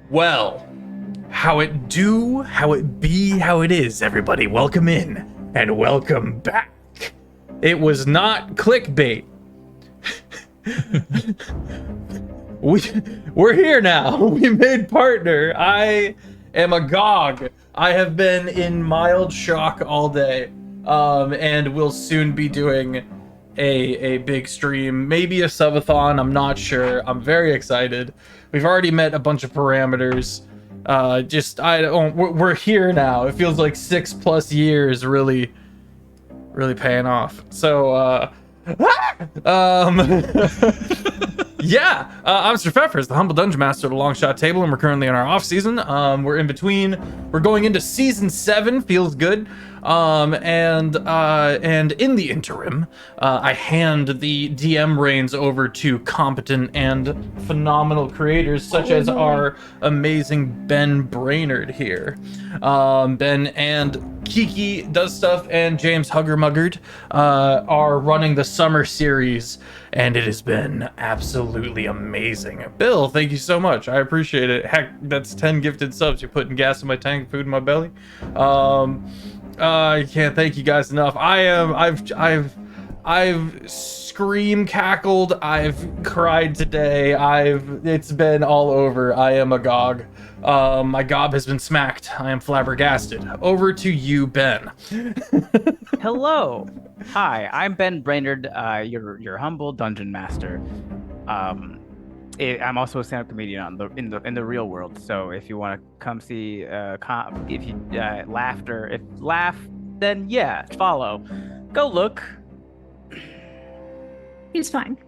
Well, how it do, how it be, how it is, everybody. Welcome in and welcome back. It was not clickbait. We're here now. We made partner. I am agog. I have been in mild shock all day, and we'll soon be doing a big stream, maybe a subathon. I'm not sure. I'm very excited. We've already met a bunch of parameters. We're here now. It feels like 6+ years really paying off. So, yeah, I'm Sir Feffers, the humble dungeon master of the Longshot table, and we're currently in our off season. We're in between. We're going into season 7. Feels good. And in the interim, I hand the DM reins over to competent and phenomenal creators such as our amazing Ben Brainard here. Ben and Kiki does stuff, and James Huggermuggard are running the summer series, and it has been absolutely amazing. Bill, thank you so much. I appreciate it. Heck, that's 10 gifted subs. You're putting gas in my tank, food in my belly. I can't thank you guys enough. I've scream cackled. I've cried today. It's been all over. I am agog. My gob has been smacked. I am flabbergasted. Over to you, Ben. Hello. Hi, I'm Ben Brainard, your humble dungeon master. I'm also a stand-up comedian in the real world. So if you want to come see, if you laugh, then yeah, follow. Go look. He's fine.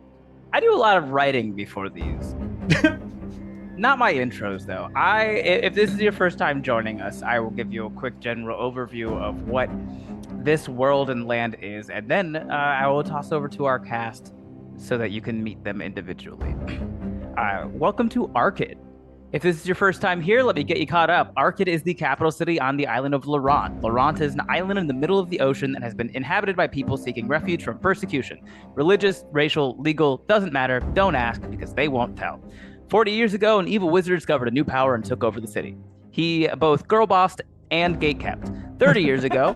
I do a lot of writing before these. Not my intros though. If this is your first time joining us, I will give you a quick general overview of what this world and land is, and then I will toss over to our cast so that you can meet them individually. Welcome to Archid. If this is your first time here, let me get you caught up. Archid is the capital city on the island of Leonin. Leonin is an island in the middle of the ocean and has been inhabited by people seeking refuge from persecution. Religious, racial, legal, doesn't matter. Don't ask, because they won't tell. 40 years ago, an evil wizard discovered a new power and took over the city. He both girl-bossed and gate-kept. 30 years ago,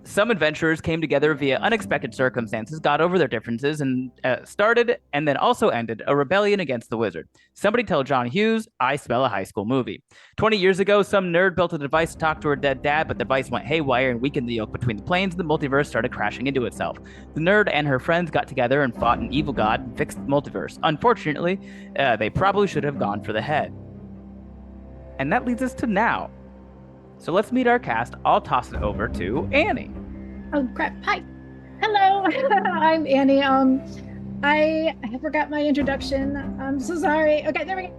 some adventurers came together via unexpected circumstances, got over their differences, and started, and then also ended, a rebellion against the wizard. Somebody tell John Hughes, I smell a high school movie. 20 years ago, some nerd built a device to talk to her dead dad, but the device went haywire and weakened the yoke between the planes, and the multiverse started crashing into itself. The nerd and her friends got together and fought an evil god and fixed the multiverse. Unfortunately, they probably should have gone for the head. And that leads us to now. So let's meet our cast. I'll toss it over to Annie. Oh crap! Hi, hello. I'm Annie. I forgot my introduction. I'm so sorry. Okay, there we go.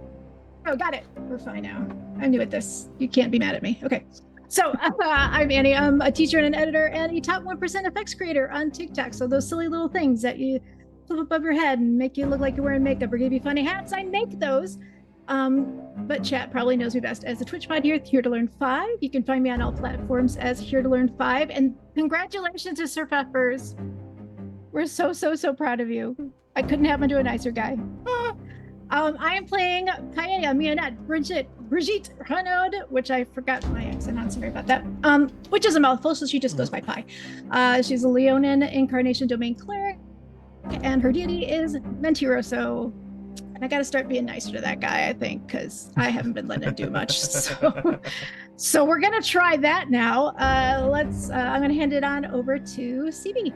Oh, got it. We're fine now. I'm new at this. You can't be mad at me. Okay. So I'm Annie. I'm a teacher and an editor and a top 1% effects creator on TikTok. So those silly little things that you flip above your head and make you look like you're wearing makeup or give you funny hats, I make those. But chat probably knows me best as the Twitch pod here to Learn 5. You can find me on all platforms as Here to Learn 5. And congratulations to Sir Feffers. We're so proud of you. I couldn't happen to a nicer guy. I am playing Paella, Mianette, Brigitte, Reynaud, which I forgot my accent on, sorry about that. Which is a mouthful, so she just goes by Pi. She's a Leonin Incarnation Domain Cleric, and her deity is Mentiroso. And I got to start being nicer to that guy, I think, because I haven't been letting him do much. So we're going to try that now. I'm going to hand it on over to CB.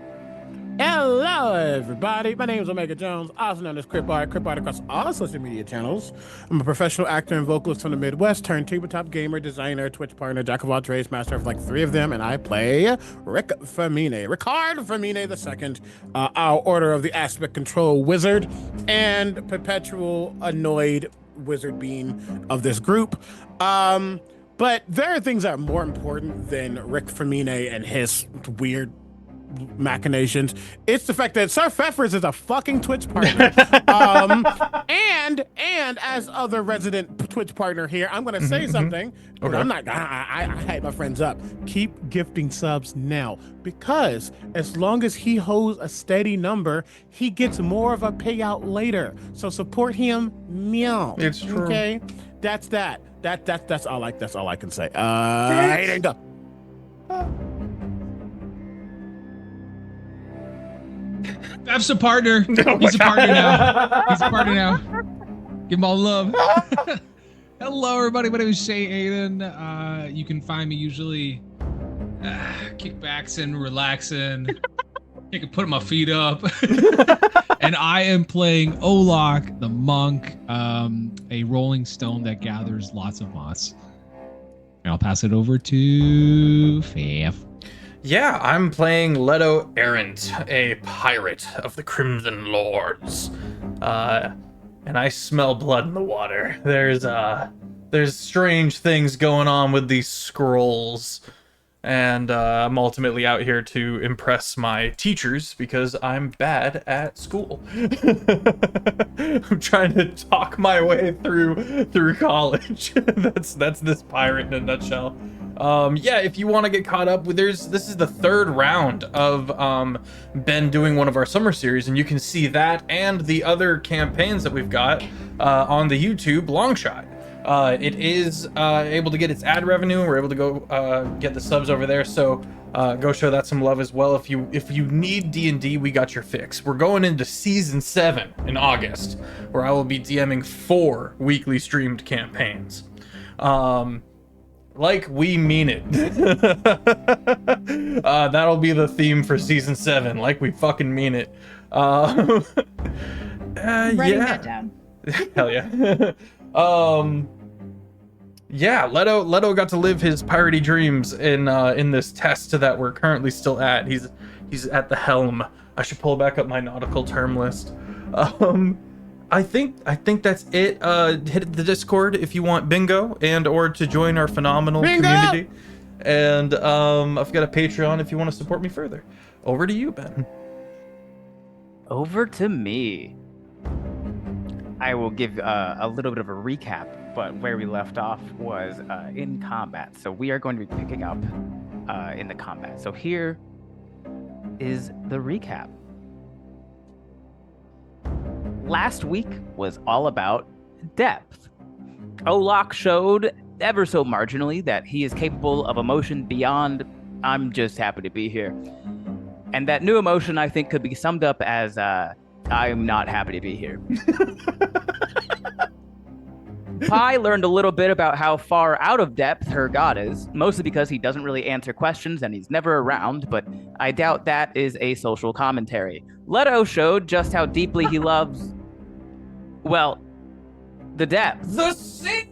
Hello, everybody. My name is Omega Jones, also known as Critbard across all social media channels. I'm a professional actor and vocalist from the Midwest, turned tabletop gamer, designer, Twitch partner, jack of all trades, master of like 3 of them, and I play Ric Femine, Ricard Femine II, our Order of the Aspect Control Wizard, and perpetual annoyed wizard being of this group. But there are things that are more important than Ric Femine and his weird machinations. It's the fact that Sir Feffers is a fucking Twitch partner, and as other resident Twitch partner here. I'm going to say something. Okay. I'm not. I hype my friends up. Keep gifting subs now, because as long as he holds a steady number, he gets more of a payout later. So support him. Meow. It's true. Okay. That's that. That's all I can say. Aiden, go. Feff's a partner. He's a partner now. He's a partner now. Give him all the love. Hello, everybody. My name is Chezaidan. You can find me usually kickbacks and relaxing. I can put my feet up. And I am playing Olok, the monk, a rolling stone that gathers lots of moss. And I'll pass it over to Feff. Yeah, I'm playing Letto Errant, a pirate of the Crimson Lords. And I smell blood in the water. There's strange things going on with these scrolls. And I'm ultimately out here to impress my teachers because I'm bad at school. I'm trying to talk my way through college. That's this pirate in a nutshell. Yeah, if you want to get caught up with, this is the third round of Ben doing one of our summer series, and you can see that and the other campaigns that we've got on the YouTube Longshot. It is able to get its ad revenue. We're able to go get the subs over there, so go show that some love as well. If you need D&D, we got your fix. We're going into season 7 in August, where I will be DMing 4 weekly streamed campaigns. Like we mean it. That'll be the theme for season 7. Like we fucking mean it. Writing Yeah. that down. Hell yeah. Yeah, Letto got to live his piratey dreams in this test that we're currently still at. He's at the helm. I should pull back up my nautical term list. I think that's it. Hit the Discord if you want bingo and or to join our phenomenal community. And I've got a Patreon if you want to support me further. Over to you, Ben. Over to me. I will give a little bit of a recap, but where we left off was in combat. So we are going to be picking up in the combat. So here is the recap. Last week was all about depth. Olok showed ever so marginally that he is capable of emotion beyond "I'm just happy to be here." And that new emotion, I think, could be summed up as "I'm not happy to be here." Pi learned a little bit about how far out of depth her god is, mostly because he doesn't really answer questions and he's never around, but I doubt that is a social commentary. Letto showed just how deeply he loves, well, the depths. The sea!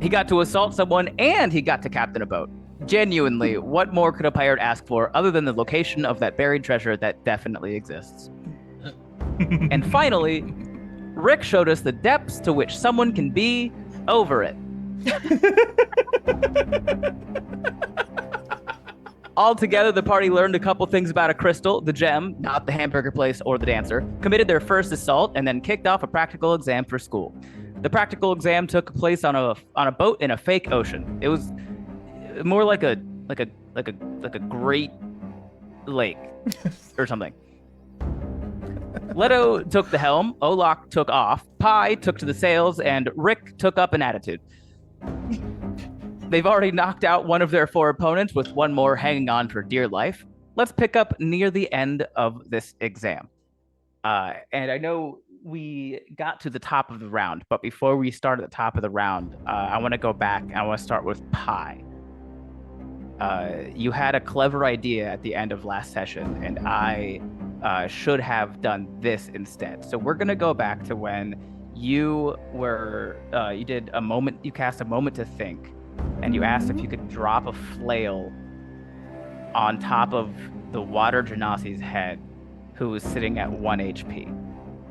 He got to assault someone and he got to captain a boat. Genuinely, what more could a pirate ask for other than the location of that buried treasure that definitely exists? And finally, Rick showed us the depths to which someone can be over it. Altogether, the party learned a couple things about a crystal, the gem, not the hamburger place or the dancer, committed their first assault, and then kicked off a practical exam for school. The practical exam took place on a boat in a fake ocean. It was more like a great lake or something. Letto took the helm, Olok took off, Pi took to the sails, and Rick took up an attitude. They've already knocked out one of their 4 opponents with one more hanging on for dear life. Let's pick up near the end of this exam. And I know we got to the top of the round, but before we start at the top of the round, I want to go back and I want to start with Pi. You had a clever idea at the end of last session, and I should have done this instead. So we're gonna go back to when you were you cast a moment to think, and you asked if you could drop a flail on top of the water genasi's head, who was sitting at 1 HP.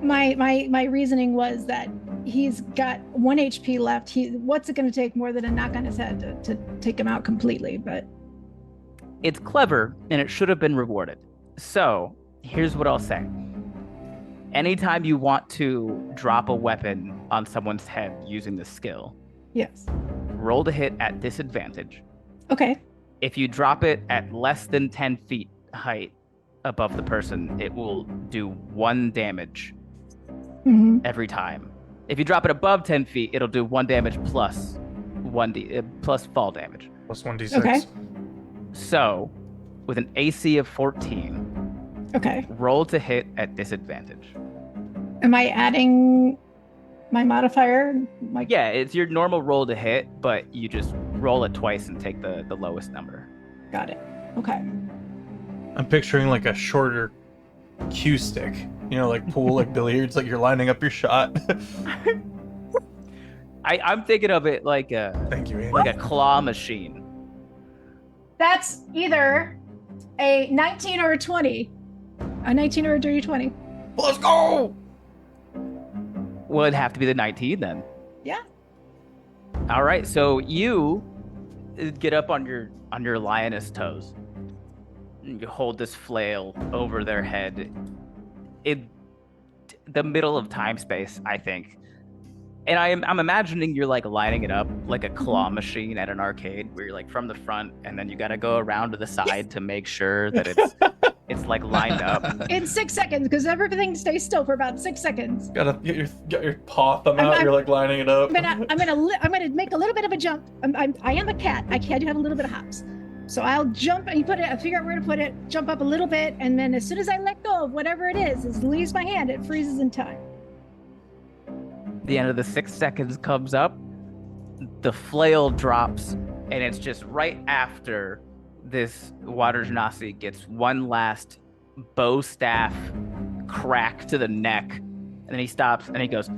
My reasoning was that he's got 1 HP left. What's it going to take more than a knock on his head to take him out completely? But it's clever, and it should have been rewarded. So here's what I'll say. anytime you want to drop a weapon on someone's head using the skill, Yes. roll to hit at disadvantage. Okay. If you drop it at less than 10 feet height above the person, it will do 1 damage Mm-hmm. every time. If you drop it above 10 feet, it'll do 1 damage plus plus fall damage. Plus 1d6. Okay. So, with an AC of 14, Okay. roll to hit at disadvantage. Am I adding my modifier? Yeah, it's your normal roll to hit, but you just roll it twice and take the lowest number. Got it. Okay. I'm picturing like a shorter cue stick. You know, like pool, like billiards, like you're lining up your shot. I'm thinking of it like Thank you, Andy. a claw machine. That's either a 19 or a 20. A 19 or a dirty 20. Let's go! Well, it'd have to be the 19 then. Yeah. All right, so you get up on your lioness toes. And you hold this flail over their head in the middle of time space, I think. And I'm imagining you're like lining it up like a claw machine at an arcade, where you're like from the front, and then you got to go around to the side to make sure that it's like lined up. In 6 seconds, because everything stays still for about 6 seconds. Gotta get your paw thumb out. You're like lining it up. I'm gonna make a little bit of a jump. I am a cat. I do have a little bit of hops. So I'll jump and I figure out where to put it, jump up a little bit, and then as soon as I let go of whatever it leaves my hand, it freezes in time. The end of the 6 seconds comes up, the flail drops, and it's just right after this water genasi gets one last bow staff crack to the neck, and then he stops and he goes,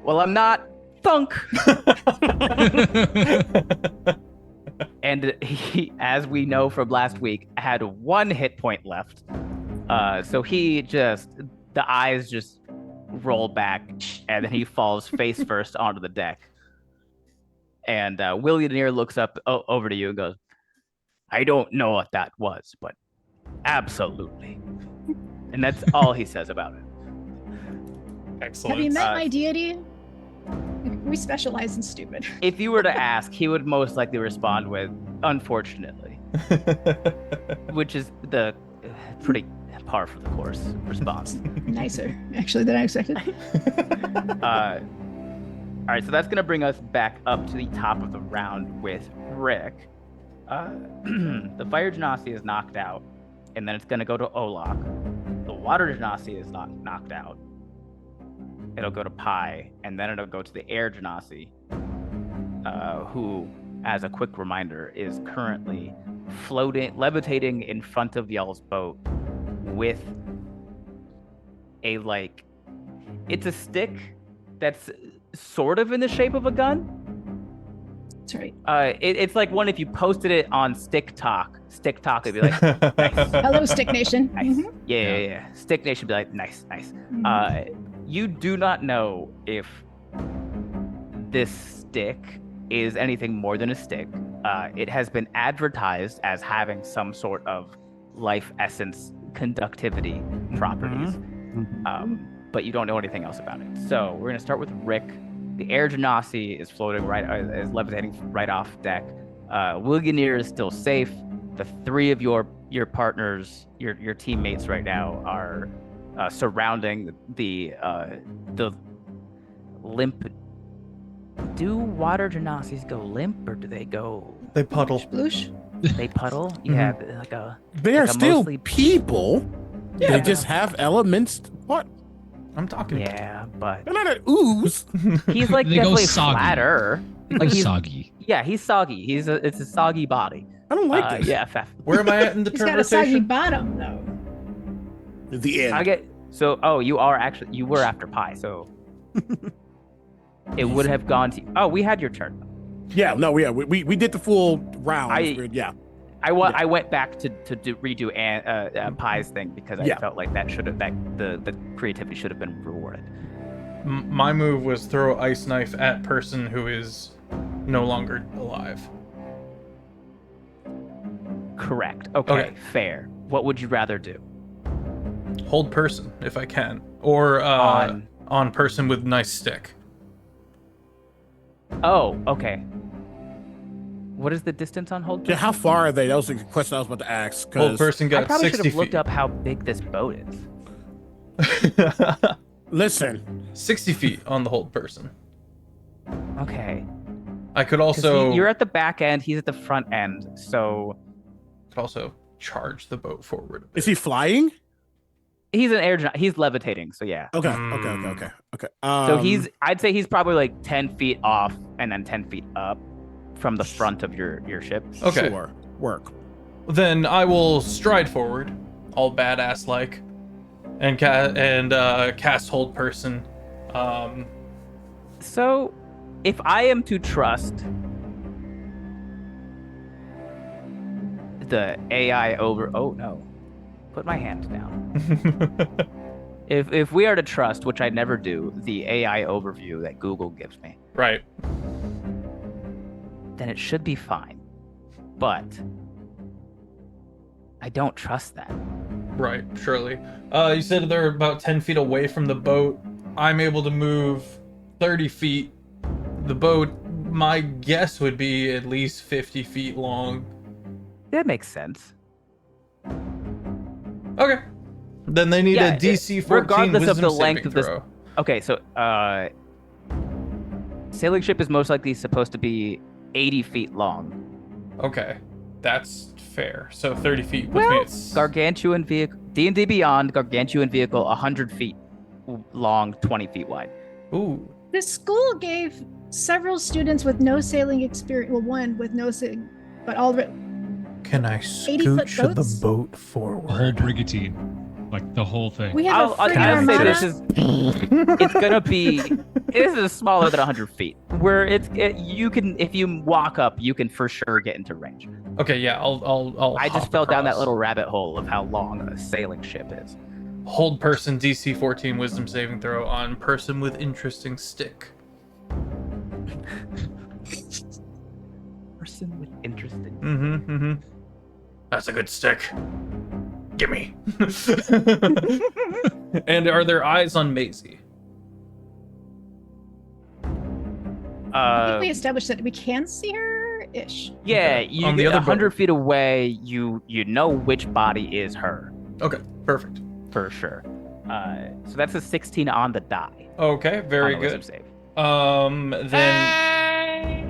well, I'm not thunk. And he, as we know from last week, had 1 hit point left. So the eyes just roll back, and then he falls face first onto the deck. And Leonin looks up over to you and goes, I don't know what that was, but absolutely. And that's all he says about it. Excellent. Have you met my deity? We specialize in stupid. If you were to ask, he would most likely respond with, unfortunately. Which is the pretty par for the course response. Nicer, actually, than I expected. All right, so that's going to bring us back up to the top of the round with Rick. The Fire Genasi is knocked out, and then it's going to go to Olok. The Water Genasi is not knocked out. It'll go to Pi, and then it'll go to the Air Genasi, who, as a quick reminder, is currently levitating in front of y'all's boat with it's a stick that's sort of in the shape of a gun. That's right. It's like one if you posted it on Stick Talk would be like, nice. Hello, Stick Nation. Nice. Mhm. Yeah. Stick Nation would be like, nice. Mhm. You do not know if this stick is anything more than a stick. It has been advertised as having some sort of life essence conductivity properties, but you don't know anything else about it. So we're going to start with Rick. The Air Genasi is is levitating right off deck. Leonin is still safe. The 3 of your partners, your teammates right now are surrounding the limp. Do water genasis go limp, or do they go? They puddle. Sploosh. They puddle. Yeah, like a. They are like a still mostly- people. Yeah. They just have elements. What? I'm talking. Yeah, but They're not an ooze. he's like They go definitely soggy. flatter. Like Like he's soggy. yeah, he's soggy. It's a soggy body. I don't like this. Yeah, Where am I at in the He's turn got a soggy rotation? bottom, though. The end. I get so. Oh, you were after Pi, so it would have gone to. Oh, we had your turn. Yeah, no, yeah, we did the full round. Yeah. I went back to redo Pi's thing because I Yeah. felt like the creativity should have been rewarded. My move was throw ice knife at person who is no longer alive. Correct. Okay, fair. What would you rather do? Hold person if I can, or on person with nice stick. Oh, okay. What is the distance on hold? Yeah, how far are they? That was the question I was about to ask. Hold person I got probably 60 should have looked feet. up how big this boat is. Listen, 60 feet on the hold person. Okay. I could 'Cause also you're at the back end, he's at the front end, so charge the boat forward. is he flying? he's an air. He's levitating, so yeah. Okay, Hmm. okay. So I'd say he's probably like 10 feet off and then 10 feet up from the front of your ship. Okay. Sure, work. Then I will stride forward, all badass like, and cast hold person. So, if I am to trust the AI oh no, put my hand down. If we are to trust, which I never do, the AI overview that Google gives me, Right. then it should be fine. But I don't trust that. Right, surely. You said they're about 10 feet away from the boat. I'm able to move 30 feet. The boat, my guess would be at least 50 feet long. That makes sense. Okay. Then they need Yeah, a DC 14 regardless of wisdom the length saving of this- throw. Okay, so sailing ship is most likely supposed to be 80 feet long. Okay, that's fair. So 30 feet puts me Well, at... gargantuan vehicle, D&D Beyond, gargantuan vehicle, 100 feet long, 20 feet wide. Ooh. The school gave several students with no sailing experience, well, one with no sailing, but all of it. Can I 80-foot scooch the boats? boat The whole forward? brigantine, like the whole thing. We have a I'll friggin' say armada. this is, it's gonna be, this is smaller than 100 feet. Where you can, if you walk up, you can for sure get into range. Okay, yeah, I'll I just hop fell down that across. little rabbit hole of how long a sailing ship is. Hold person DC 14 wisdom saving throw on person with interesting stick. Person with interesting. Mm-hmm. That's a good stick. Gimme. And are there eyes on Maisie? I think we established that we can see her ish. Yeah, Okay. you On the get other 100 boat. feet away, you know which body is her Okay, perfect. for sure. So that's a 16 on the die. Okay, very on the wisdom good. Save. Then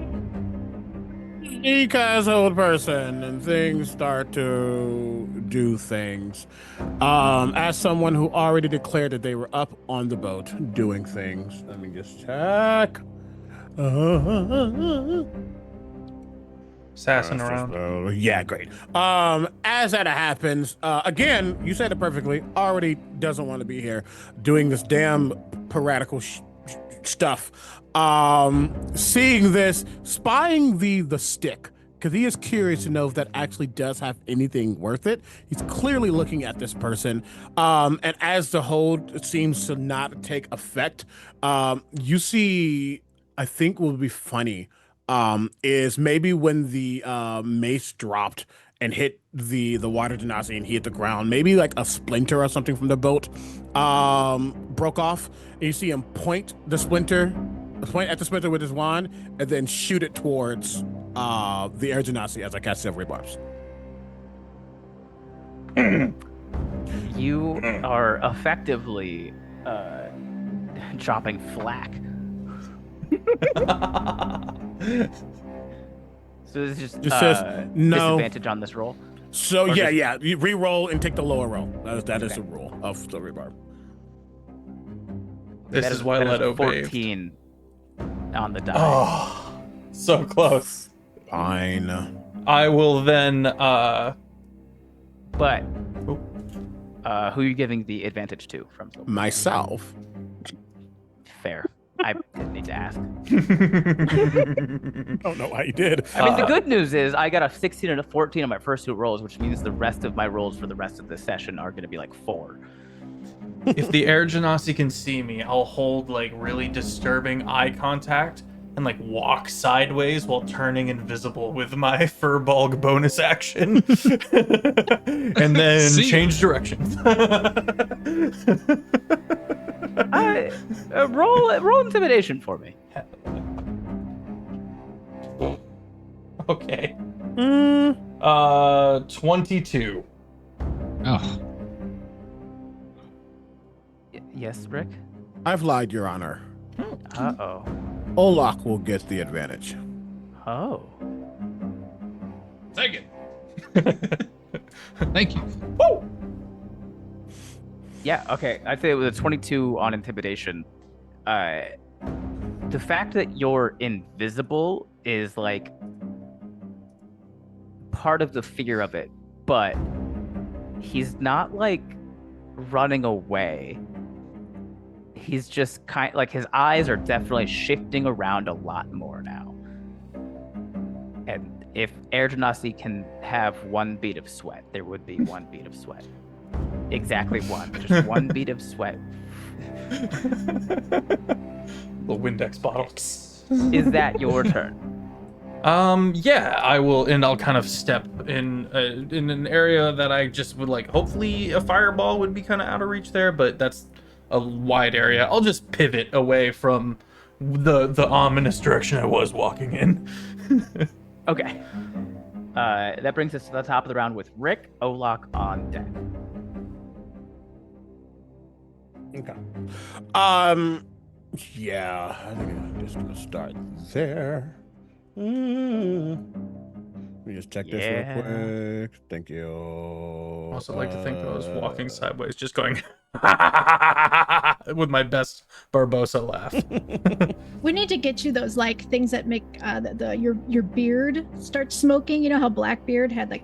He casts hold person, and things start to do things. As someone who already declared that they were up on the boat doing things, let me just check. assassin around. Yeah, great. As that happens, again, you said it perfectly. Already doesn't want to be here, doing this damn piratical stuff. Seeing this, spying the stick, because he is curious to know if that actually does have anything worth it. He's clearly looking at this person, and as the hold seems to not take effect, you see, I think will be funny. Is maybe when the mace dropped and hit the water genasi and he hit the ground, maybe like a splinter or something from the boat broke off, and you see him point at the splinter with his wand and then shoot it towards the air genasi as I cast Silvery Barbs. You are effectively chopping flack. So this is just says no. disadvantage on this roll. So Or yeah, you re-roll and take the lower roll. That is Okay. the rule of Silvery Barb. This That is why that Letto bathed. 14 on the die. Oh, so close. Fine. I will then But Oh. who are you giving the advantage to from Silver? Myself. Fair. I didn't need to ask. I don't know why you did. I mean, the good news is I got a 16 and a 14 on my first two rolls, which means the rest of my rolls for the rest of the session are going to be like 4. if the air genasi can see me, I'll hold like really disturbing eye contact and like walk sideways while turning invisible with my Firbolg bonus action, and then See ya. change directions. Roll intimidation for me. Okay. Mm, 22. Oh, Yes, Rick. I've lied, Your Honor. Uh-oh. Olok will get the advantage. Oh. take it. Thank you. Woo! Yeah, okay. I'd say with a 22 on intimidation, the fact that you're invisible is like part of the fear of it, but he's not like running away. He's just like his eyes are definitely shifting around a lot more now. And if Air Genasi can have 1 bead of sweat, there would be 1 bead of sweat. Exactly one. Just 1 bead of sweat. Little Windex bottle. Is that your turn? Yeah, I will, and I'll kind of step in an area that I just would like. Hopefully, a fireball would be kind of out of reach there, but that's a wide area. I'll just pivot away from the ominous direction I was walking in. Okay. That brings us to the top of the round with Rick, Olok on deck. Okay. Yeah, I think I'm just gonna start there. Let me just check this real quick. Thank you. I also like to think that I was walking sideways, just going with my best Barbosa laugh. We need to get you those like things that make your beard start smoking. You know how Blackbeard had like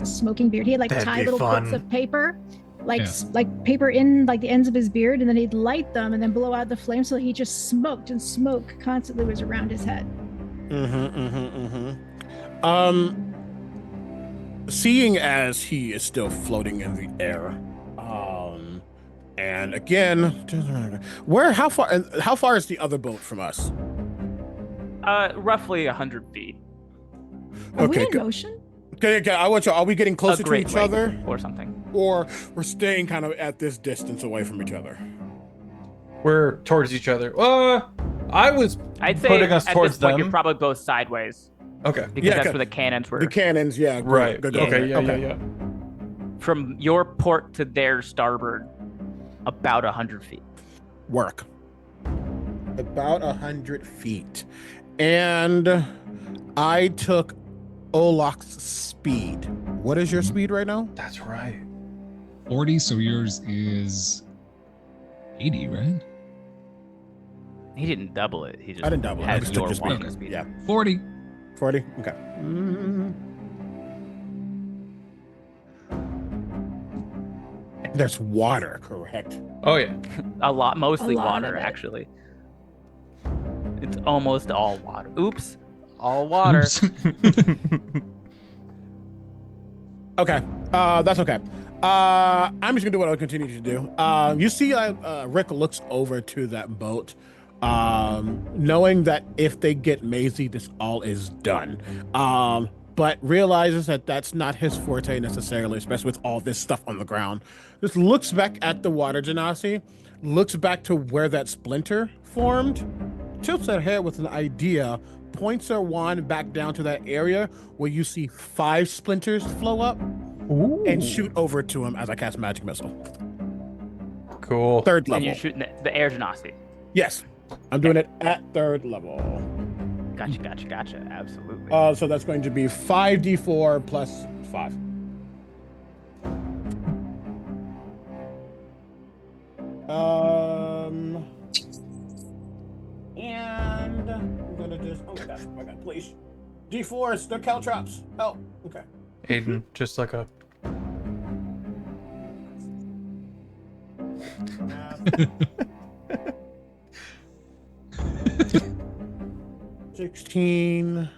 a smoking beard. He had like That'd tie be little fun. bits of paper, like Yeah. like paper in like the ends of his beard, and then he'd light them and then blow out the flame, so he just smoked, and smoke constantly was around his head. Seeing as he is still floating in the air, and again, how far is the other boat from us? Roughly 100 feet. Are we in good. motion? Okay, I want you. Are we getting closer to each other, or something? or we're staying kind of at this distance away from each other? We're towards each other. I was I'd say putting us at towards this point them. you're probably both sideways Okay. because Yeah, that's okay. where the cannons were. The cannons, yeah. Right. Good, Okay. good. Yeah. From your port to their starboard, about 100 feet. Work. About 100 feet. And I took Olok's speed. What is your speed right now? That's right. 40, so yours is 80, right? He didn't double it. He just I didn't double it. I has just your took your walking speed. speed. Yeah. 40. 40? Okay. There's water, correct? Oh yeah. Mostly A lot water, of it. actually. It's almost all water. Oops, all water. Oops. Okay. That's okay. I'm just gonna do what I'll continue to do. You see, Rick looks over to that boat, knowing that if they get Maisie, this all is done. But realizes that that's not his forte necessarily, especially with all this stuff on the ground. Just looks back at the water genasi, looks back to where that splinter formed, tilts her head with an idea, points her wand back down to that area where you see 5 splinters flow up, and shoot over to him as I cast Magic Missile. Cool. 3rd And level. you're shooting the air genasi. Yes, I'm doing it at 3rd level. Gotcha. Absolutely. So that's going to be 5d4 plus 5. And I'm gonna just oh my god, please. D4s, they're caltrops. Oh, okay. Aiden, just like a 16,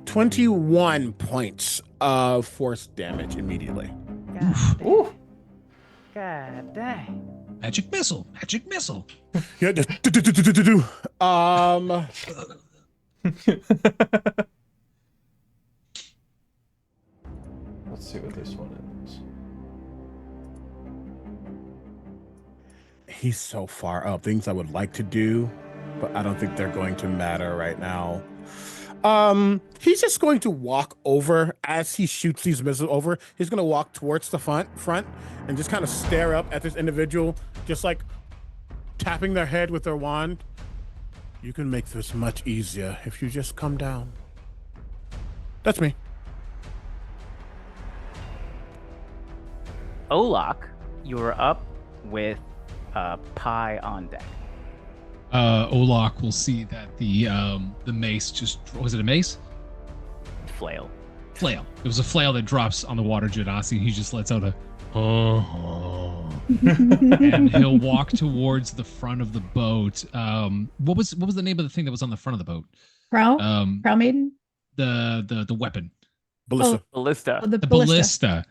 21 points of force damage immediately. God dang. Magic missile. Magic missile. Yeah, just Let's see what this one is. He's so far up. Things I would like to do, but I don't think they're going to matter right now. He's just going to walk over as he shoots these missiles over. He's going to walk towards the front and just kind of stare up at this individual, just like tapping their head with their wand. You can make this much easier if you just come down. That's me. Olok, you're up with Pie on deck. Olok will see that the mace just, was it a mace? Flail. Flail. It was a flail that drops on the water genasi. He just lets out a and he'll walk towards the front of the boat. What was the name of the thing that was on the front of the boat? Prow? Prow Maiden? The weapon. Ballista. Ballista. Oh, the The ballista.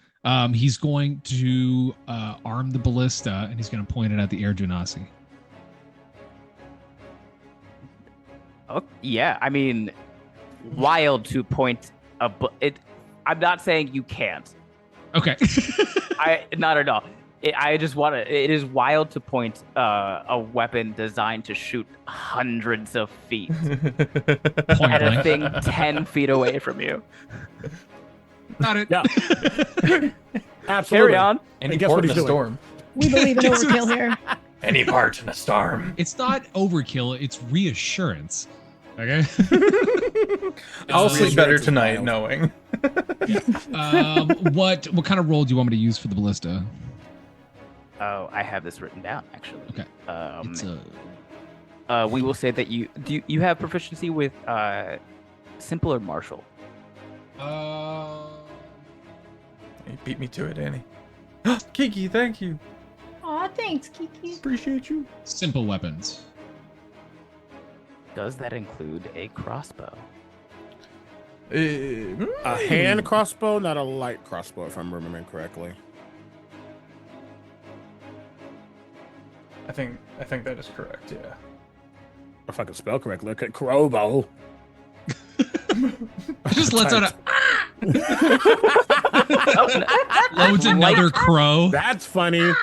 He's going to arm the ballista and he's going to point it at the air genasi. Oh, yeah, I mean, wild to point I'm not saying you can't. Okay. Not at all. I just want to. It is wild to point a weapon designed to shoot hundreds of feet at a thing 10 feet away from you. Got it. Yeah. Absolutely. Carry on. Any guess port what in he's a doing? storm. We believe in overkill here. Any part in a storm. It's not overkill. It's reassurance. Okay. I'll sleep better reassurance is tonight wild. knowing. What kind of roll do you want me to use for the ballista? Oh, I have this written down actually. Okay. It's We will say that you have proficiency with simple or martial. You beat me to it, Annie. Kiki, thank you. Aw, thanks, Kiki. Appreciate you. simple weapons. Does that include a crossbow? A hand crossbow, not a light crossbow, if I'm remembering correctly. I think that is correct. Yeah. If I can spell correctly, okay, crowbow. Just lets out loads another crow. That's funny.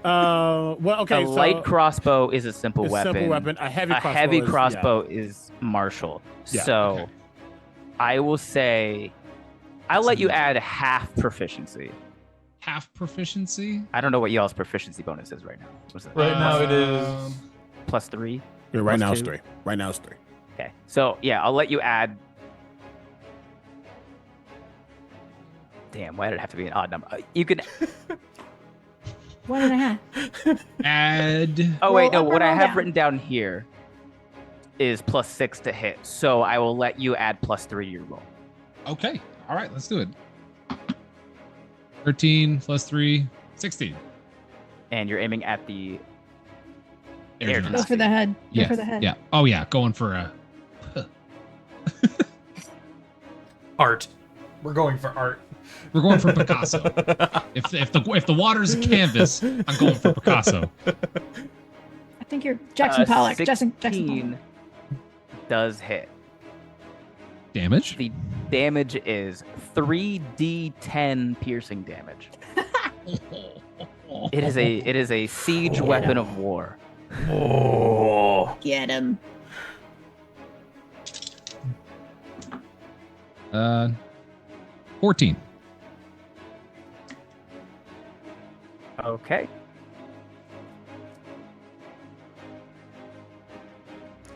Well, okay. A So light crossbow is a simple it's weapon. simple weapon. A heavy crossbow. Heavy crossbow is martial. Yeah, So okay. I will say I'll let you add half proficiency. Half proficiency. I don't know what y'all's proficiency bonus is right now. What's it? Right now it is. +3? Yeah, right Plus now it's 2? 3. Right now it's 3. Okay. So yeah, I'll let you add. Damn, why did it have to be an odd number? You can. 1.5. Add. Oh wait, no. Roll up or What I roll have down? written down here is +6 to hit. So I will let you add +3 to your roll. Okay. All right. Let's do it. 13 plus 3, 16. And you're aiming at the Air Air genasi. Go for the head. Yeah. Go for the head. Yeah. Oh yeah. Going for a. Art. We're going for art. We're going for Picasso. if the water's a canvas, I'm going for Picasso. I think you're Jackson Pollock. Jackson Pollock. 16 does hit. Damage. The damage is 3d10 piercing damage. It is a siege weapon of war. Oh. Get him. 14. Okay.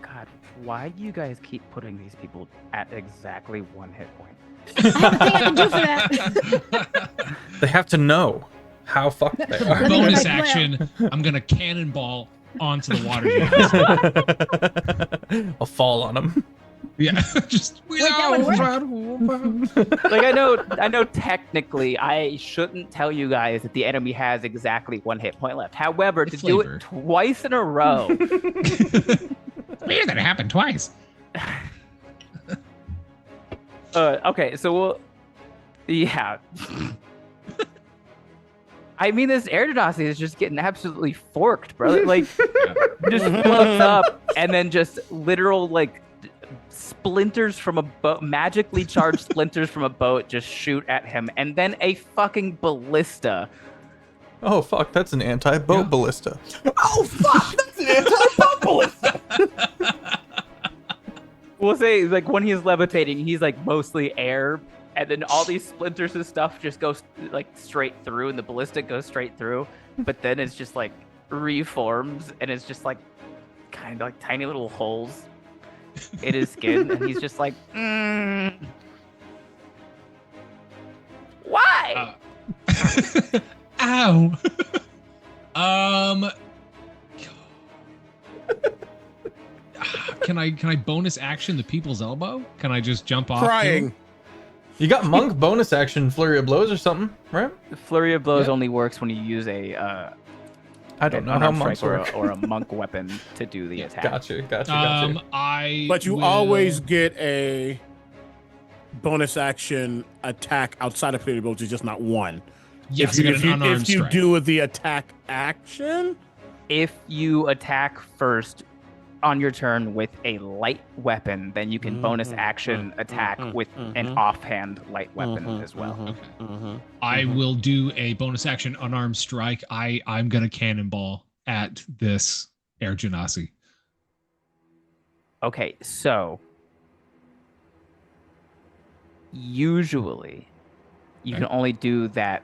God, why do you guys keep putting these people at exactly 1 hit point? I have a thing I can do for that. They have to know how fucked they are. Let me Bonus get my action. I'm gonna cannonball onto the water. I'll fall on them. Yeah. Just that would Like I know technically I shouldn't tell you guys that the enemy has exactly 1 hit point left. However, The to do flavor. it twice in a row. Weird that it happened twice. Okay, so we'll yeah. I mean, this air genasi is just getting absolutely forked, bro. Like, just floats up and then just literal, like, splinters from a boat, magically charged splinters from a boat just shoot at him. And then a fucking ballista. Oh, fuck, that's an anti-boat ballista. Oh, fuck! That's an anti-boat ballista! We'll say, like, when he's levitating, he's, like, mostly air. And then all these splinters and stuff just go, like, straight through. And the ballistic goes straight through. But then it's just, like, reforms. And it's just, like, kind of like tiny little holes in his skin. And he's just like, why? Ow. Can I bonus action the people's elbow? Can I just jump off? Crying. You got monk bonus action, flurry of blows or something, right? The flurry of blows only works when you use a I don't know how unarmed monks strike work. or a monk weapon to do the attack. Gotcha. But you always get a bonus action attack outside of flurry of blows. It's just not one. Yes, if you do the attack action, if you attack first on your turn with a light weapon, then you can bonus action attack with an offhand light weapon as well. Okay. I will do a bonus action unarmed strike. I'm gonna cannonball at this air genasi. Okay, so usually you can only do that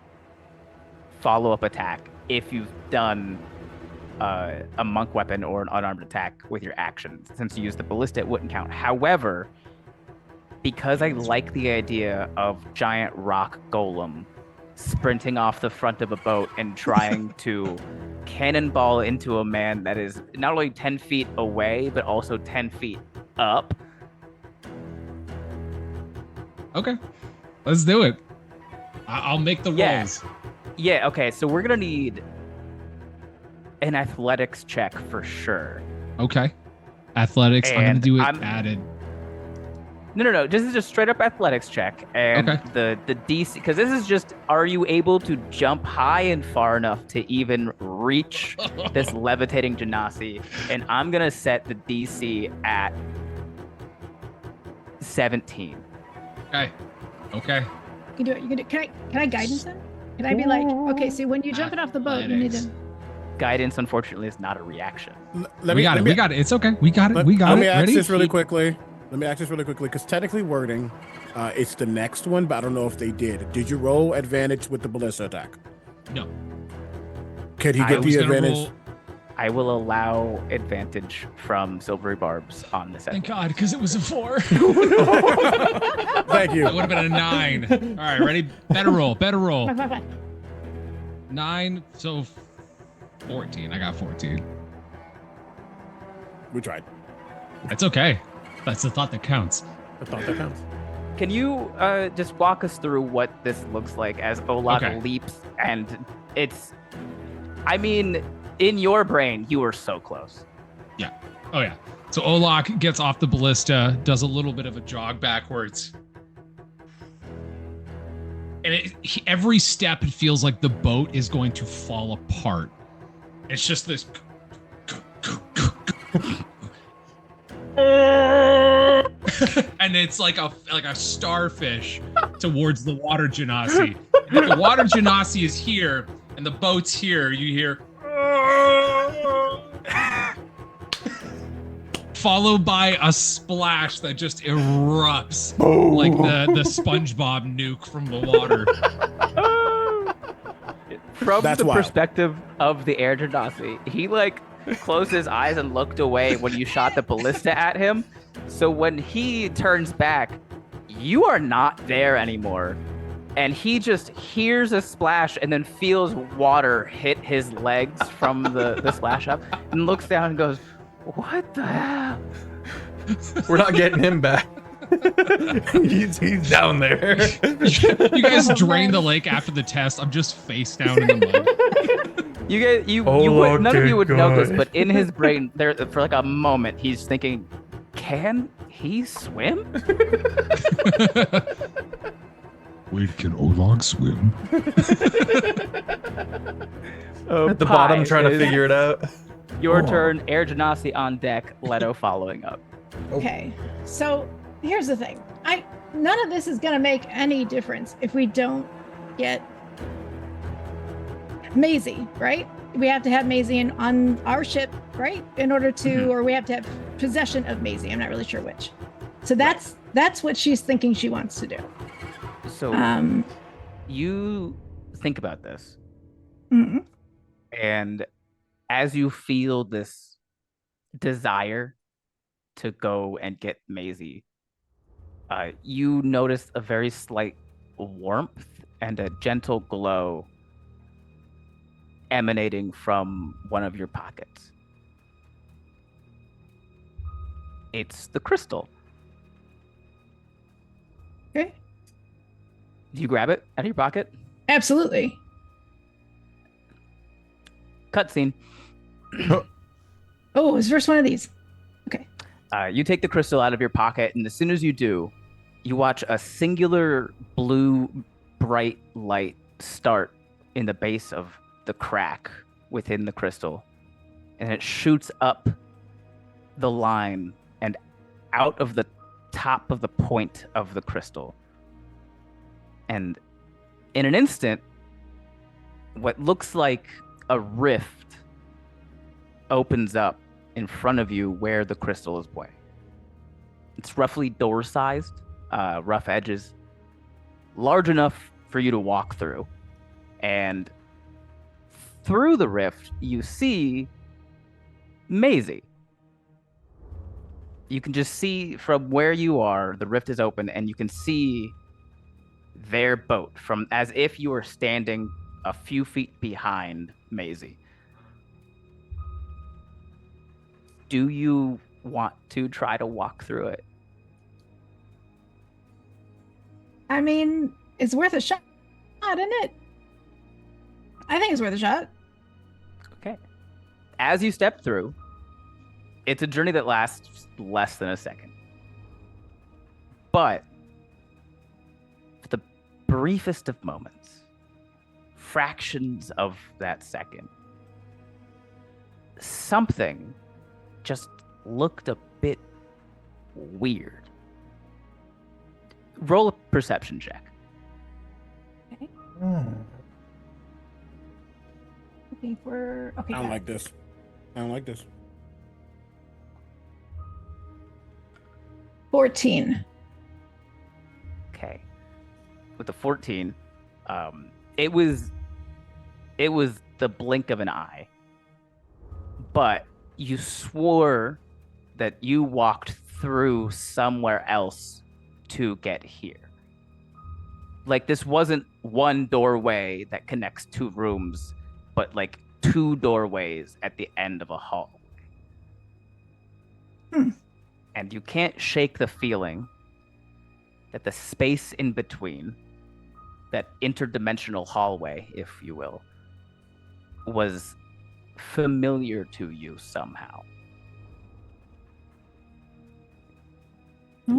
follow-up attack if you've done a monk weapon or an unarmed attack with your action. Since you use the ballista, it wouldn't count. However, because I like the idea of giant rock golem sprinting off the front of a boat and trying to cannonball into a man that is not only 10 feet away, but also 10 feet up. Okay, let's do it. I'll make the rolls. Yeah, okay, so we're gonna need an athletics check for sure. Okay. Athletics, I'm gonna do it added. No. This is just straight up athletics check. And the DC, because this is just, are you able to jump high and far enough to even reach this levitating genasi? And I'm gonna set the DC at 17. Okay. You can do it. You can do. Can I guidance him? Can I be like, okay, so when you jump it off the boat, you need to. Guidance, unfortunately, is not a reaction. We got it. It's okay. We got it. Let me ask Ready? this really quickly. Because technically wording, it's the next one, but I don't know if they did. Did you roll advantage with the ballista attack? No. Could he get the advantage? I will allow advantage from silvery barbs on this. Thank God, because it was a 4. Thank you. It would have been a 9. All right, ready? Better roll. 9, so 14. I got 14. We tried. That's okay. That's the thought that counts. Can you just walk us through what this looks like as Olok leaps? And it's, I mean, in your brain, you were so close. Yeah. Oh, yeah. So Olok gets off the ballista, does a little bit of a jog backwards. And every step, it feels like the boat is going to fall apart. It's just this. And it's like a starfish towards the water genasi. And if the water genasi is here and the boat's here, you hear. Followed by a splash that just erupts like the SpongeBob nuke from the water. From the perspective of the air genasi, he like closed his eyes and looked away when you shot the ballista at him. So when he turns back, you are not there anymore. And he just hears a splash and then feels water hit his legs from the splash up and looks down and goes, "What the hell?" We're not getting him back. he's down there. You guys drain the lake after the test. I'm just face down in the mud. None of you would know this, but in his brain, there for like a moment, he's thinking, "Can he swim?" Wait, can Olok swim? At the bottom, trying to figure it out. Your turn, Air Genasi on deck, Leto following up. Okay, so here's the thing. None of this is gonna make any difference if we don't get Maisie, right? We have to have Maisie on our ship, right? In order to, or we have to have possession of Maisie. I'm not really sure which. So that's what she's thinking she wants to do. So you think about this, mhm. and as you feel this desire to go and get Maisie, you notice a very slight warmth and a gentle glow emanating from one of your pockets. It's the crystal. Okay. Do you grab it out of your pocket? Absolutely. Cutscene. Oh, it's the first one of these. Okay. You take the crystal out of your pocket, and as soon as you do, you watch a singular blue bright light start in the base of the crack within the crystal, and it shoots up the line and out of the top of the point of the crystal. And in an instant, what looks like a rift opens up in front of you where the crystal is pointing. It's roughly door-sized, rough edges, large enough for you to walk through. And through the rift, you see Maisie. You can just see from where you are, the rift is open, and you can see their boat from as if you were standing a few feet behind Maisie. Do you want to try to walk through it? I mean, it's worth a shot, isn't it? I think it's worth a shot. Okay. As you step through, it's a journey that lasts less than a second. But for the briefest of moments, fractions of that second, something just looked a bit weird. Roll a perception check. Okay. Looking for. Okay. I don't got like this. I don't like this. 14. Okay. With the 14, it was the blink of an eye. But you swore that you walked through somewhere else to get here. Like this wasn't one doorway that connects two rooms, but like two doorways at the end of a hallway. And you can't shake the feeling that the space in between, that interdimensional hallway, if you will, was familiar to you somehow.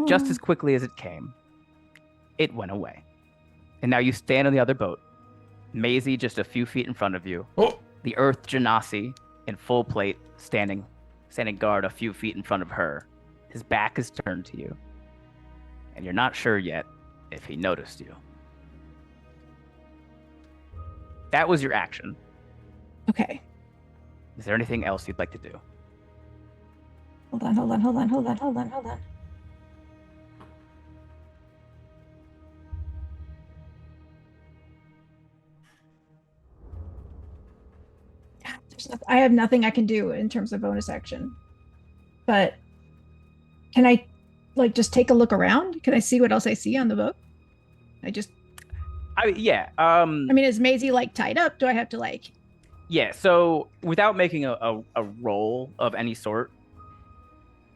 Just as quickly as it came, it went away. And now you stand on the other boat. Maisie just a few feet in front of you. Oh. The Earth Genasi in full plate standing guard a few feet in front of her. His back is turned to you. And you're not sure yet if he noticed you. That was your action. Okay. Is there anything else you'd like to do? Hold on. I have nothing I can do in terms of bonus action. But can I just take a look around? Can I see what else I see on the boat? Yeah. I mean, is Maisie tied up? Do I have to Yeah, so without making a roll of any sort,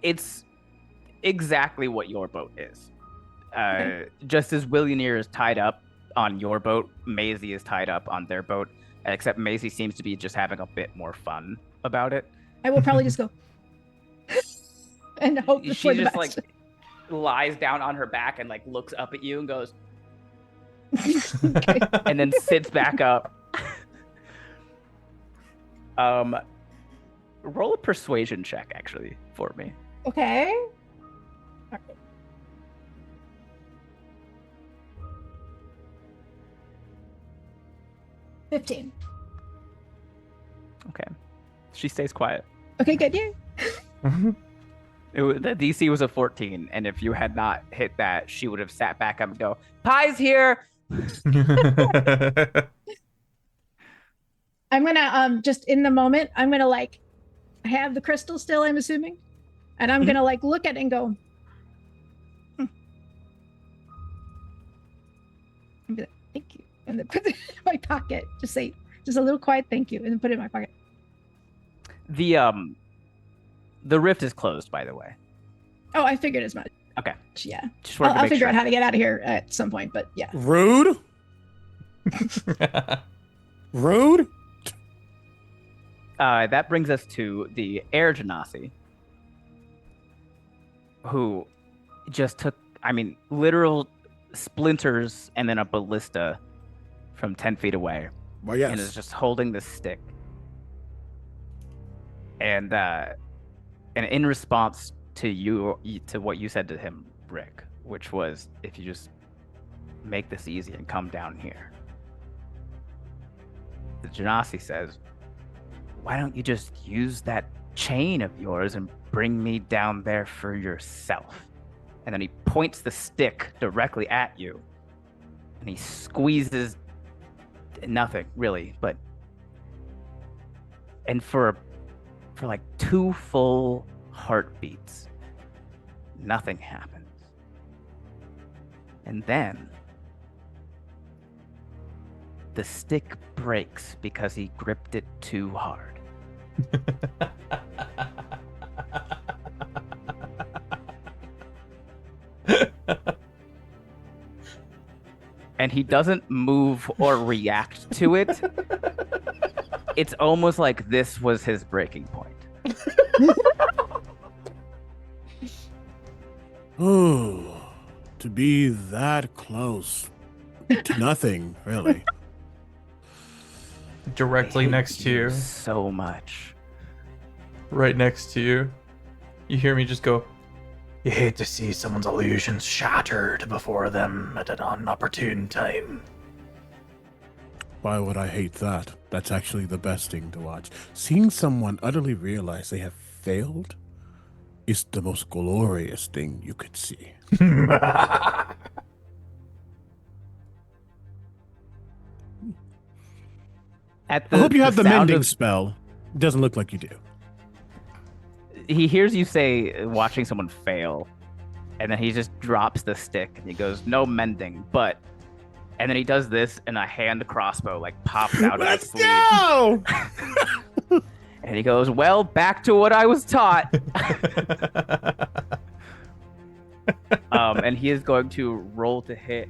it's exactly what your boat is. Okay. Just as Willionaire is tied up on your boat, Maisie is tied up on their boat, except Maisie seems to be just having a bit more fun about it. I will probably just go and hope She for the just best. lies down on her back and looks up at you and goes, Okay. and then sits back up. Roll a persuasion check, actually, for me. Okay. All right. $15. Okay. She stays quiet. Okay, good. Yeah. The DC was a 14, and if you had not hit that, she would have sat back up and go, "Pie's here." I'm gonna just in the moment, I'm gonna like have the crystal still, I'm assuming. And I'm gonna like look at it and go, And be like, thank you. And then put it in my pocket. Just say just a little quiet thank you, and then put it in my pocket. The rift is closed, by the way. Oh, I figured as much. Okay. Yeah. Just wanted to I'll make figure sure. out how to get out of here at some point, but yeah. Rude. Rude. That brings us to the Air Genasi, who just took, literal splinters and then a ballista from 10 feet away, Well, yes. and is just holding this stick. And in response to what you said to him, Rick, which was, if you just make this easy and come down here, the Genasi says, why don't you just use that chain of yours and bring me down there for yourself? And then he points the stick directly at you, and he squeezes nothing really, and for like 2 full heartbeats, nothing happens. And then the stick breaks because he gripped it too hard. And he doesn't move or react to it. It's almost like this was his breaking point. Ooh, to be that close to nothing, really. Directly next to you, So much. right next to you, you hear me just go, you hate to see someone's illusions shattered before them at an inopportune time. Why would I hate that? That's actually the best thing to watch. Seeing someone utterly realize they have failed is the most glorious thing you could see. I I hope you have the mending spell. It doesn't look like you do. He hears you say watching someone fail, and then he just drops the stick and he goes, no mending, but, and then he does this and a hand crossbow like pops out of his sleeve. go! And he goes, well, back to what I was taught. And he is going to roll to hit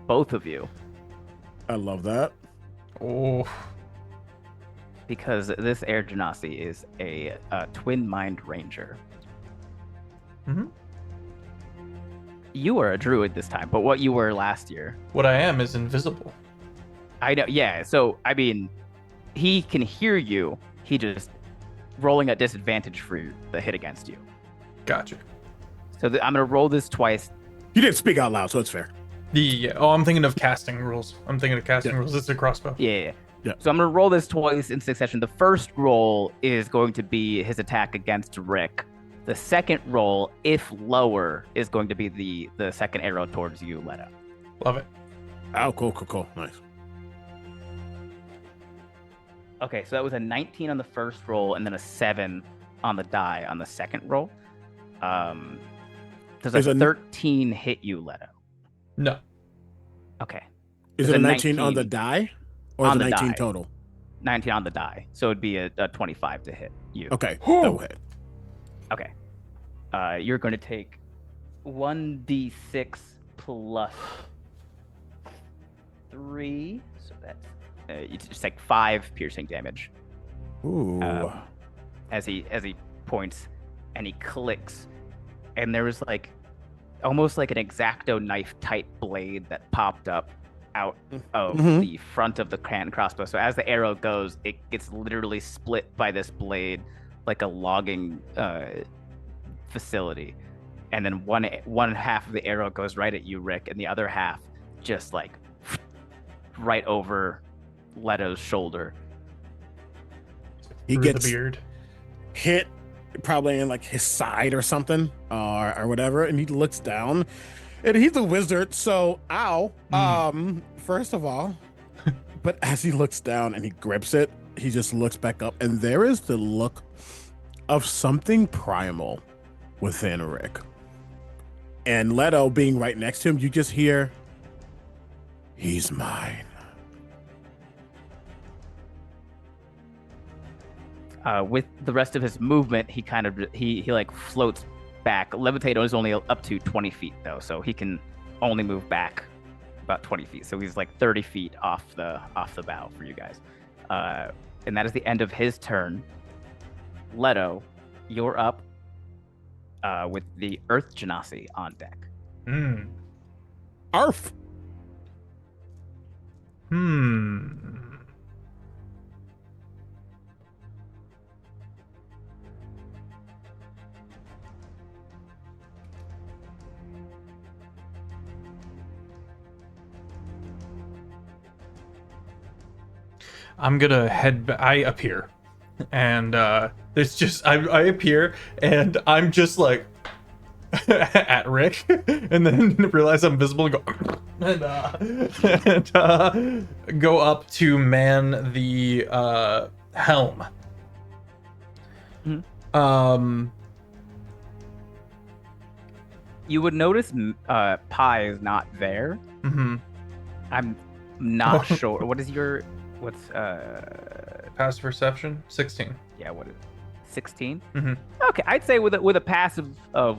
both of you, I love that. Oh, because this Air Genasi is a twin mind ranger. mm-hmm. You are a druid this time, but what you were last year. What I am is invisible. I know, yeah. So, he can hear you. He just rolling at disadvantage for the hit against you. Gotcha. So I'm going to roll this twice. You didn't speak out loud, so it's fair. I'm thinking of casting rules. Rules. It's a crossbow. Yeah. Yeah. So I'm going to roll this twice in succession. The first roll is going to be his attack against Rick. The second roll, if lower, is going to be the second arrow towards you, Letto. Love it. Oh, cool. Nice. Okay, so that was a 19 on the first roll and then a 7 on the die on the second roll. Does a 13 hit you, Letto? No. Okay. Is There's it a a 19 on the die? Or on is it the 19 die. total? 19 on the die. So it'd be a 25 to hit you. Okay, that will hit. Okay. You're going to take 1d6 plus 3. So that's you just take 5 piercing damage. Ooh. As he points and he clicks, and there was like almost like an X-Acto knife type blade that popped up out of Mhm. the front of the hand crossbow. So as the arrow goes, it gets literally split by this blade like a logging facility. And then one half of the arrow goes right at you, Rick, and the other half just like right over Letto's shoulder. He Through gets the beard. hit probably in like his side or something or whatever, and he looks down, and he's a wizard, so ow. First of all, but as he looks down and he grips it, he just looks back up, and there is the look of something primal within Rick. And Letto being right next to him, you just hear, "He's mine." With the rest of his movement, he kind of he like floats back. Levitate is only up to 20 feet though, so he can only move back about 20 feet. So he's like 30 feet off the bow for you guys. And that is the end of his turn. Letto, you're up with the Earth Genasi on deck. Arf. I'm gonna I appear, and there's just I appear, and I'm just like at Rick, and then realize I'm visible and go go up to man the helm. You would notice Pi is not there. I'm not sure. What's Passive perception 16. yeah, what is 16? Mhm. Okay, I'd say with a passive of,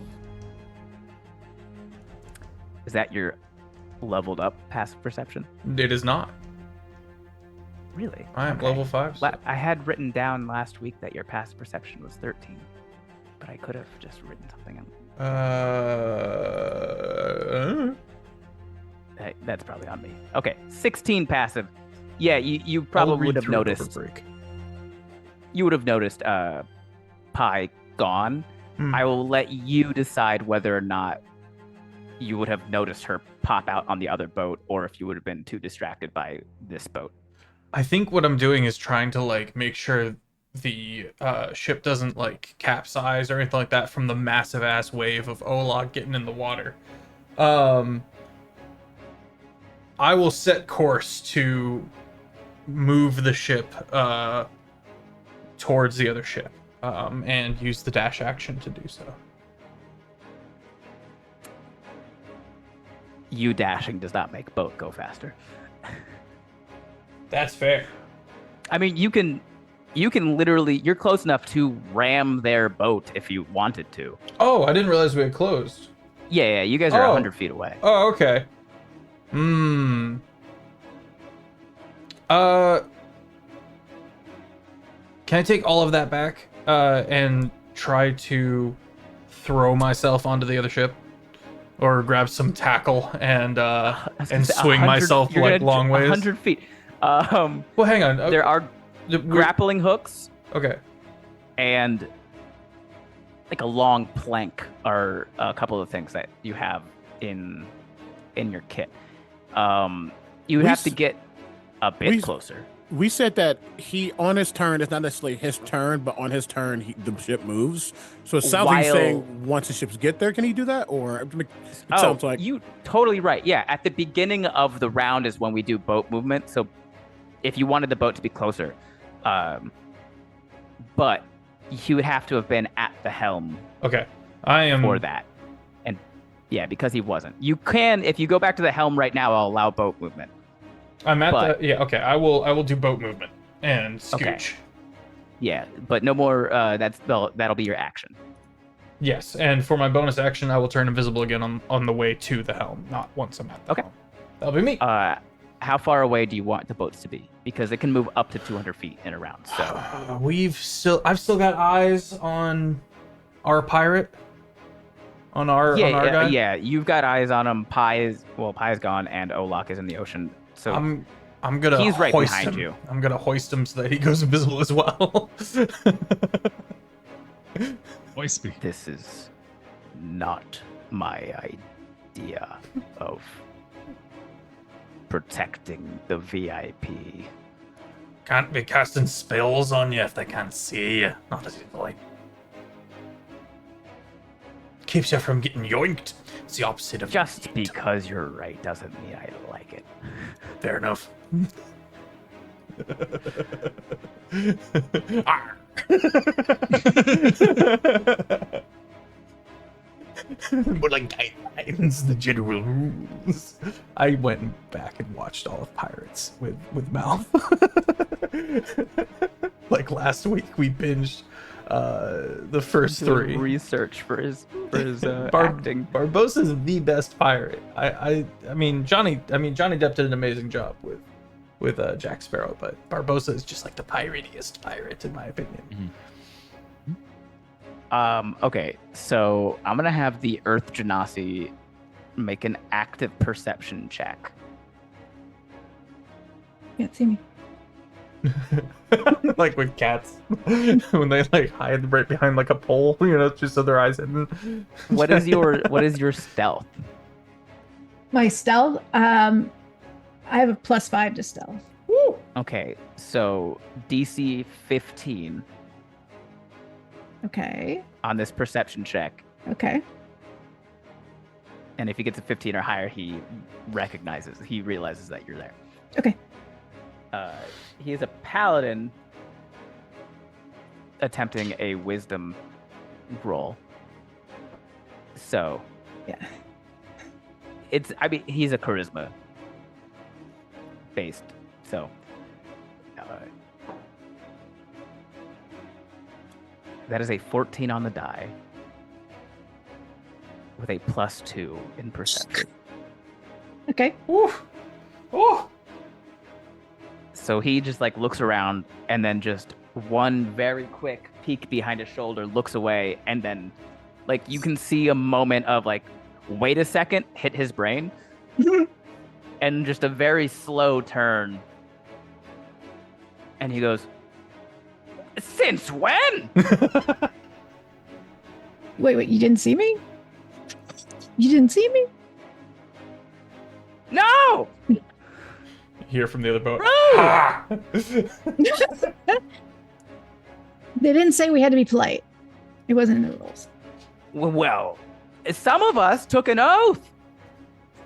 is that your leveled up passive perception? It is not. Really? I am Okay. level 5. so- I had written down last week that your passive perception was 13, but I could have just written something in. That's probably on me. Okay, 16 passive. Yeah, you I'll probably read would have through it over noticed. break. You would have noticed Pi gone. I will let you decide whether or not you would have noticed her pop out on the other boat, or if you would have been too distracted by this boat. I think what I'm doing is trying to like make sure the ship doesn't like capsize or anything like that from the massive ass wave of Olok getting in the water. I will set course to move the ship towards the other ship and use the dash action to do so. You dashing does not make boat go faster. That's fair. I mean, you can literally, you're close enough to ram their boat if you wanted to. Oh, I didn't realize we had closed. Yeah, you guys are Oh. 100 feet away. Oh, okay. Can I take all of that back and try to throw myself onto the other ship, or grab some tackle and swing myself like long ways? 100 feet. Well, hang on. There are grappling hooks Okay. and like a long plank are a couple of things that you have in your kit. You would We have to s- get a bit we s- closer. We said that he on his turn, it's not necessarily his turn, but on his turn the ship moves. So it sounds like he's While- saying once the ships get there, can he do that? Or it Oh, sounds like you totally right. Yeah, at the beginning of the round is when we do boat movement. So if you wanted the boat to be closer, but he would have to have been at the helm Okay. I am. for that. And yeah, because he wasn't. You can, if you go back to the helm right now, I'll allow boat movement. I'm at but- the. Yeah. Okay. I will do boat movement and scooch. Okay. Yeah, but no more. That'll be your action. Yes, and for my bonus action, I will turn invisible again on the way to the helm, not once I'm at the Okay. helm. That'll be me. How far away do you want the boats to be? Because it can move up to 200 feet in a round. So I've still got eyes on our pirate. on our guy? Yeah. You've got eyes on him. Pie's gone, and Olok is in the ocean. So I'm gonna. He's right hoist behind him. you. I'm gonna hoist him so that he goes invisible as well. Hoist me. this is not my idea of protecting the VIP. Can't be casting spells on you if they can't see you. Not as easily. Keeps you from getting yoinked. It's the opposite of Just yoinked. because you're right doesn't mean I like it. Fair enough. Arr. But like guidelines, the general rules. I went back and watched all of Pirates with Mouth. Like last week, we binged the first three. Research for his acting. Barbossa's the best pirate. I mean Johnny Depp did an amazing job with Jack Sparrow, but Barbossa is just like the piratiest pirate in my opinion. Okay, so I'm gonna have the Earth Genasi make an active perception check. Can't see me. Like with cats when they like hide right behind like a pole, just so their eyes hidden. What is your stealth? My stealth. I have a +5 to stealth. Woo! Okay, so DC 15 Okay. on this perception check, Okay. and if he gets a 15 or higher, he realizes that you're there. Okay. He is a paladin attempting a wisdom roll. So, Yeah. he's a charisma based. So, that is a 14 on the die with a +2 in perception. Okay. Ooh. Oh. So he just like looks around and then just one very quick peek behind his shoulder, looks away, and then like you can see a moment of like, wait a second, hit his brain, and just a very slow turn. And he goes, "Since when?" Wait, you didn't see me? You didn't see me? No! Hear from the other boat. Rude! Ah! They didn't say we had to be polite. It wasn't in the rules. Well, some of us took an oath.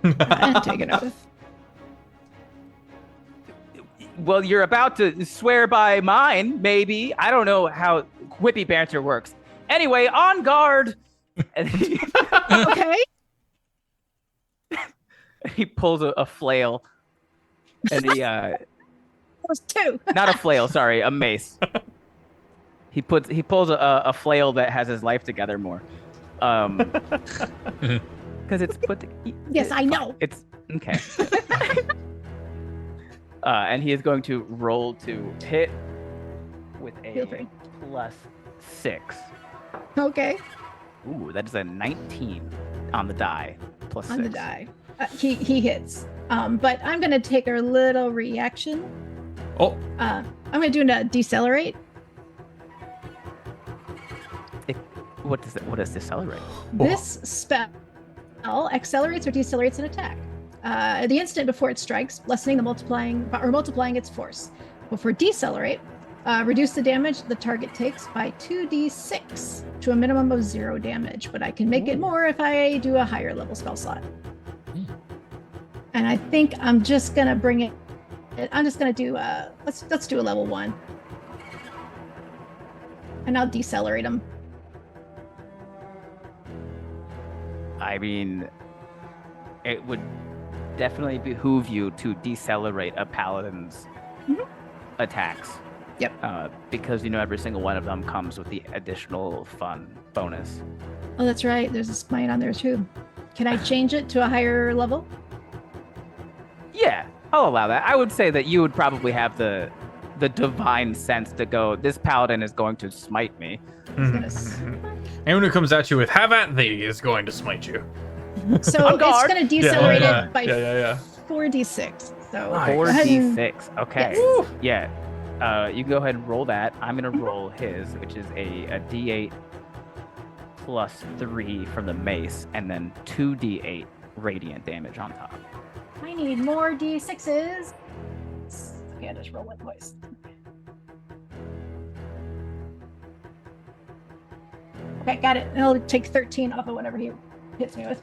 I didn't take an oath. Well, you're about to swear by mine, maybe. I don't know how quippy banter works. Anyway, on guard. And Okay. he pulls a flail. And he, That was 2. not a flail, sorry, a mace. He pulls a flail that has his life together more. Because it's put. Yes, I know. It's okay. And he is going to roll to hit with Feel a free. +6. Okay. Ooh, that is a 19 on the die. +6. On the die. He hits. But I'm going to take a little reaction. Oh, I'm going to do a decelerate. What does decelerate? This spell accelerates or decelerates an attack. The instant before it strikes, lessening the multiplying its force. Before decelerate, reduce the damage the target takes by 2d6 to a minimum of 0 damage. But I can make it more if I do a higher level spell slot. And I think I'm just gonna bring it. I'm just gonna do let's do a level 1, and I'll decelerate him. I mean, it would definitely behoove you to decelerate a paladin's attacks. Yep. Because every single one of them comes with the additional fun bonus. Oh, that's right. There's a smite on there too. Can I change it to a higher level? Yeah, I'll allow that. I would say that you would probably have the divine sense to go, this paladin is going to smite me. He's gonna smite. Anyone who comes at you with "Have at thee" is going to smite you. So On it's guard. going to decelerate Yeah. it by Yeah. 4d6. So Nice. go ahead and- 4d6. Okay. Yes. Yeah. You can go ahead and roll that. I'm gonna roll his, which is a d8 plus 3 from the mace, and then 2d8 radiant damage on top. I need more d6s. Okay, I just roll one twice. Okay, got it. And I'll take 13 off of whatever he hits me with.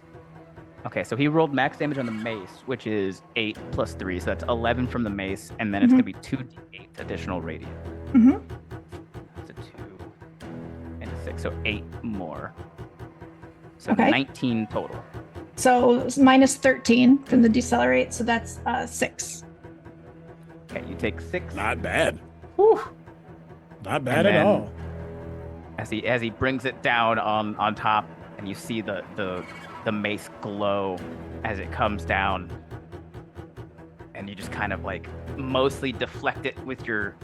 Okay, so he rolled max damage on the mace, which is 8 plus 3, so that's 11 from the mace, and then it's gonna be 2d8 additional radiant. Mm-hmm. It's a 2 and a 6, so 8 more. So Okay. 19 total. So it's minus 13 from the decelerate, so that's 6. Okay, you take 6. Not bad. Whew. Not bad And at then- all. As he brings it down on top, and you see the mace glow as it comes down, and you just kind of like mostly deflect it with your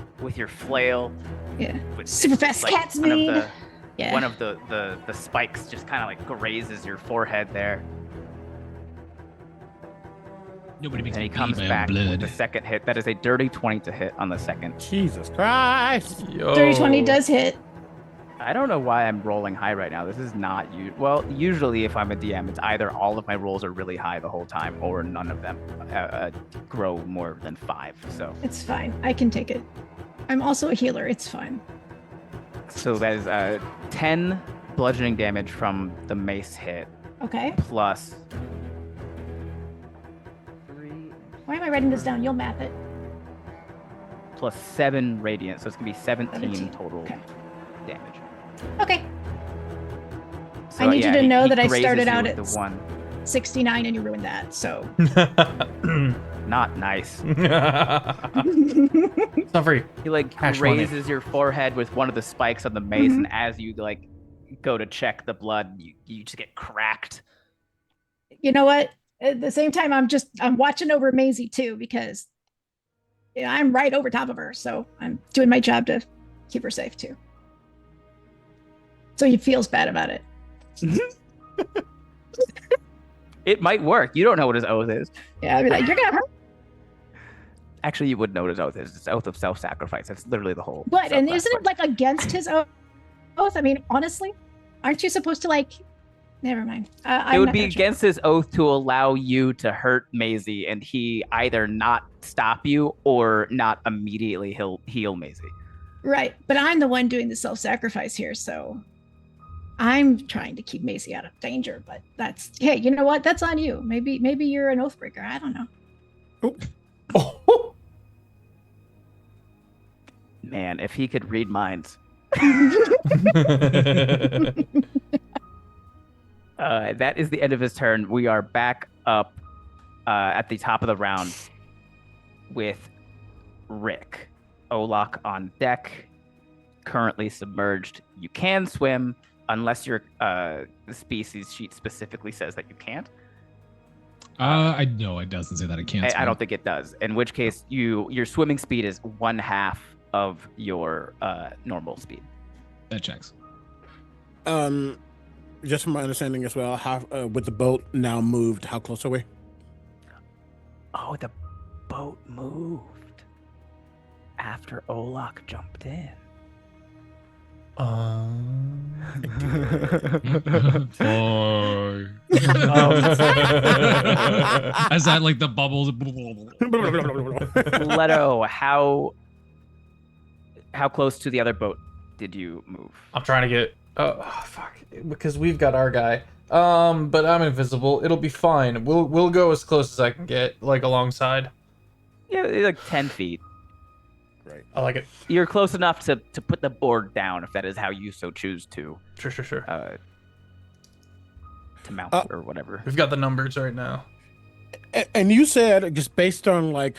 flail. Yeah. With Super fast like cat one of speed. the- Yeah. One of the spikes just kind of like grazes your forehead there, Nobody makes and me he bleed comes my own back with blood. the second hit. That is a dirty 20 to hit on the second. Jesus Christ. Yo. Dirty 20 does hit. I don't know why I'm rolling high right now. This is not well. Usually, if I'm a DM, it's either all of my rolls are really high the whole time, or none of them grow more than 5. So, It's fine. I can take it. I'm also a healer. It's fine. that is 10 bludgeoning damage from the mace hit, Okay. plus 3 Why am I writing this down? You'll math it. plus 7 radiant. So it's gonna be 17 17. total Okay. damage. Okay. So, I need you to he know that I grazes started you out with at the one. 69 and you ruined that. So. Not nice. It's not very. He like Hash money. grazes your forehead with one of the spikes on the mace, Mhm. and as you like go to check the blood, you just get cracked. You know what? At the same time, I'm watching over Maisie too, because I'm right over top of her. So I'm doing my job to keep her safe too. So he feels bad about it. It might work. You don't know what his oath is. Yeah, I'd be like, you're gonna hurt. Actually, you would know what his oath is. It's oath of self-sacrifice. That's literally the whole. What? And subclass isn't it part. like against his oath? I mean, honestly, aren't you supposed to like? Never mind. It would be against his oath to allow you to hurt Maisie, and he either not stop you or not immediately heal Maisie. Right, but I'm the one doing the self-sacrifice here, so I'm trying to keep Maisie out of danger. But that's hey, you know what? That's on you. Maybe you're an oathbreaker. I don't know. Oh. Man, if he could read minds. That is the end of his turn. We are back up at the top of the round with Rick. Olok on deck, currently submerged. You can swim unless your species sheet specifically says that you can't. I know it doesn't say that I can't. I don't think it does. In which case, your swimming speed is 1/2 of your normal speed. That checks. Just from my understanding as well, how with the boat now moved, how close are we? Oh, the boat moved after Olok jumped in. As that like the bubbles. Letto, how close to the other boat did you move? I'm trying to get. Oh fuck! Because we've got our guy. But I'm invisible. It'll be fine. We'll go as close as I can get, like alongside. Yeah, like 10 feet. Right. I like it. You're close enough to put the board down if that is how you so choose to Sure. to mount or whatever. We've got the numbers right now. And you said, just based on like,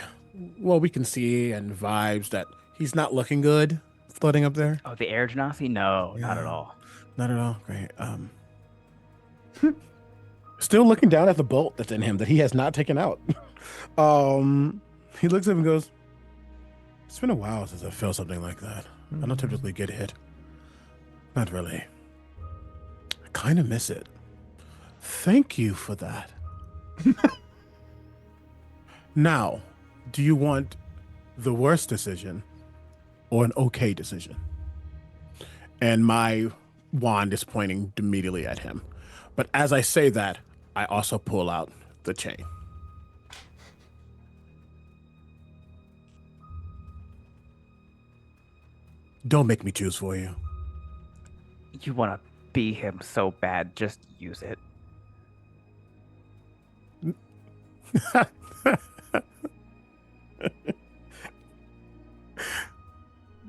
well, we can see and vibes that he's not looking good floating up there. Oh, the air genasi? No, not at Yeah. all. Not at all. Great. Still looking down at the bolt that's in him that he has not taken out. He looks up and goes, "It's been a while since I felt something like that. I don't typically get hit. Not really. kind of miss it. Thank you for that. Now, do you want the worst decision or an okay decision? And my wand is pointing immediately at him. But as I say that, I also pull out the chain. Don't make me choose for you. You want to be him so bad, just use it.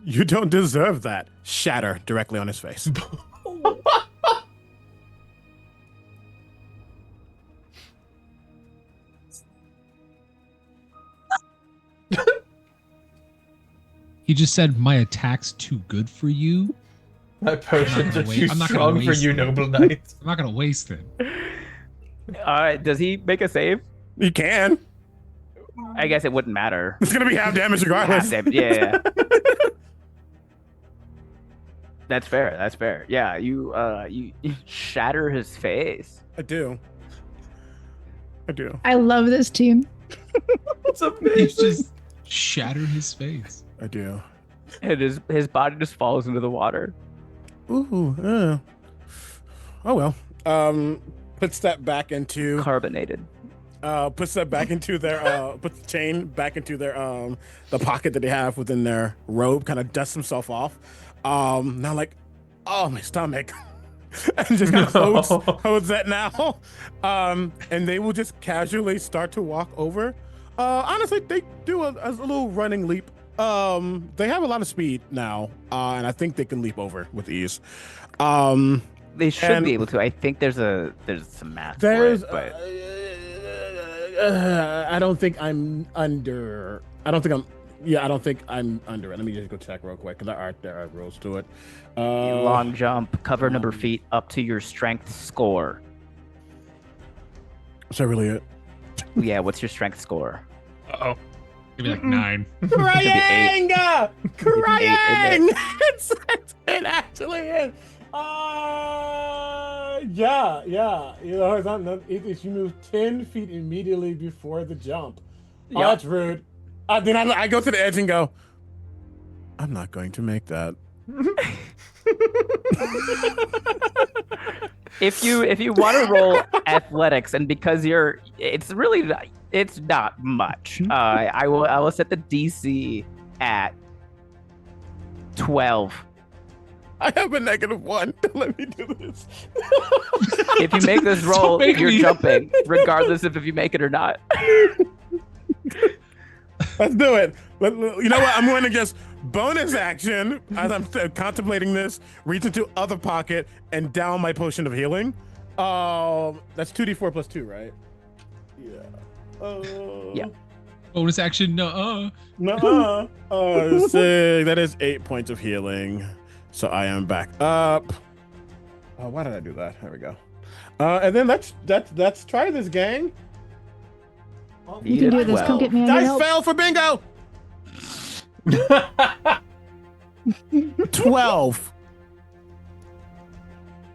You don't deserve that. Shatter directly on his face. He just said, my attack's too good for you. My potions are too I'm not gonna strong for waste you, it. noble knight. I'm not going to waste it. Does he make a save? You can. I guess it wouldn't matter. It's gonna be half damage regardless. Half damage, yeah. That's fair. That's fair. Yeah, you shatter his face. I do. I love this team. It's You amazing. just shatter his face. I do. And his body just falls into the water. Ooh. Oh well. Puts that back into Carbonated. puts that back into their puts the chain back into their the pocket that they have within their robe, kind of dusts himself off. Now like, oh, my stomach. And just kind of holds that now. And they will just casually start to walk over. Honestly, they do a little running leap. They have a lot of speed now, and I think they can leap over with ease. They should And be able to. I think there's some math There's, for it, I don't think I'm under. I don't think I'm under it. Let me just go check real quick because there are rules to it. long jump, cover number of feet up to your strength score. Is that really it? Yeah, what's your strength score? Uh-oh. Maybe like 9. Crying! Crying! It actually is. Yeah. You know, it's not, if you move 10 feet immediately before the jump. Oh, Yep. that's rude. Then I go to the edge and go, I'm not going to make that. If you want to roll athletics, and because it's not much. I will set the DC at 12. I have a -1. Don't let me do this. If you make this roll, make you're me. jumping, regardless of if you make it or not. Let's do it. You know what? I'm going to just bonus action as I'm contemplating this, reach into other pocket and down my potion of healing. That's 2d4 plus 2, right? Yeah. Yeah. Bonus action, no. Oh, sick. That is 8 points of healing. So I am back up. Oh, why did I do that? There we go. And then let's try this, gang. You can do this. Come get me. I need Dice help. fail for bingo. 12.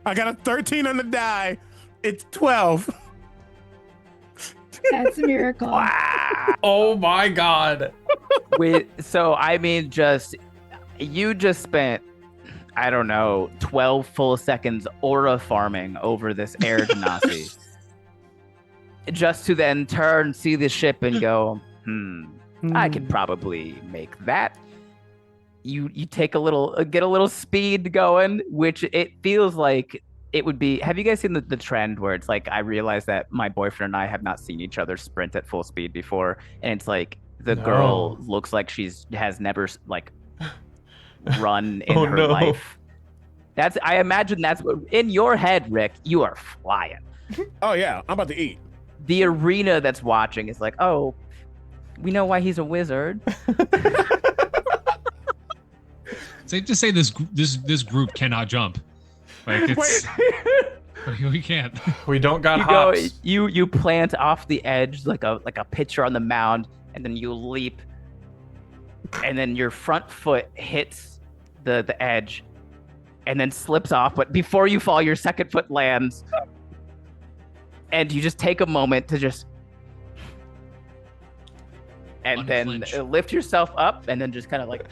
I got a 13 on the die. It's 12. That's a miracle. Oh my god. So I mean, you just spent, I don't know, 12 full seconds aura farming over this air genasi. Just to then turn, see the ship, and go, I could probably make that. You take get a little speed going, which it feels like it would be. Have you guys seen the trend where it's like, I realize that my boyfriend and I have not seen each other sprint at full speed before, and it's like the girl looks like has never like run in her life. I imagine that's what in your head, Rick. You are flying. Oh yeah, I'm about to eat. The arena that's watching is like, oh, we know why he's a wizard. Safe to say this group cannot jump. Like it's we can't. We don't got hops. You plant off the edge like a pitcher on the mound, and then you leap, and then your front foot hits the edge, and then slips off. But before you fall, your second foot lands, and you just take a moment to just, and then Unclench. lift yourself up, and then just kind of like,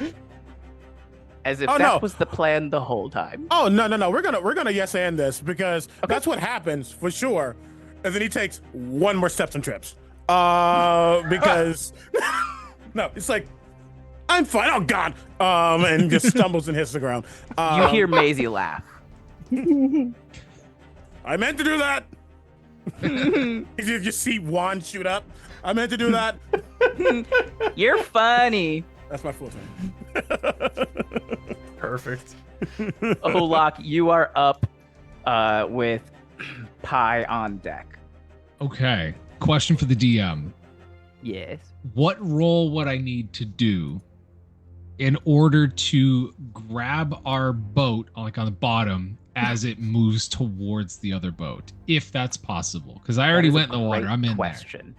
as if Oh, that no. was the plan the whole time. Oh no, we're gonna yes and this because that's what happens for sure. And then he takes one more steps and trips. Because no, it's like I'm fine. Oh God, and just stumbles and hits the ground. You hear Maisie laugh. I meant to do that. You just see wand shoot up. I meant to do that. You're funny. That's my full time. Perfect. Olok, you are up with Pie on deck. Okay. Question for the DM. Yes. What role would I need to do in order to grab our boat, like on the bottom, as it moves towards the other boat, if that's possible? Because I already That is went a in the water. great I'm in question.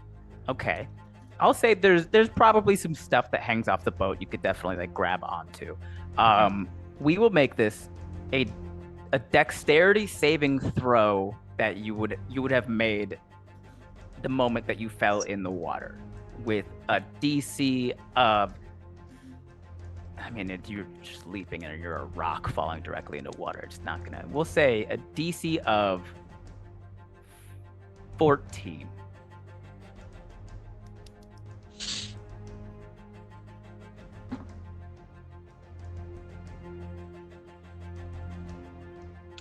Okay. I'll say there's probably some stuff that hangs off the boat you could definitely like grab onto. We will make this a dexterity saving throw that you would have made the moment that you fell in the water, with a DC of, I mean, you're just leaping and you're a rock falling directly into water. It's not gonna. We'll say a DC of 14.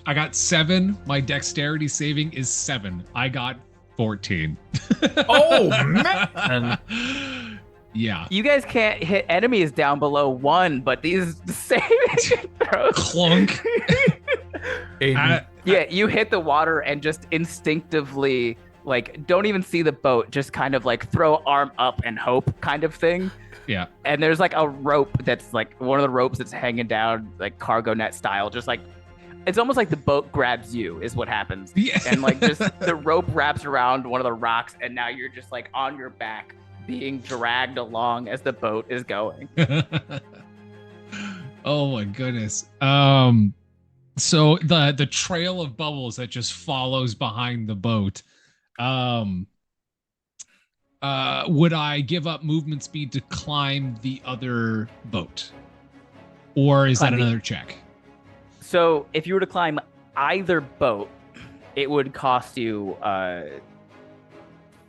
I got 7. My dexterity saving is 7. I got 14. Oh man! Yeah. You guys can't hit enemies down below 1, but these saving throws. Clunk. Aiden. Yeah, you hit the water and just instinctively, like, don't even see the boat, just kind of like throw arm up and hope kind of thing. Yeah. And there's like a rope that's like one of the ropes that's hanging down, like cargo net style, just like, it's almost like the boat grabs you is what happens. Yeah. And like just the rope wraps around one of the rocks and now you're just like on your back being dragged along as the boat is going. Oh my goodness. So the trail of bubbles that just follows behind the boat. Would I give up movement speed to climb the other boat? Or is that another check? So if you were to climb either boat, it would cost you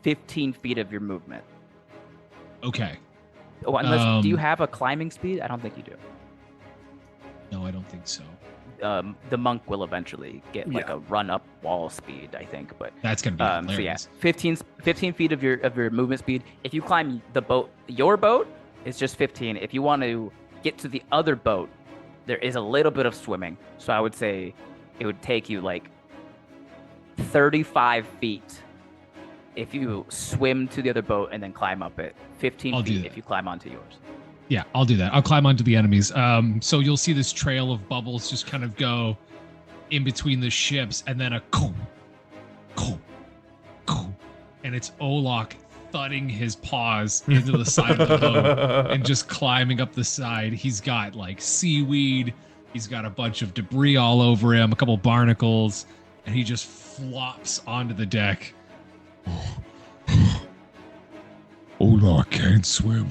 15 feet of your movement. Okay. Oh, unless, do you have a climbing speed? I don't think you do. No, I don't think so. The monk will eventually get like a run up wall speed, I think, but That's gonna be so yeah, hilarious. 15 feet of your movement speed. If you climb the boat, your boat is just 15. If you want to get to the other boat, there is a little bit of swimming. So I would say it would take you like 35 feet if you swim to the other boat and then climb up it. 15 I'll do feet that. if you climb onto yours. Yeah, I'll do that. I'll climb onto the enemies. So you'll see this trail of bubbles just kind of go in between the ships, and then a coom, and it's Olok thudding his paws into the side of the boat and just climbing up the side. He's got like seaweed, he's got a bunch of debris all over him, a couple barnacles, and he just flops onto the deck. Olok can't swim.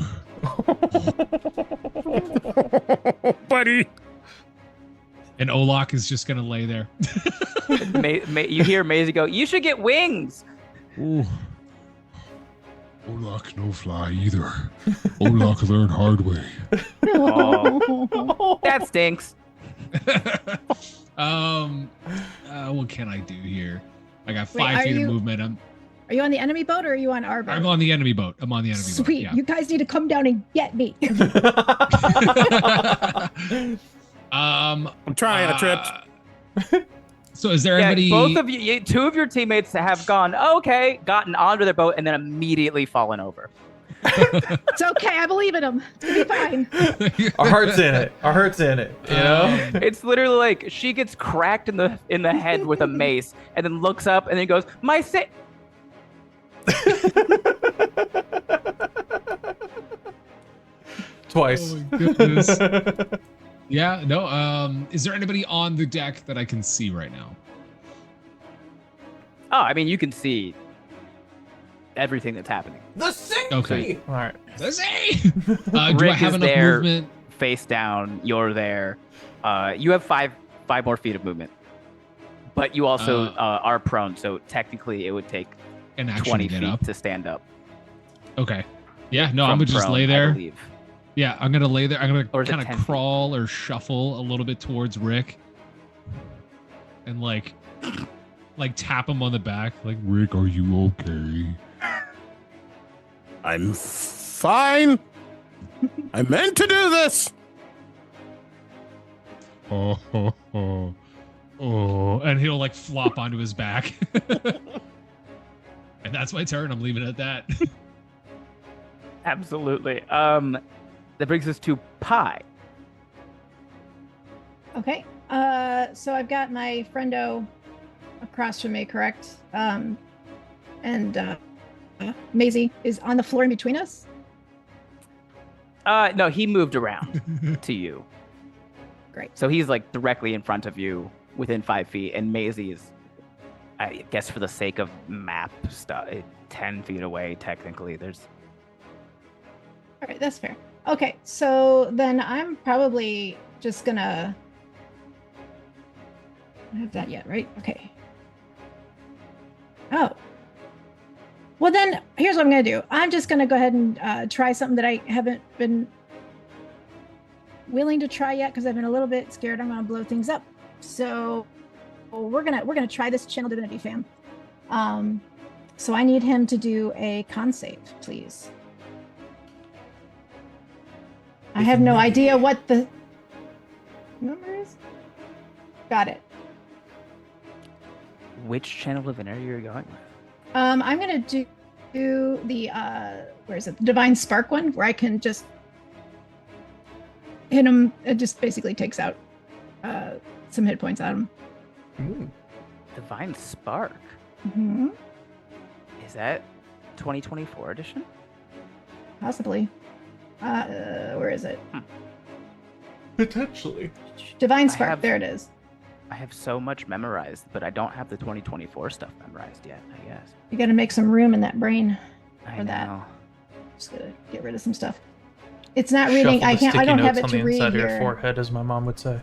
Buddy. And Olok is just gonna lay there. You hear Maisie go, "You should get wings." Oh. Olok no fly either. Olok learn hard way. Oh, that stinks. What can I do here? I got Wait, 5 are feet you- of movement. Are you on the enemy boat or are you on our boat? I'm on the enemy boat. I'm on the enemy Sweet. boat. You guys need to come down and get me. I'm trying, I tripped. So is there Yeah, anybody? both of you, 2 of your teammates have gone, okay, gotten onto their boat, and then immediately fallen over. It's okay. I believe in him. It's gonna be fine. Our heart's in it. Our heart's in it. You know? It's literally like she gets cracked in the head with a mace, and then looks up and then goes, "My sa-" Twice. Oh my goodness. Yeah, no. Is there anybody on the deck that I can see right now? Oh, I mean, you can see everything that's happening. The sink. Okay. All right. Let's see. Do I Rick have is enough there. movement? Face down, you're there. You have five more feet of movement, but you also are prone. So technically, it would take An action 20 to get feet up. to stand up. Okay. Yeah, no, I'm from gonna just prone, lay I there. believe. Yeah, I'm gonna lay there. I'm Or gonna is it kind of 10 feet? crawl or shuffle a little bit towards Rick, and like tap him on the back, like Rick, are you okay? I'm fine. I meant to do this. Oh, oh, oh. oh, and he'll like flop onto his back. And that's my turn. I'm leaving it at that. Absolutely. That brings us to Pi. Okay. So I've got my friendo across from me, correct? And Maisie is on the floor in between us. No, he moved around to you. Great. So he's like directly in front of you within 5 feet, and Maisie is, I guess for the sake of map stuff, 10 feet away technically. There's All right, that's fair. Okay, so then I'm probably just gonna. I don't have that yet, right? Okay. Oh. Well, then here's what I'm gonna do. I'm just gonna go ahead and try something that I haven't been willing to try yet because I've been a little bit scared I'm gonna blow things up. So we're gonna try this channel divinity, fam. So I need him to do a con save, please. I have no idea what the number is. Got it. which channel divinity you're going with? I'm gonna do the where is it? The Divine Spark one, where I can just hit him. It just basically takes out some hit points out of him. Ooh. Divine Spark. Mm-hmm. Is that 2024 edition? Possibly. Where is it? Potentially. Divine I Spark. have- There it is. I have so much memorized, but I don't have the 2024 stuff memorized yet, I guess. You got to make some room in that brain. I For that. know. Just gotta get rid of some stuff. It's not reading. Shuffle I the can't. I sticky don't have notes it on to the read inside of your here. forehead, as my mom would say.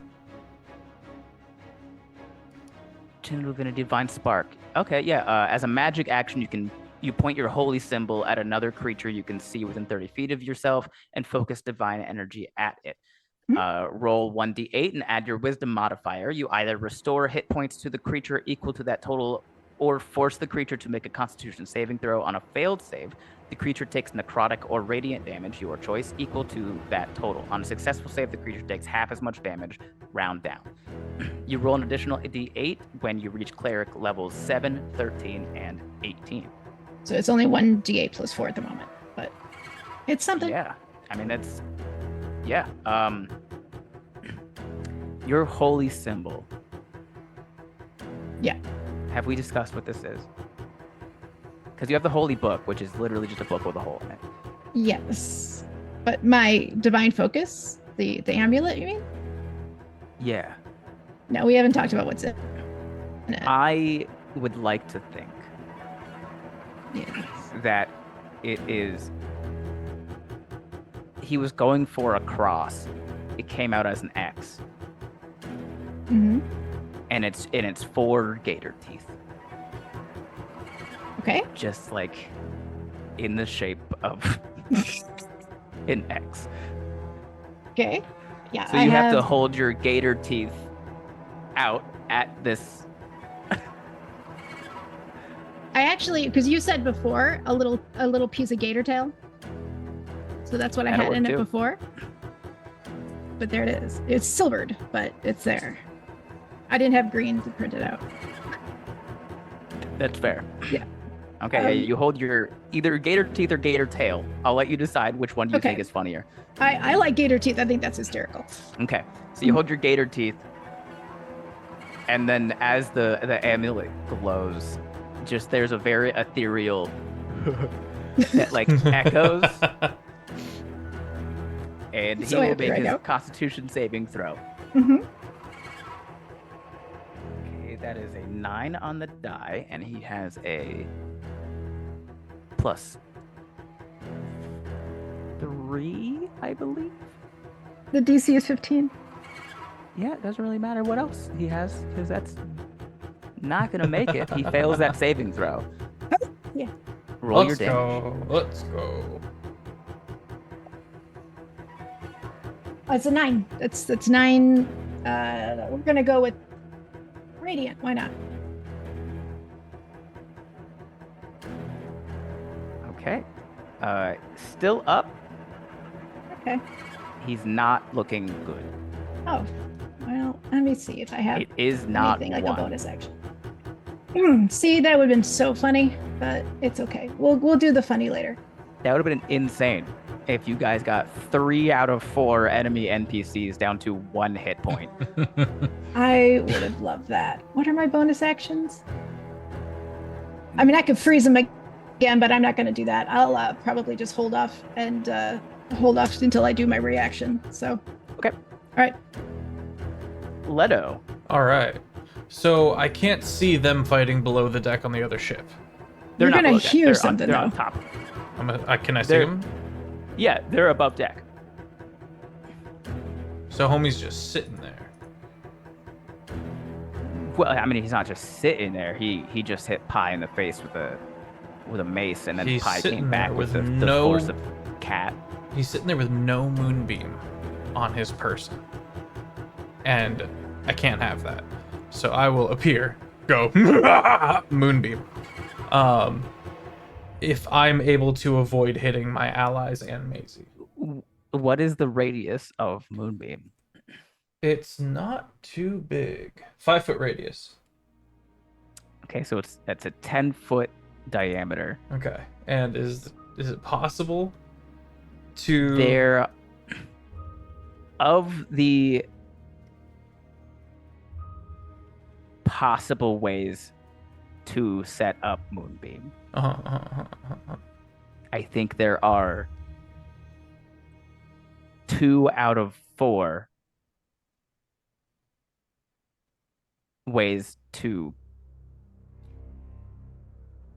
Channel Divinity Divine Spark. Okay, yeah. As a magic action, you point your holy symbol at another creature you can see within 30 feet of yourself and focus divine energy at it. Roll 1d8 and add your wisdom modifier. You either restore hit points to the creature equal to that total or force the creature to make a constitution saving throw. On a failed save, the creature takes necrotic or radiant damage, your choice, equal to that total. On a successful save, the creature takes half as much damage, round down. You roll an additional d8 when you reach cleric levels 7, 13, and 18. So it's only 1d8 plus 4 at the moment, but it's something. Yeah, I mean, that's... Yeah. Your holy symbol. Yeah. Have we discussed what this is? Because you have the holy book, which is literally just a book with a hole in it. Yes. But my divine focus, the amulet, you mean? Yeah. No, we haven't talked about what's in it. I would like to think Yes. that it is... He was going for a cross. It came out as an X. Hmm. And it's 4 gator teeth. Okay. Just like in the shape of an X. Okay. Yeah. So you have to hold your gator teeth out at this. I actually, because you said before a little piece of gator tail. So that's what I That'll had in work it too. before. But there it is. It's silvered, but it's there. I didn't have green to print it out. That's fair. Yeah. Okay, you hold your either gator teeth or gator tail. I'll let you decide which one you Okay. think is funnier. I like gator teeth. I think that's hysterical. Okay, so you hold your gator teeth, and then as the amulet glows, just there's a very ethereal that like echoes. and he So will happy make right his now. Constitution saving throw. Mm-hmm. Okay, that is a 9 on the die, and he has a +3, I believe. The DC is 15. Yeah, it doesn't really matter what else he has, because that's not gonna make it. He fails that saving throw. Yeah. Roll Let's your damage. go. Let's go. Oh, it's a 9. That's 9. We're gonna go with radiant. Why not? Okay. Still up. Okay. He's not looking good. Oh, well, let me see if I have It is not anything like one. a bonus action. See, that would have been so funny, but it's okay. We'll do the funny later. That would have been insane if you guys got 3 out of 4 enemy NPCs down to 1 hit point. I would have loved that. What are my bonus actions? I mean, I could freeze them again, but I'm not going to do that. I'll probably just hold off and hold off until I do my reaction. So, Okay. All right. Letto. All right. So I can't see them fighting below the deck on the other ship. They're You're not gonna below deck. hear They're something, they're on though. top. Can I see They're- them? Yeah, they're above deck. So homie's just sitting there. Well, I mean, he's not just sitting there. He just hit Pi in the face with a mace, and then He's Pi sitting came back there with with the no- force of cat. He's sitting there with no moonbeam on his person. And I can't have that. So I will appear. Go. Moonbeam. If I'm able to avoid hitting my allies and Maisie. What is the radius of Moonbeam? It's not too big. 5-foot radius. Okay, so it's a 10-foot diameter. Okay. And is it possible to There, of the possible ways to set up Moonbeam, I think there are 2 out of 4 ways to.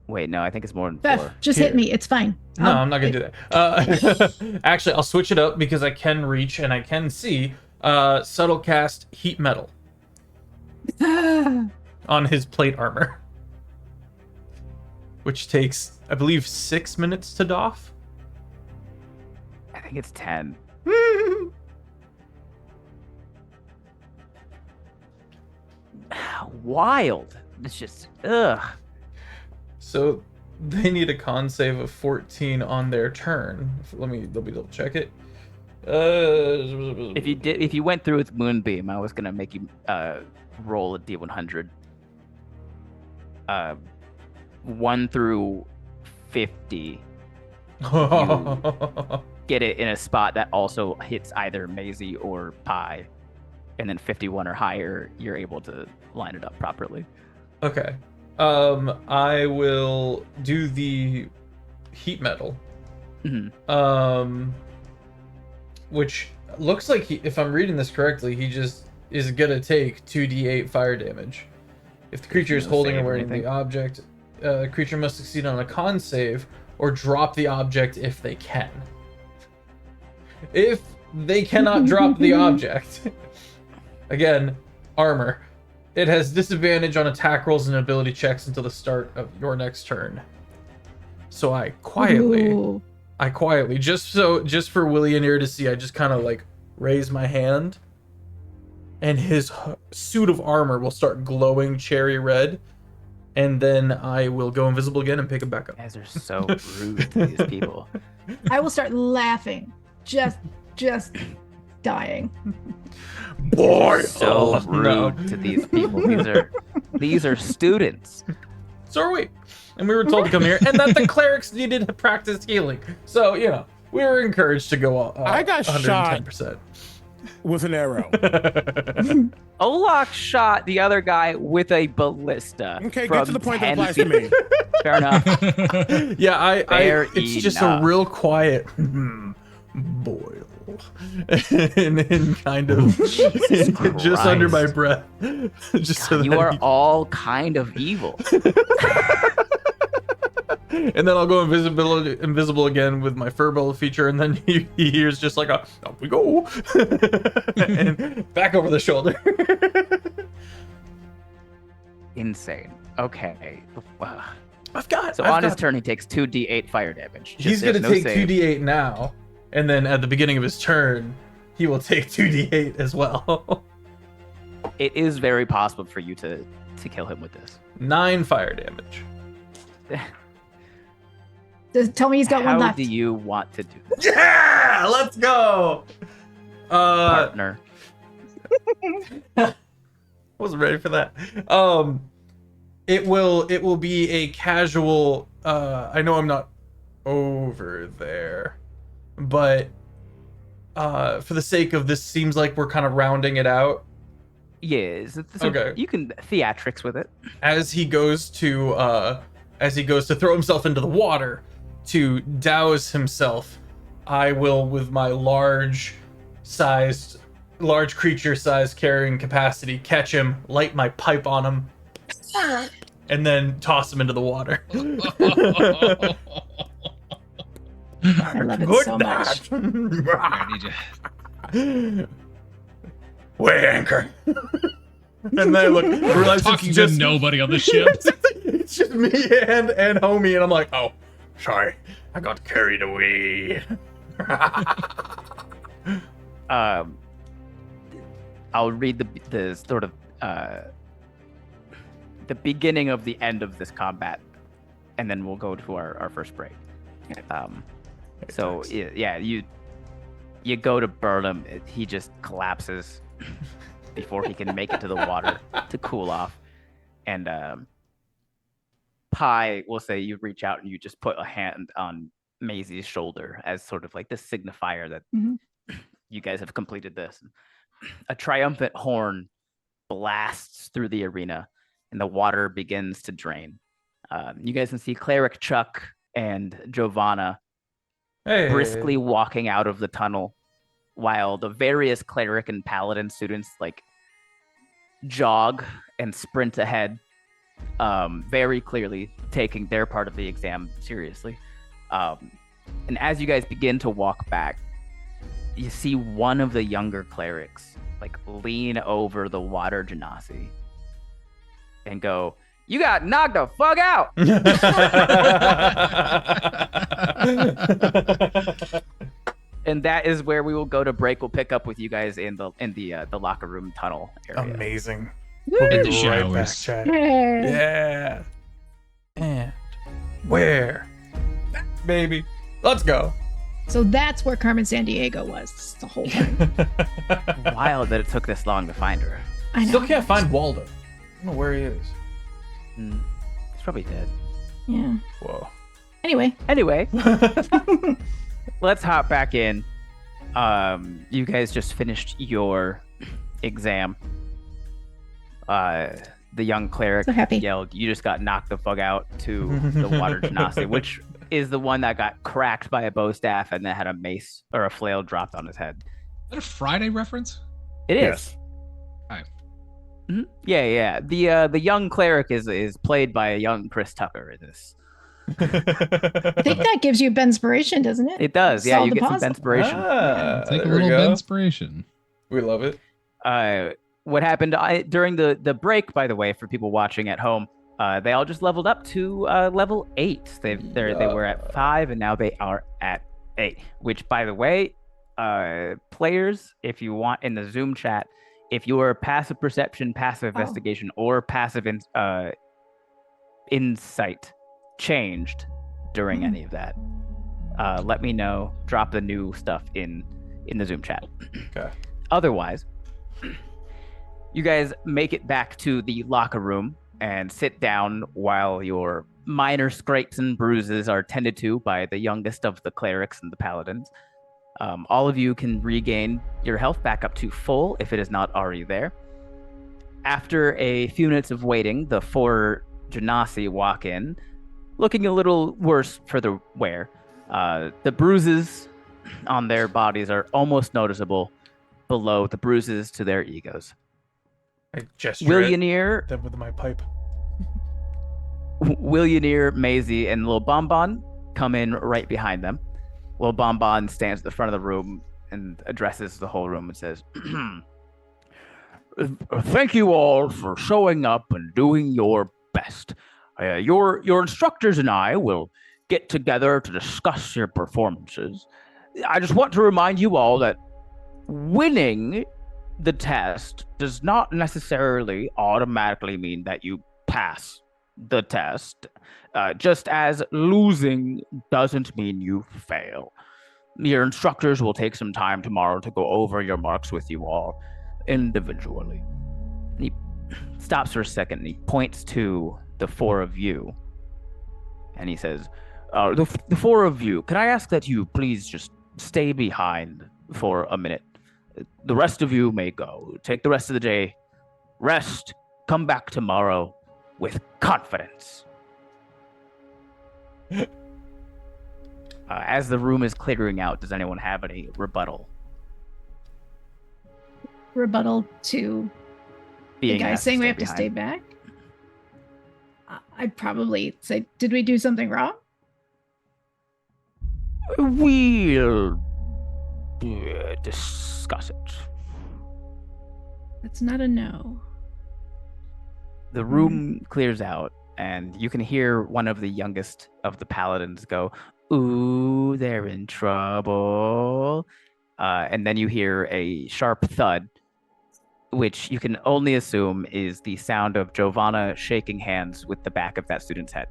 Wait, no, I think it's more than 4. Beth, just hit me. It's fine. No, I'm not gonna do that. Actually, I'll switch it up because I can reach and I can see subtle cast heat metal on his plate armor, which takes, I believe, 6 minutes to doff. I think it's 10. Wild. It's just ugh. So they need a con save of 14 on their turn. Let me double check it. If you went through with Moonbeam, I was gonna make you roll a D100. 1 through 50. Get it in a spot that also hits either Maisie or Pi, and then 51 or higher, you're able to line it up properly. Okay. I will do the heat metal. Mhm. Which looks like if I'm reading this correctly, he just is gonna take 2d8 fire damage. If the creature is No holding or save or wearing the anything? object, creature must succeed on a con save or drop the object if they can. If they cannot drop the object, again, armor. It has disadvantage on attack rolls and ability checks until the start of your next turn. So I quietly, Ooh. just for Willie and Ear to see, I just kind of like raise my hand, and his suit of armor will start glowing cherry red, and then I will go invisible again and pick him back up. You guys are so rude to these people. I will start laughing. Just dying. Boy, So rude no. to these people. These are students. So are we. And we were told to come here, and that the clerics needed to practice healing. So, you know, we were encouraged to go I got 110%. with an arrow. Olok shot the other guy with a ballista. Okay, from get to the point that 10 applies to me. Fair enough. Yeah, Fair it's just a enough. real quiet boil. go. and kind of just under my breath. Just so You that are all kind of evil. And then I'll go invisible again with my Firbolg feature, and then he hears just like a up we go, and back over the shoulder. Insane. Okay. On His turn, he takes 2d8 fire damage. He's gonna take 2d8 now, and then at the beginning of his turn, he will take 2d8 as well. It is very possible for you to kill him with this. 9 fire damage. Just tell me he's got one How left. do you want to do this, Yeah, let's go. partner? Wasn't ready for that. It will be a casual. I know I'm not over there, but for the sake of this, seems like we're kind of rounding it out. Yes. Okay. You can theatrics with it. As he goes to throw himself into the water to douse himself, I will, with my large creature size carrying capacity, catch him, light my pipe on him, and then toss him into the water. I love it so much. I need you. Way anchor. And then look, realize Talking it's to just nobody on the ship. it's just me and homie, and I'm like, oh, sorry, I got carried away. I'll read the sort of the beginning of the end of this combat, and then we'll go to our first break. So yeah, you go to burn him, he just collapses before he can make it to the water to cool off, and Pi will say you reach out and you just put a hand on Maisie's shoulder as sort of like the signifier that you guys have completed this. A triumphant horn blasts through the arena, and the water begins to drain. You guys can see Cleric Chuck and Giovanna briskly walking out of the tunnel, while the various Cleric and Paladin students like jog and sprint ahead, very clearly taking their part of the exam seriously. And as you guys begin to walk back, you see one of the younger clerics like lean over the water genasi and go, "You got knocked the fuck out." And that is where we will go to break. We'll pick up with you guys in the locker room tunnel area. Amazing. In the Right showers. back, chat. Hey. Yeah. And where? Back, baby. Let's go. So that's where Carmen Sandiego was the whole time. Wild that it took this long to find her. I know. Still can't find Waldo. I don't know where he is. He's probably dead. Yeah. Whoa. Anyway. Let's hop back in. You guys just finished your exam. The young cleric So happy. yelled, "You just got knocked the fuck out," to the water genasi, which is the one that got cracked by a bow staff and then had a mace or a flail dropped on his head. Is that a Friday reference? It is. Yes. Alright. Mhm. Yeah. The young cleric is played by a young Chris Tucker in this. I think that gives you inspiration, doesn't it? It does. Yeah, Solve you the get some puzzle. inspiration. Take a there we little go. inspiration. We love it. What happened during the break, by the way, for people watching at home, they all just leveled up to level 8. They were at 5 and now they are at 8. Which, by the way, players, if you want in the Zoom chat, if your passive perception, passive investigation, or passive insight changed during any of that, let me know. Drop the new stuff in the Zoom chat. Okay. Otherwise, you guys make it back to the locker room and sit down while your minor scrapes and bruises are tended to by the youngest of the clerics and the paladins. All of you can regain your health back up to full if it is not already there. After a few minutes of waiting, the 4 genasi walk in, looking a little worse for the wear. The bruises on their bodies are almost noticeable below the bruises to their egos. I gesture Willionaire, them with my pipe. Willionaire, Maisie, and Lil Bonbon come in right behind them. Lil Bonbon stands at the front of the room and addresses the whole room and says, "Thank you all for showing up and doing your best. Your instructors and I will get together to discuss your performances. I just want to remind you all that winning the test does not necessarily automatically mean that you pass the test, just as losing doesn't mean you fail. Your instructors will take some time tomorrow to go over your marks with you all individually." He stops for a second and he points to the four of you and he says, the four of you, can I ask that you please just stay behind for a minute? The rest of you may go. Take the rest of the day, rest, come back tomorrow with confidence. As the room is clearing out, does anyone have any rebuttal? Rebuttal to the Being guy asked saying we have stay to stay behind. back? I'd probably say, did we do something wrong? We'll discuss it. That's not a no. The room clears out, and you can hear one of the youngest of the paladins go, "Ooh, they're in trouble." And then you hear a sharp thud, which you can only assume is the sound of Giovanna shaking hands with the back of that student's head.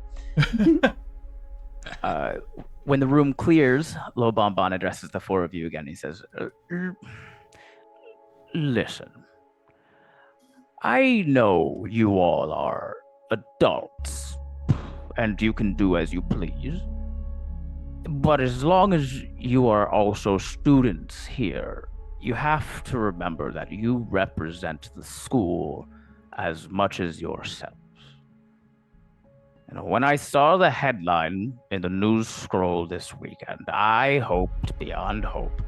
When the room clears, Lo Bonbon addresses the four of you again. He says, "Listen, I know you all are adults, and you can do as you please. But as long as you are also students here, you have to remember that you represent the school as much as yourselves. And when I saw the headline in the news scroll this weekend, I hoped beyond hope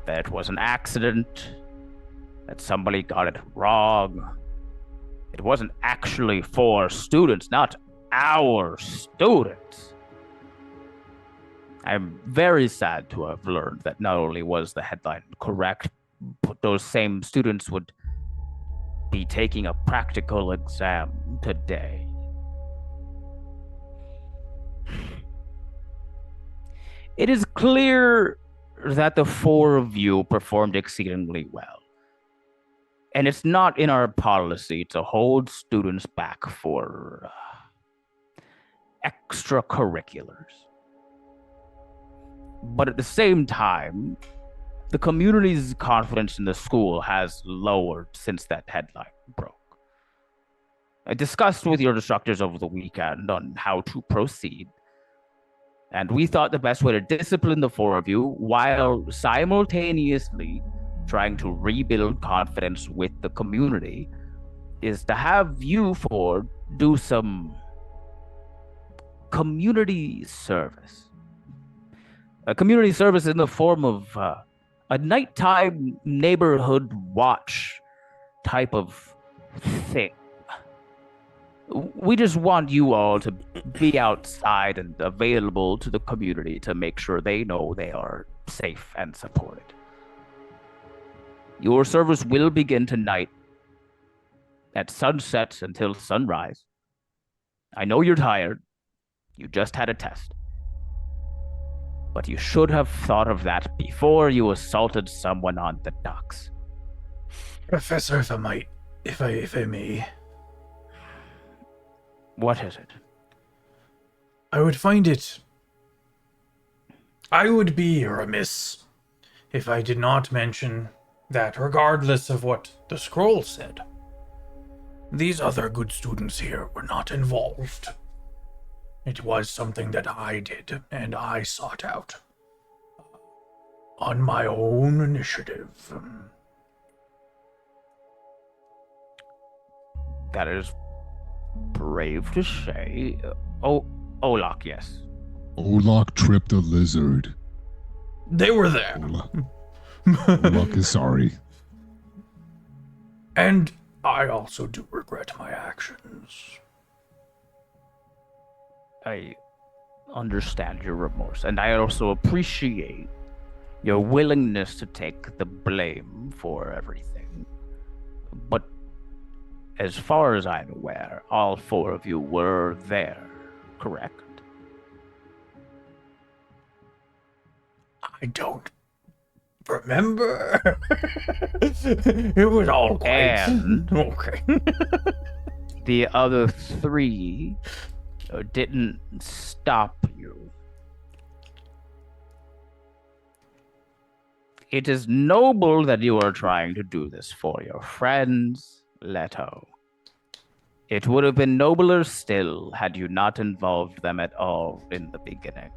that it was an accident, that somebody got it wrong. It wasn't actually for students, not our students. I'm very sad to have learned that not only was the headline correct, but those same students would be taking a practical exam today. It is clear that the four of you performed exceedingly well. And it's not in our policy to hold students back for extracurriculars. But at the same time, the community's confidence in the school has lowered since that headline broke. I discussed with your instructors over the weekend on how to proceed, and we thought the best way to discipline the four of you while simultaneously trying to rebuild confidence with the community is to have you four do some community service. A community service in the form of a nighttime neighborhood watch type of thing. We just want you all to be outside and available to the community to make sure they know they are safe and supported. Your service will begin tonight at sunset until sunrise. I know you're tired. You just had a test. But you should have thought of that before you assaulted someone on the docks. Professor, if I may. What is it? I would be remiss if I did not mention that regardless of what the scroll said, these other good students here were not involved. It was something that I did, and I sought out on my own initiative. That is brave to say. Olok, yes. Olok tripped a lizard. They were there. Olok is sorry. And I also do regret my actions. I understand your remorse, and I also appreciate your willingness to take the blame for everything. But as far as I'm aware, all four of you were there, correct? I don't remember. It was all quite... And okay. the other three didn't stop you. It is noble that you are trying to do this for your friends, Letto. It would have been nobler still had you not involved them at all in the beginning.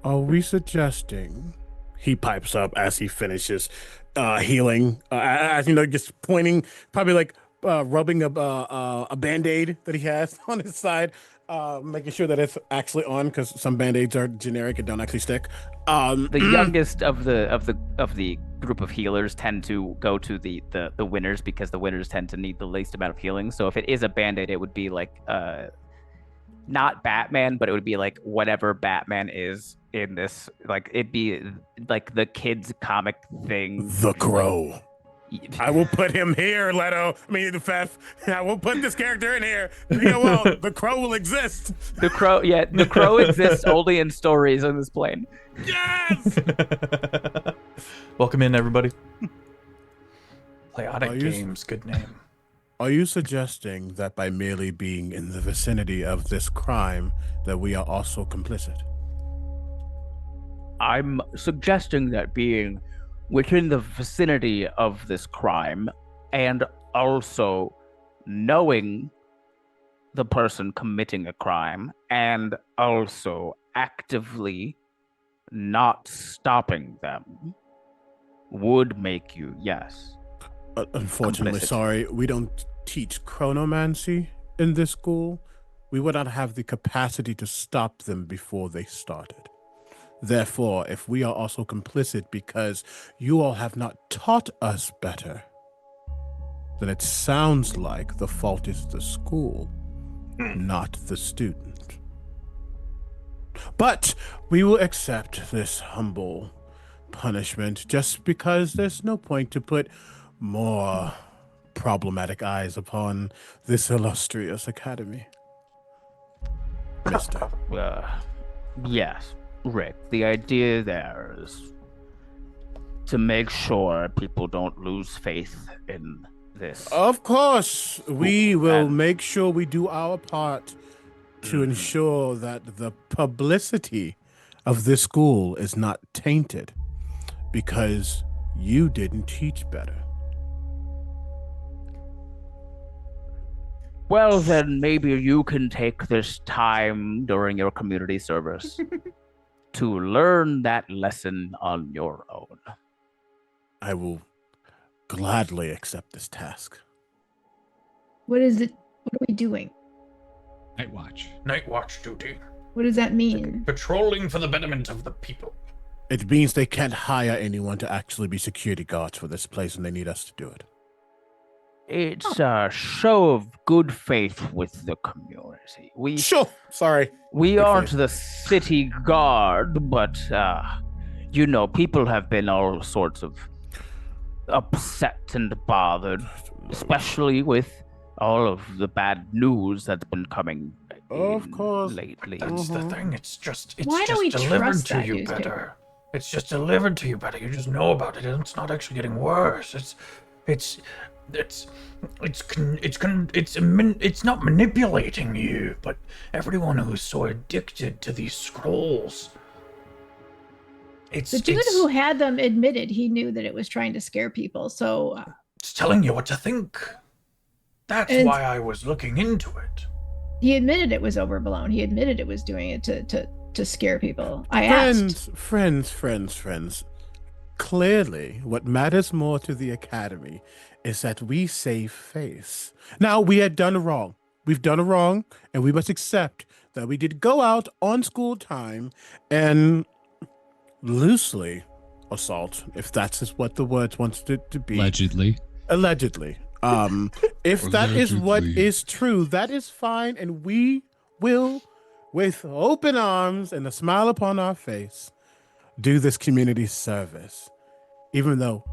Are we suggesting? He pipes up as he finishes healing. As you know, just pointing, probably like rubbing a band-aid that he has on his side, making sure that it's actually on, because some band-aids are generic and don't actually stick. The youngest of the group of healers tend to go to the winners, because the winners tend to need the least amount of healing. So if it is a band-aid, it would be like not Batman, but it would be like whatever Batman is in this. Like it'd be like the kids comic thing. The Crow. I will put him here, Leto. I mean, the Feff. I will put this character in here. Well, the Crow will exist. The Crow exists only in stories on this plane. Yes! Welcome in, everybody. Chaotic Games, good name. Are you suggesting that by merely being in the vicinity of this crime, that we are also complicit? I'm suggesting that being within the vicinity of this crime and also knowing the person committing a crime and also actively not stopping them would make you, yes. Unfortunately, complicit. sorry, we don't teach chronomancy in this school. We would not have the capacity to stop them before they started. Therefore, if we are also complicit because you all have not taught us better, then it sounds like the fault is the school, not the student. But we will accept this humble punishment just because there's no point to put more problematic eyes upon this illustrious academy. Mister. Yes, Rick. The idea there is to make sure people don't lose faith in this. Of course, we will make sure we do our part to ensure that the publicity of this school is not tainted because you didn't teach better. Well, then maybe you can take this time during your community service to learn that lesson on your own. I will gladly accept this task. What is it? What are we doing? Night watch. Night watch duty. What does that mean? Patrolling for the betterment of the people. It means they can't hire anyone to actually be security guards for this place, and they need us to do it. It's a show of good faith with the community. Sorry. We Good aren't faith. the city guard, but, you know, people have been all sorts of upset and bothered, especially with all of the bad news that's been coming Of course. lately. That's the thing. It's just Why do we delivered trust to that you newspaper? better. It's just delivered to you better. You just know about it. It's not actually getting worse. It's not manipulating you, but everyone who's so addicted to these scrolls. The dude who had them admitted he knew that it was trying to scare people. So It's telling you what to think. That's And- why I was looking into it. he admitted it was overblown. He admitted it was doing it to scare people. I asked. Friends. Clearly, what matters more to the academy is that we save face. Now, we had done wrong. We've done wrong, and we must accept that we did go out on school time and loosely assault, if that's what the words wants it to be. Allegedly. Allegedly. If that is what Allegedly. is true, that is fine, and we will, with open arms and a smile upon our face, do this community service. Even though,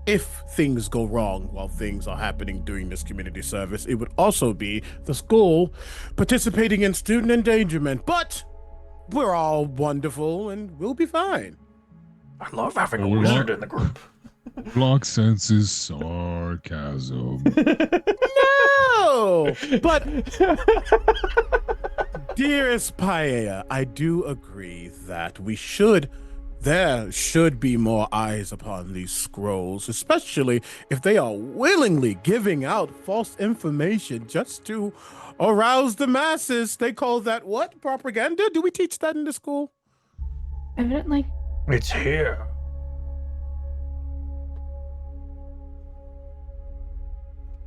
if things go wrong while things are happening during this community service, it would also be the school participating in student endangerment. But we're all wonderful, and we'll be fine. I love having a Olok. wizard in the group. Block senses sarcasm. No, but dearest Paella, I do agree that there should be more eyes upon these scrolls, especially if they are willingly giving out false information just to arouse the masses. They call that what? Propaganda? Do we teach that in the school? Evidently. It's here.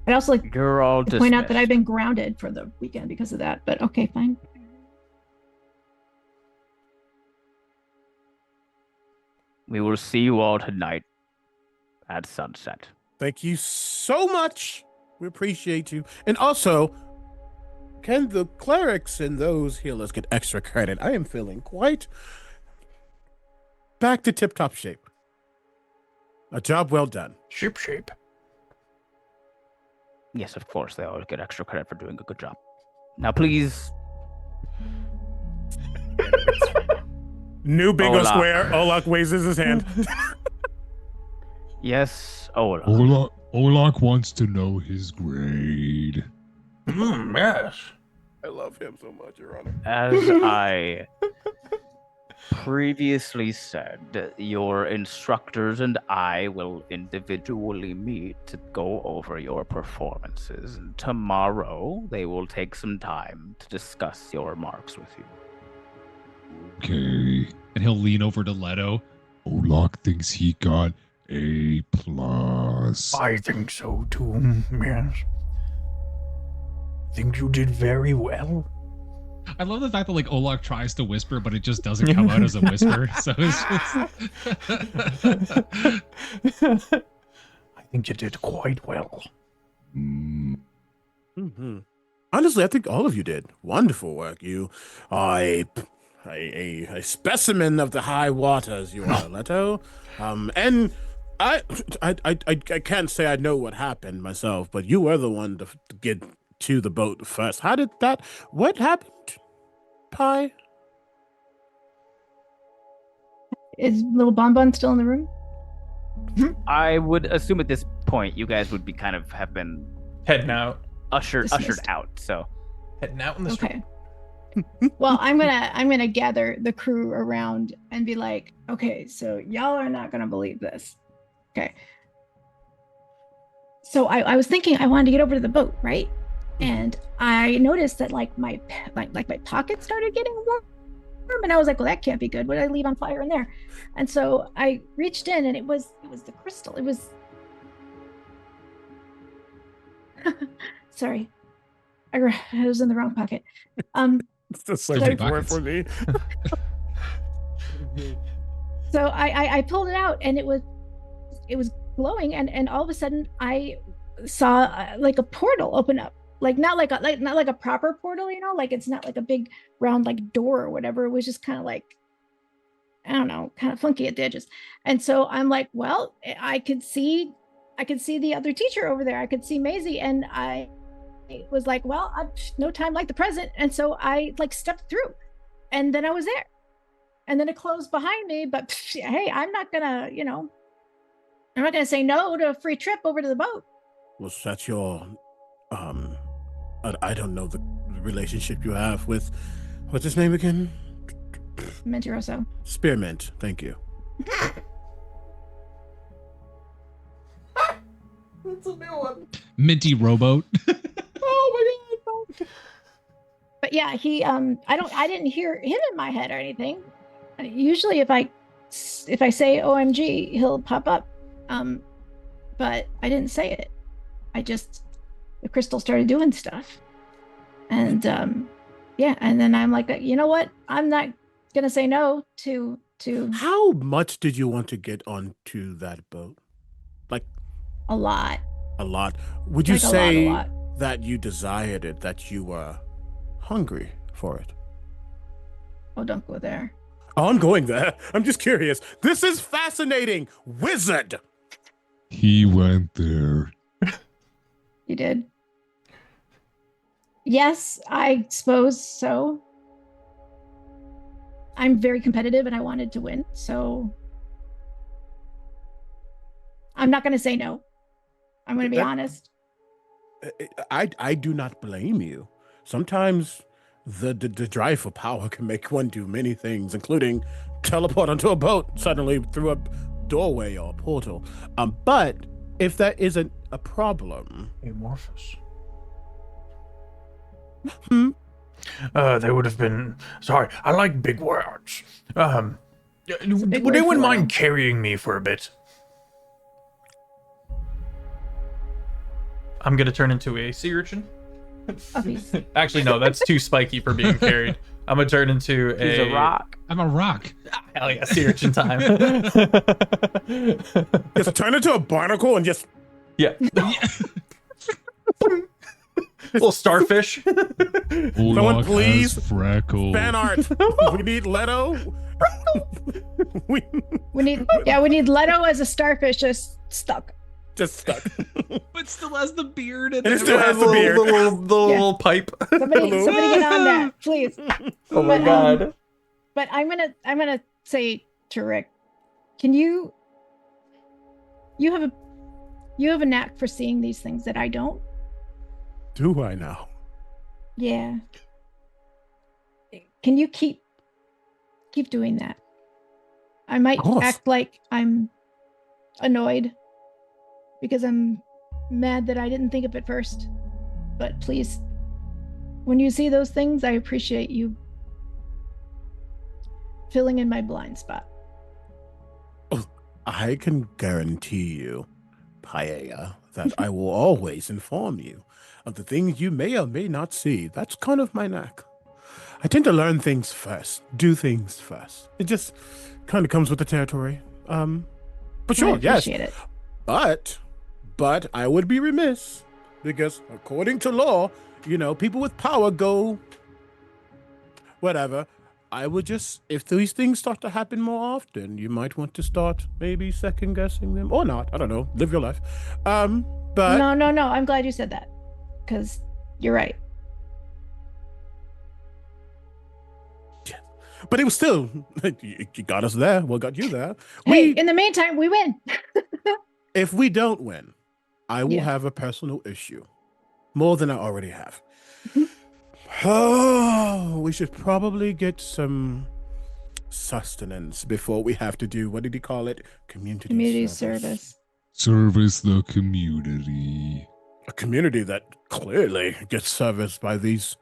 I'd also like You're all to point out that dismissed. I've been grounded for the weekend because of that, but okay, fine. We will see you all tonight at sunset. Thank you so much. We appreciate you. And also, can the clerics and those healers get extra credit? I am feeling quite back to tip-top shape. A job well done. Shape. Yes, of course, they all get extra credit for doing a good job. Now, please. New bingo Olok. square. Olok raises his hand. Yes, Olok. Olok wants to know his grade. Yes. I love him so much, Your Honor. As I previously said, your instructors and I will individually meet to go over your performances. And tomorrow, they will take some time to discuss your marks with you. Okay. And he'll lean over to Letto. Olok thinks he got A+. I think so too. Yes. Think you did very well. I love the fact that like Olok tries to whisper, but it just doesn't come out as a whisper. So it's just... I think you did quite well. Mm-hmm. Honestly, I think all of you did wonderful work. You are a specimen of the high waters. You are, Letto. And I can't say I know what happened myself, but you were the one to get to the boat first. What happened, Pi? Is little Bonbon still in the room? I would assume at this point, you guys would be kind of have been Heading out. ushered Dismissed. out. So Heading out in the street. Okay. Well, I'm gonna gather the crew around and be like, okay, so y'all are not gonna believe this. Okay. So I was thinking I wanted to get over to the boat, right? And I noticed that like my pocket started getting warm, and I was like, well, that can't be good. What did I leave on fire in there? And so I reached in, and it was the crystal. It was. Sorry, I was in the wrong pocket. It's the So- second word for me. So I pulled it out, and it was glowing, and all of a sudden I saw like a portal open up, like not like a proper portal, you know, like it's not like a big round like door or whatever. It was just kind of like, I don't know, kind of funky at the edges. And so I'm like, well, I could see the other teacher over there. I could see Maisie, and I was like, well, no time like the present. And so I like stepped through, and then I was there, and then it closed behind me. But hey, I'm not gonna say no to a free trip over to the boat. Was that your, I don't know the relationship you have with, what's his name again? Mentiroso. Spearmint. Thank you. That's a new one. Minty rowboat. Oh my god. But yeah, he I didn't hear him in my head or anything. Usually if I say OMG, he'll pop up. But I didn't say it. The crystal started doing stuff. And yeah, and then I'm like, you know what? I'm not gonna say no to to How much did you want to get onto that boat? Like a lot. a lot. Would you Like a say lot. that you desired it, that you were hungry for it? Oh, don't go there. Oh, I'm going there. I'm just curious. This is fascinating. Wizard. He went there. You did? Yes, I suppose so. I'm very competitive and I wanted to win, so I'm not going to say no. I'm going to be honest. I do not blame you. Sometimes the drive for power can make one do many things, including teleport onto a boat suddenly through a doorway or a portal. But if that isn't a problem, Amorphous. They would have been. Sorry, I like big words. Would big word anyone for mind Leo. carrying me for a bit? I'm gonna turn into a sea urchin. Oh, please. Actually, no, that's too spiky for being carried. I'm gonna turn into He's a rock. I'm a rock. Hell yeah, sea urchin time. just turn into a barnacle and just Yeah. Little starfish. Olok please has Freckle. fan art. We need Letto. we We need Leto as a starfish just stuck. just stuck. But still has the beard and And it still has the the beard. little pipe. Somebody get on that, please. Oh my But, god. But I'm gonna say to Rick, can you have a knack for seeing these things that I don't? Do I now? Yeah. Can you keep doing that? I might Of course. act like I'm annoyed because I'm mad that I didn't think of it first. But please, when you see those things, I appreciate you filling in my blind spot. I can guarantee you, Paella, that I will always inform you of the things you may or may not see. That's kind of my knack. I tend to learn things first, do things first. It just kind of comes with the territory. But sure, I yes. appreciate it. But I would be remiss because according to law, people with power go whatever. I would just, if these things start to happen more often, you might want to start maybe second guessing them or not. I don't know. Live your life. But No. I'm glad you said that because you're right. But it was still, you got us there. What got you there? Hey, in the meantime, we win. If we don't win, I will Yeah. have a personal issue. More than I already have. Oh, we should probably get some sustenance before we have to do, what did he call it? Community service. Service the community. A community that clearly gets serviced by these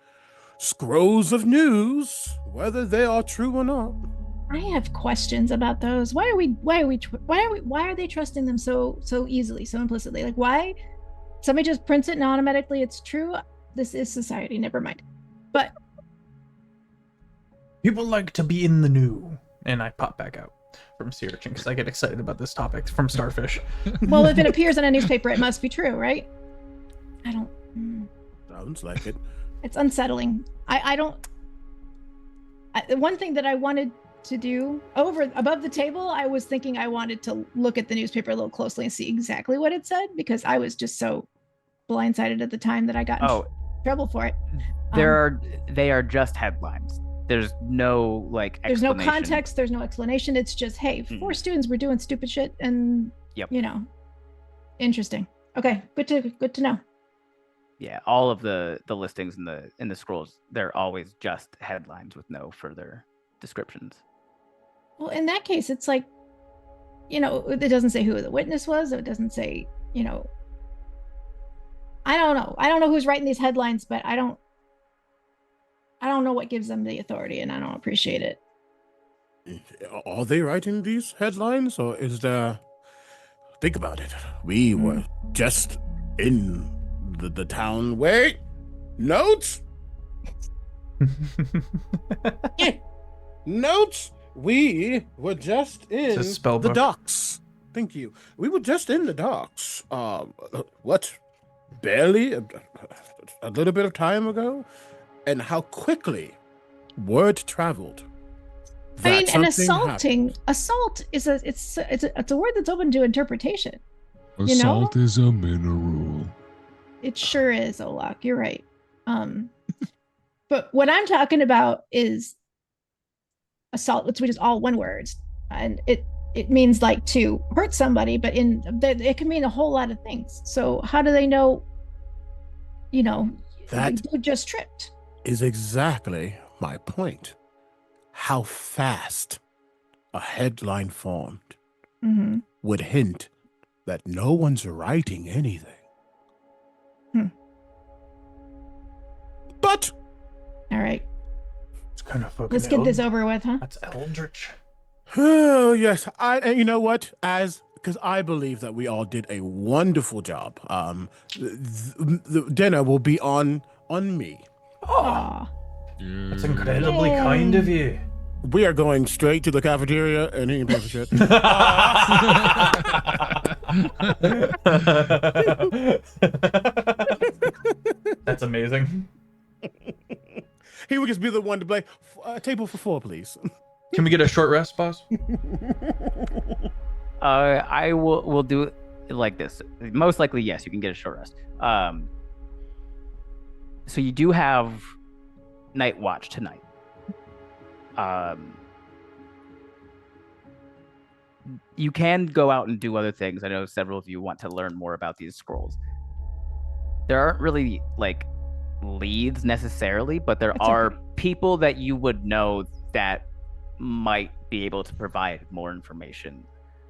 scrolls of news, whether they are true or not. I have questions about those. Why are they trusting them so easily, so implicitly? Like, why? Somebody just prints it and automatically it's true. This is society. Never mind. But People like to be in the new. And I pop back out from sea urchin because I get excited about this topic from starfish. well, if it appears in a newspaper, it must be true, right? I don't. Sounds like it. It's unsettling. I don't. One thing that I wanted to do above the table, I was thinking I wanted to look at the newspaper a little closely and see exactly what it said because I was just so blindsided at the time that I got in trouble for it. They are just headlines. There's no There's no explanation. context. There's no explanation. It's just, hey, 4 students were doing stupid shit, and Yep. Interesting. Okay, good to know. Yeah, all of the listings in the scrolls, they're always just headlines with no further descriptions. Well, in that case, it's like, it doesn't say who the witness was. It doesn't say, I don't know. I don't know who's writing these headlines, but I don't know what gives them the authority, and I don't appreciate it. Are they writing these headlines, or is there... Think about it. We were just in the town. Wait! Notes? Notes? we were just in a spell the book. docks. Thank you. We were just in the docks. What? Barely a little bit of time ago, and how quickly word traveled. I mean, that and something assault is it's a word that's open to interpretation. Assault is a mineral. It sure is, Olok. You're right. But what I'm talking about is assault, which is all one word, and it means like to hurt somebody, but it can mean a whole lot of things. So how do they know? That you just tripped. is exactly my point. How fast a headline formed Mm-hmm. would hint that no one's writing anything. But All right, It's kind of fucking. let's get this over with, huh? That's eldritch. oh yes, and you know what? Because I believe that we all did a wonderful job. The dinner will be on me. Aw. That's incredibly kind of you. We are going straight to the cafeteria and eating paper shit. That's amazing. He would just be the one to play. Table for 4, please. Can we get a short rest, boss? I will do it like this. Most likely, yes, you can get a short rest. So you do have night watch tonight. You can go out and do other things. I know several of you want to learn more about these scrolls. There aren't really like leads necessarily, but there are people that you would know that might be able to provide more information.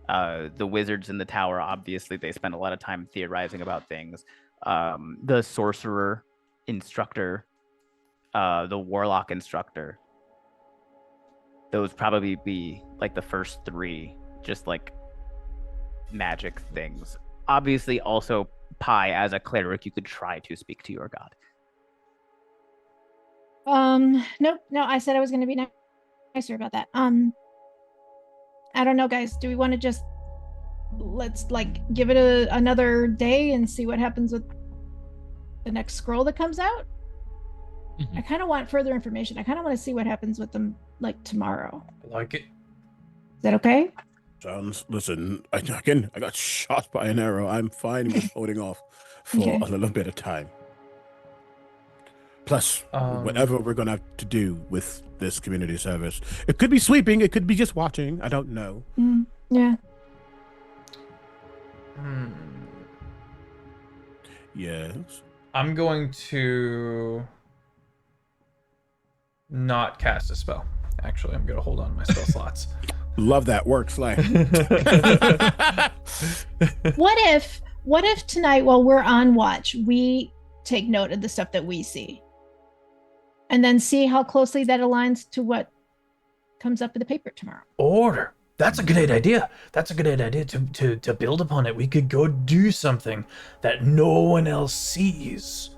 The wizards in the tower, obviously, they spend a lot of time theorizing about things. The sorcerer instructor, the warlock instructor. Those probably be like the first 3, just like magic things. Obviously, also Pi, as a cleric, you could try to speak to your god. Nope. No, I said I was going to be nicer about that. I don't know, guys. Do we want to let's like give it another day and see what happens with the next scroll that comes out? Mhm. I kind of want further information. I kind of want to see what happens with them like tomorrow. I like it. Is that okay? Listen, I got shot by an arrow. I'm fine with holding off for Okay. a little bit of time. Plus, Um, whatever we're going to have to do with this community service. It could be sleeping. It could be just watching. I don't know. Yeah. Yes. I'm going to not cast a spell. Actually, I'm going to hold on to my spell slots. Love that work, Slay. What if tonight while we're on watch, we take note of the stuff that we see? And then see how closely that aligns to what comes up in the paper tomorrow. Order. That's a great idea. That's a great idea to build upon it. We could go do something that no one else sees.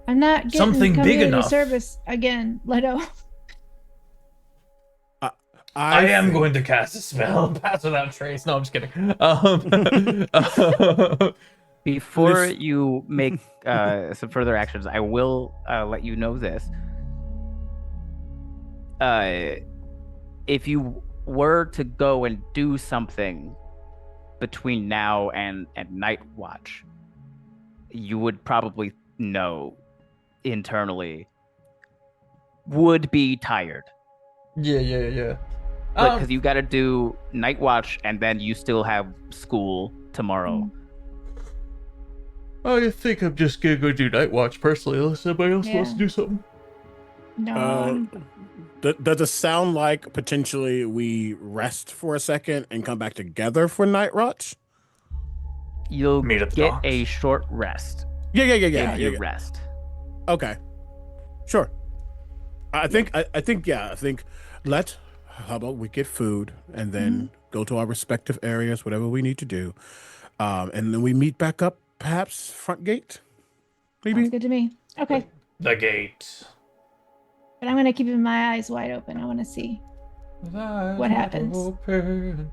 I'm not getting Something big community enough. service again, Leto. I am going to cast a spell. Pass without trace. No, I'm just kidding. Before you make some further actions, I will let you know this. If you were to go and do something between now and night watch, you would probably know internally would be tired. Yeah. Because you got to do night watch and then you still have school tomorrow. I think I'm just gonna go do night watch personally, unless somebody else wants Yeah. to do something. No. Does it sound like potentially we rest for a second and come back together for night watch? You'll Meet at the get docks. a short rest. Yeah. If you rest. Okay, sure. I think how about we get food and then go to our respective areas, whatever we need to do, and then we meet back up, perhaps front gate, maybe. Sounds good to me. Okay. The gate. But I'm going to keep my eyes wide open. I want to see. what happens? Open.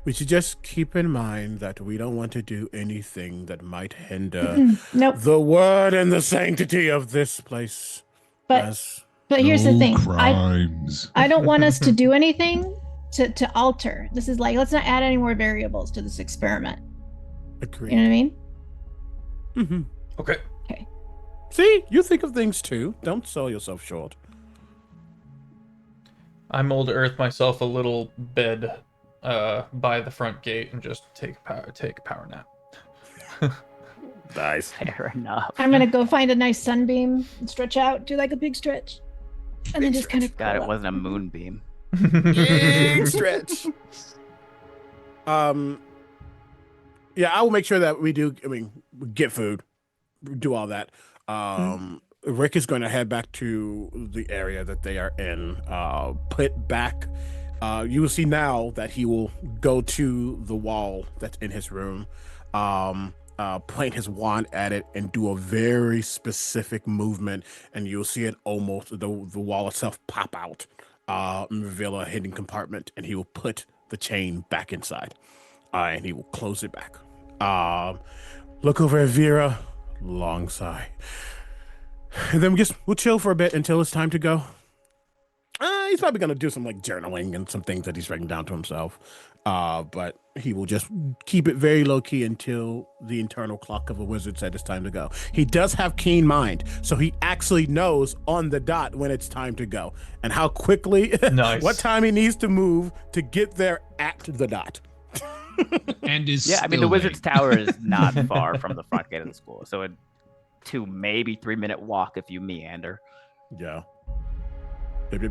We should just keep in mind that we don't want to do anything that might hinder Nope. the word and the sanctity of this place. But here's the No thing. crimes. I don't want us to do anything to alter. This is like, let's not add any more variables to this experiment. Agreed. You know what I mean? Mm-hmm. Okay. See, you think of things too. Don't sell yourself short. I mold earth myself a little bed by the front gate and just take a power nap. Nice. Fair enough. I'm gonna go find a nice sunbeam and stretch out, do like a big stretch, and then just kind of. God, it wasn't a moonbeam. Big stretch. Yeah, I will make sure that we do. I mean, get food, do all that. Rick is going to head back to the area that they are in. Put back. You will see now that he will go to the wall that's in his room. Point his wand at it and do a very specific movement, and you'll see it almost the wall itself pop out, and reveal a hidden compartment, and he will put the chain back inside, and he will close it back. Look over at Vera, long sigh, and then we'll chill for a bit until it's time to go. He's probably gonna do some like journaling and some things that he's writing down to himself. But he will just keep it very low key until the internal clock of a wizard said it's time to go. He does have keen mind, so he actually knows on the dot when it's time to go and how quickly, Nice. what time he needs to move to get there at the dot. And is Yeah, I mean, the still Wizard's late. Tower is not far from the front gate of the school, so a 2, maybe 3-minute walk if you meander. Yeah. Yep.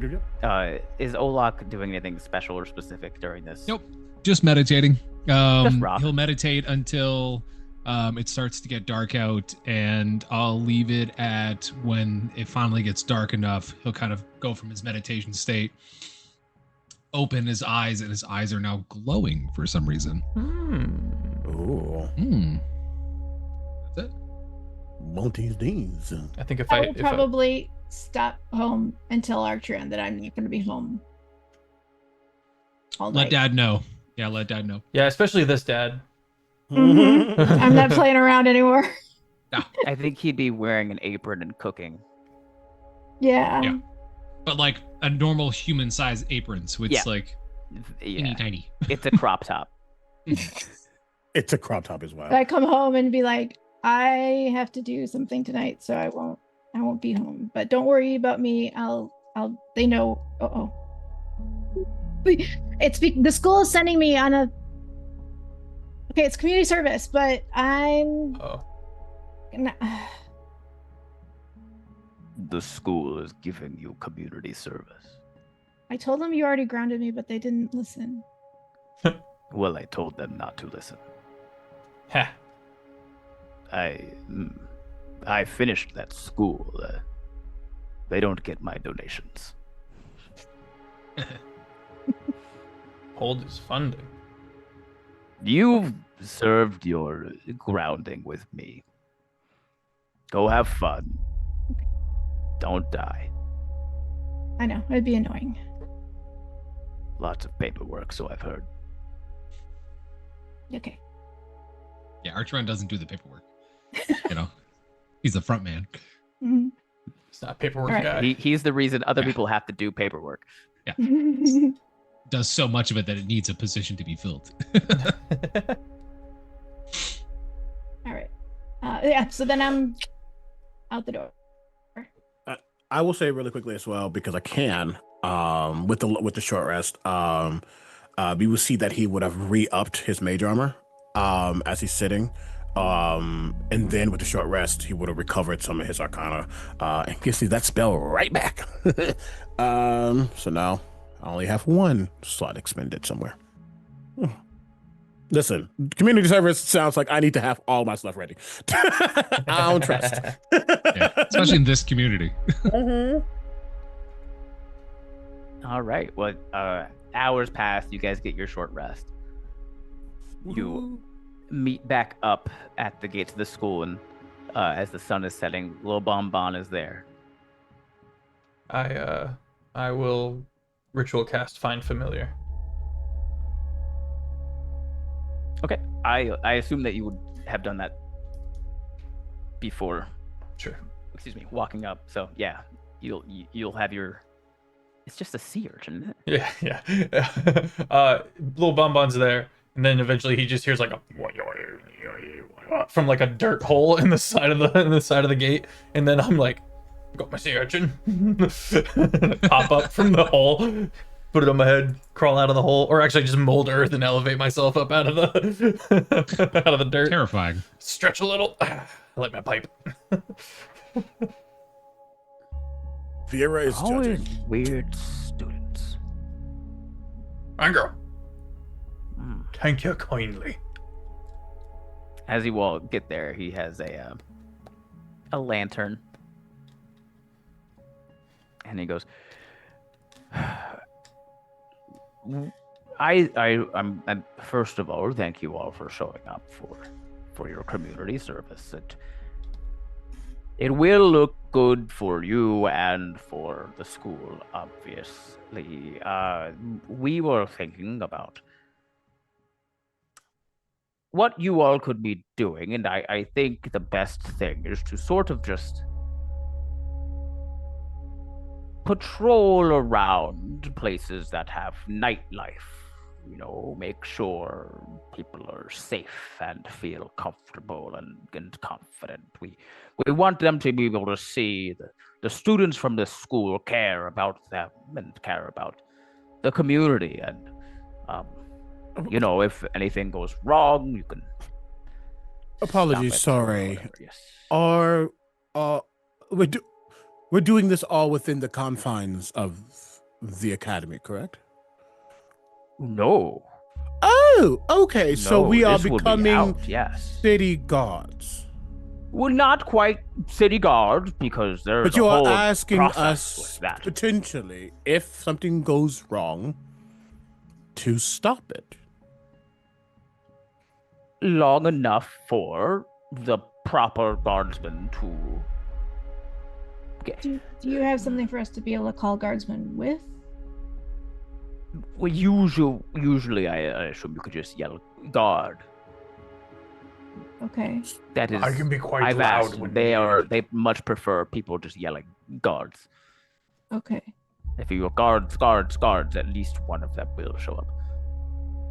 Is Olok doing anything special or specific during this? Nope. Just meditating. rock. He'll meditate until it starts to get dark out, and I'll leave it at when it finally gets dark enough. He'll kind of go from his meditation state, open his eyes, and his eyes are now glowing for some reason. Ooh. That's it. Monty's Deans. I think I will probably stop home and tell Archid that I'm not going to be home all Let night. Dad know. Yeah, let Dad know. Yeah, especially this dad. I'm not playing around anymore. I think he'd be wearing an apron and cooking. Yeah. Yeah. But like a normal human-sized apron, so it's Yeah. like teeny Yeah, tiny. it's a crop top. It's a crop top as well. I come home and be like, I have to do something tonight, so I won't be home. But don't worry about me. They know. The school is sending me on a. Okay, it's community service, but I'm. Oh. The school is giving you community service. I told them you already grounded me, but they didn't listen. Well, I told them not to listen. Ha. I finished that school. They don't get my donations. Hold his funding. You've served your grounding with me. Go have fun. Don't die. I know, it'd be annoying. Lots of paperwork, so I've heard. Okay. Yeah, Archid doesn't do the paperwork. You know, he's the front man. Mhm. It's not a paperwork All right. guy. He's the reason other Yeah. people have to do paperwork. Does so much of it that it needs a position to be filled. All right. Yeah, so then I'm out the door. I will say really quickly as well, because I can, with the short rest, you will see that he would have re-upped his mage armor as he's sitting. And then with the short rest, he would have recovered some of his arcana and gives you that spell right back. So now I only have one slot expended somewhere. Listen, community service sounds like I need to have all my stuff ready. I don't trust. Yeah, especially in this community. All right. Well, hours pass. You guys get your short rest. You meet back up at the gates of the school, and as the sun is setting, Lil Bonbon is there. I will ritual cast Find Familiar. Okay. I assume that you would have done that before. Sure. Excuse me, walking up. So yeah, you'll have your. It's just a sea urchin, isn't it? Yeah. Little Bonbon's there, and then eventually he just hears like a from like a dirt hole in the side of the gate, and then I'm like, got my sea urchin. Pop up from the hole, put it on my head, crawl out of the hole, or actually just mold earth and elevate myself up out of the dirt. Terrifying. Stretch a little. I like my pipe. Vera is Always judging. weird students. Anger. Thank you kindly. As you all get there, he has a lantern, and he goes, I'm first of all, thank you all for showing up for your community service. It will look good for you and for the school, obviously. We were thinking about what you all could be doing, and I think the best thing is to sort of just patrol around places that have nightlife. You know, make sure people are safe and feel comfortable and confident. We want them to be able to see the students from this school care about them and care about the community. And, you know, if anything goes wrong, you can... Apologies, stop it or sorry. whatever, yes. We're doing this all within the confines of the academy, correct? No. Oh, okay. So No, we are this will be becoming out, yes. city guards. Well, not quite city guards, because there's But a you are whole asking process us with that. potentially, if something goes wrong, to stop it. Long enough for the proper guardsman to get. Do you have something for us to be able to call guardsmen with? Well, usually I assume you could just yell guard. Okay. That is. I can be quite I've loud asked. when They much prefer people just yelling guards. Okay. If you are guards, at least one of them will show up.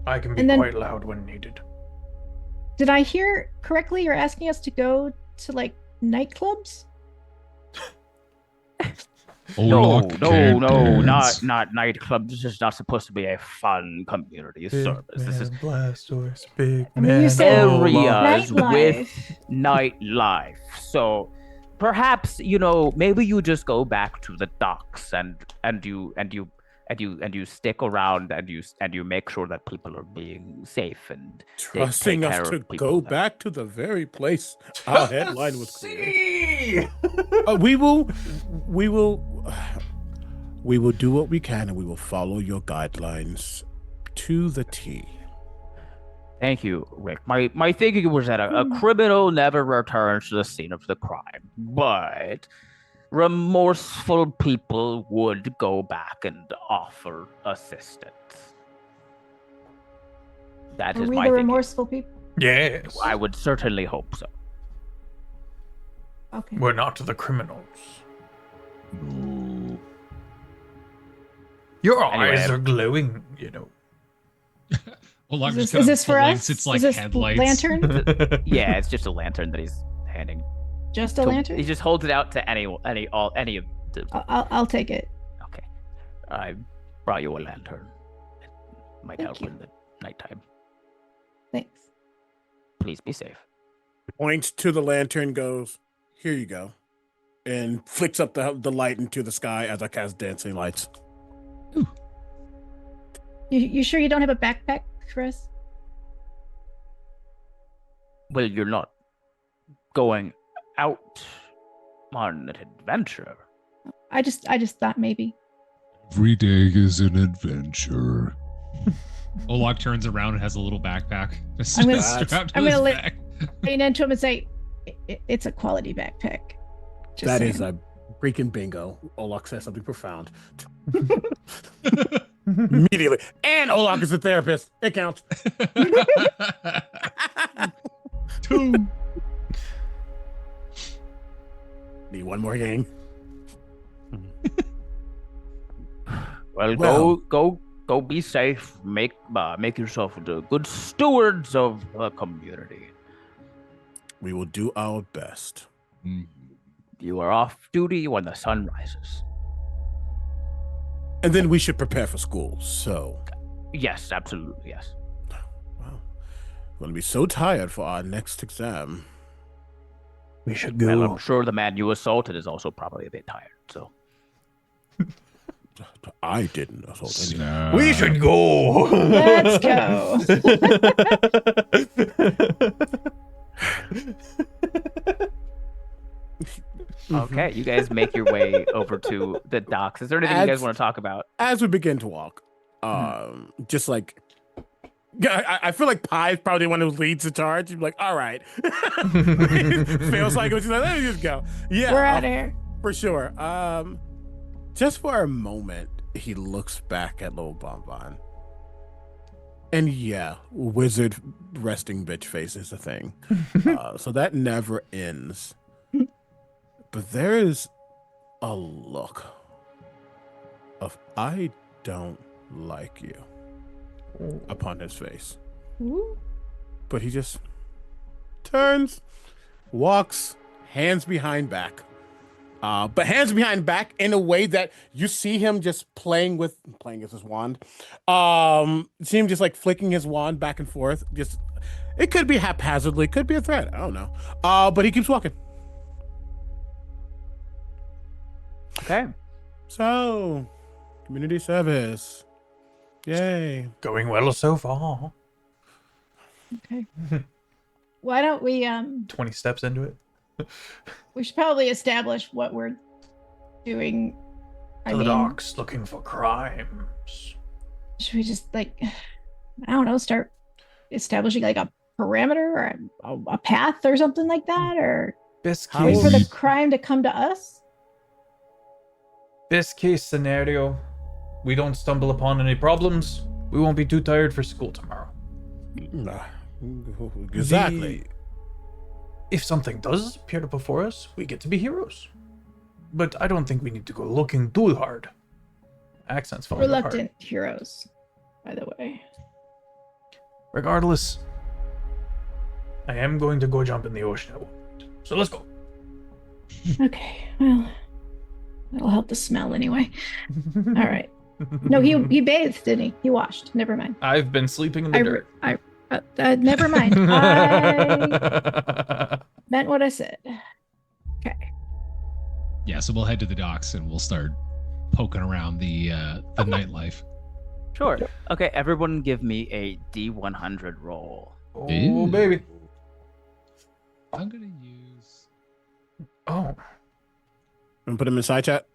I can be And then- quite loud when needed. Did I hear correctly? You're asking us to go to like nightclubs? Olok can't dance. not nightclubs. This is not supposed to be a fun community service. This is Blastors, big I mean, you said areas nightlife. with nightlife. So perhaps, you know, maybe you just go back to the docks and you stick around and you make sure that people are being safe and Trusting take care us to of people go that- back to the very place our headline was created. See? We will do what we can, and we will follow your guidelines to the T. Thank you, Rick. My thinking was that a criminal never returns to the scene of the crime, but remorseful people would go back and offer assistance. That Are is we my the thinking. remorseful people? Yes. I would certainly hope so. Okay. We're not the criminals. No. Your Anyway, eyes are glowing, you know. Olok Is just this, kind is of this for blinks. us? It's like is this headlights. lantern? Yeah, it's just a lantern that he's handing. Just a to- lantern? He just holds it out to any of the. I'll take it. Okay, I brought you a lantern. It might Thank help you. in the nighttime. Thanks. Please be safe. Points to the lantern, goes, "Here you go," and flicks up the light into the sky as I cast dancing lights. You sure you don't have a backpack for us? Well, you're not going out on an adventure. I just thought maybe. Every day is an adventure. Olok turns around and has a little backpack. Just I'm gonna- strapped to I'm his gonna back. Lean into him and say, "It's a quality backpack." Just That saying. is a freaking bingo. Olok says something profound. Immediately. And Olok is a therapist. It counts. 2. Need one more game. Well, go be safe. Make yourself the good stewards of the community. We will do our best. You are off duty when the sun rises. And then we should prepare for school. So, Yes, absolutely, yes. wow, we're gonna be so tired for our next exam. We should Well, go. I'm sure the man you assaulted is also probably a bit tired, so. I didn't assault anyone. No. We should go. Let's go. Okay, you guys make your way over to the docks. Is there anything you guys want to talk about? As we begin to walk, just like, I feel like Pie's probably the one who leads the charge. You're like, all right. Feels like it was like, let me just go. Yeah, We're out of here. for sure. Just for a moment, he looks back at Lil Bonbon. And yeah, wizard resting bitch face is a thing. So that never ends. But there is a look of I don't like you upon his face. Ooh. But he just turns, walks, hands behind back. But hands behind back in a way that you see him just playing with his wand. See him just like flicking his wand back and forth. Just it could be haphazardly, could be a threat. I don't know. But he keeps walking. Okay. So, community service. Yay. Going well so far. Okay. Why don't we 20 steps into it. we should probably establish what we're doing. I To the mean, docks looking for crimes. should we just like I don't know, start establishing like a parameter or a path or something like that, or Best How wait case, for the crime to come to us? best case scenario, we don't stumble upon any problems. We won't be too tired for school tomorrow. Exactly. If something does appear before us, we get to be heroes. But I don't think we need to go looking too hard. Accents falling apart. Reluctant heroes, by the way. Regardless, I am going to go jump in the ocean at one point. So let's go. Okay, well, that'll help the smell anyway. All right. No, he bathed, didn't he? He washed. Never mind. I've been sleeping in the dirt. Never mind. I meant what I said. Okay. Yeah, so we'll head to the docks and we'll start poking around the nightlife. Sure. Okay, everyone give me a D100 roll. Oh, Ew. baby. I'm gonna use. Oh, And put him in side chat.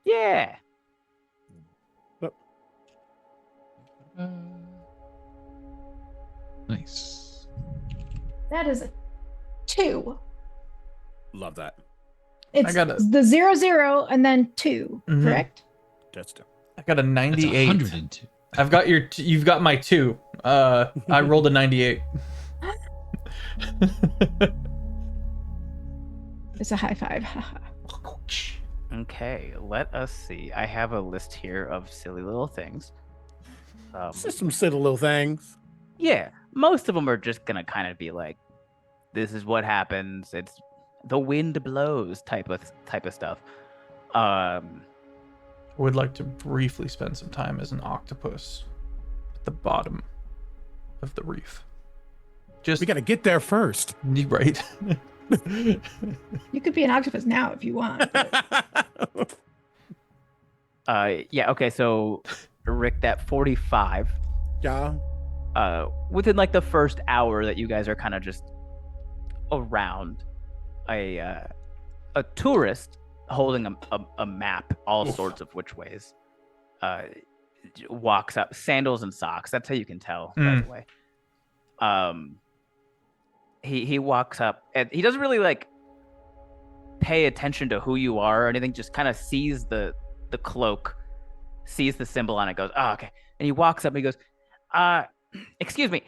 Yeah. Nice. That is a 2. Love that. It's got a- the 0 and then 2, Mhm. correct? That's it. I got a That's 98. 102. I've got you've got my 2. I rolled a 98. It's a high five. Okay, let us see. I have a list here of silly little things. Just some silly little things. Yeah, most of them are just gonna kind of be like, "This is what happens. It's the wind blows," type of stuff. Would like to briefly spend some time as an octopus at the bottom of the reef. Just We got to get there first. right. You could be an octopus now if you want. but- Yeah. Okay. So, Rick, that 45. Yeah. Within like the first hour that you guys are kind of just around, a tourist holding a map, all sorts of which ways, walks up, sandals and socks. That's how you can tell, by the way. He walks up and he doesn't really like pay attention to who you are or anything. Just kind of sees the cloak sees the symbol on it, goes, "Oh, okay." And he walks up and he goes, "Excuse me,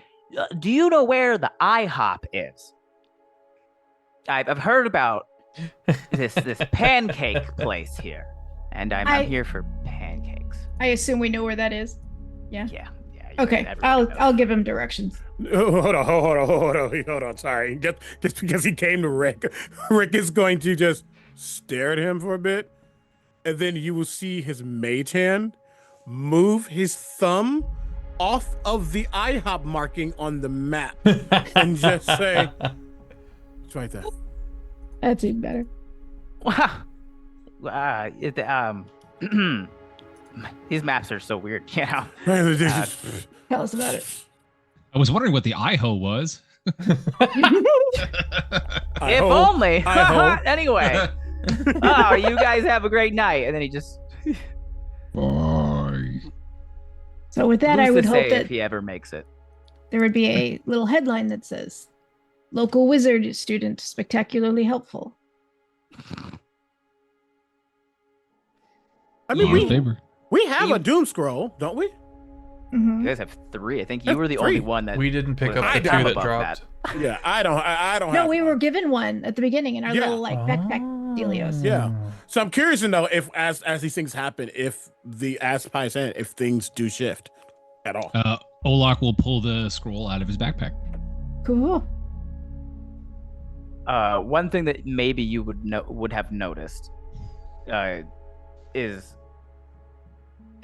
do you know where the IHOP is? I've heard about this pancake place here, and I'm here for pancakes." I assume we know where that is. Yeah. Yeah. Okay, I'll give him directions. Hold on. Sorry. Just because he came to Rick, Rick is going to just stare at him for a bit, and then you will see his mage hand move his thumb off of the IHOP marking on the map and just say, "It's right there." That's even better. Wow. These maps are so weird, you know. Tell us about it. I was wondering what the IHO was. If only. Anyway. Oh, you guys have a great night. And then he just. Bye. So with that, I would hope that if he ever makes it. there would be a little headline that says, "Local wizard student spectacularly helpful." I mean, we have You- a doom scroll, don't we? Mhm. You guys have 3. I think you That's were the 3. only one that We didn't pick was up the 2 above that dropped. Yeah, I don't No, have we one. were given one at the beginning in our Yeah. little like backpack dealios. Yeah. So I'm curious to know if, as these things happen, if if things do shift at all. Olok will pull the scroll out of his backpack. Cool. one thing that maybe you would have noticed is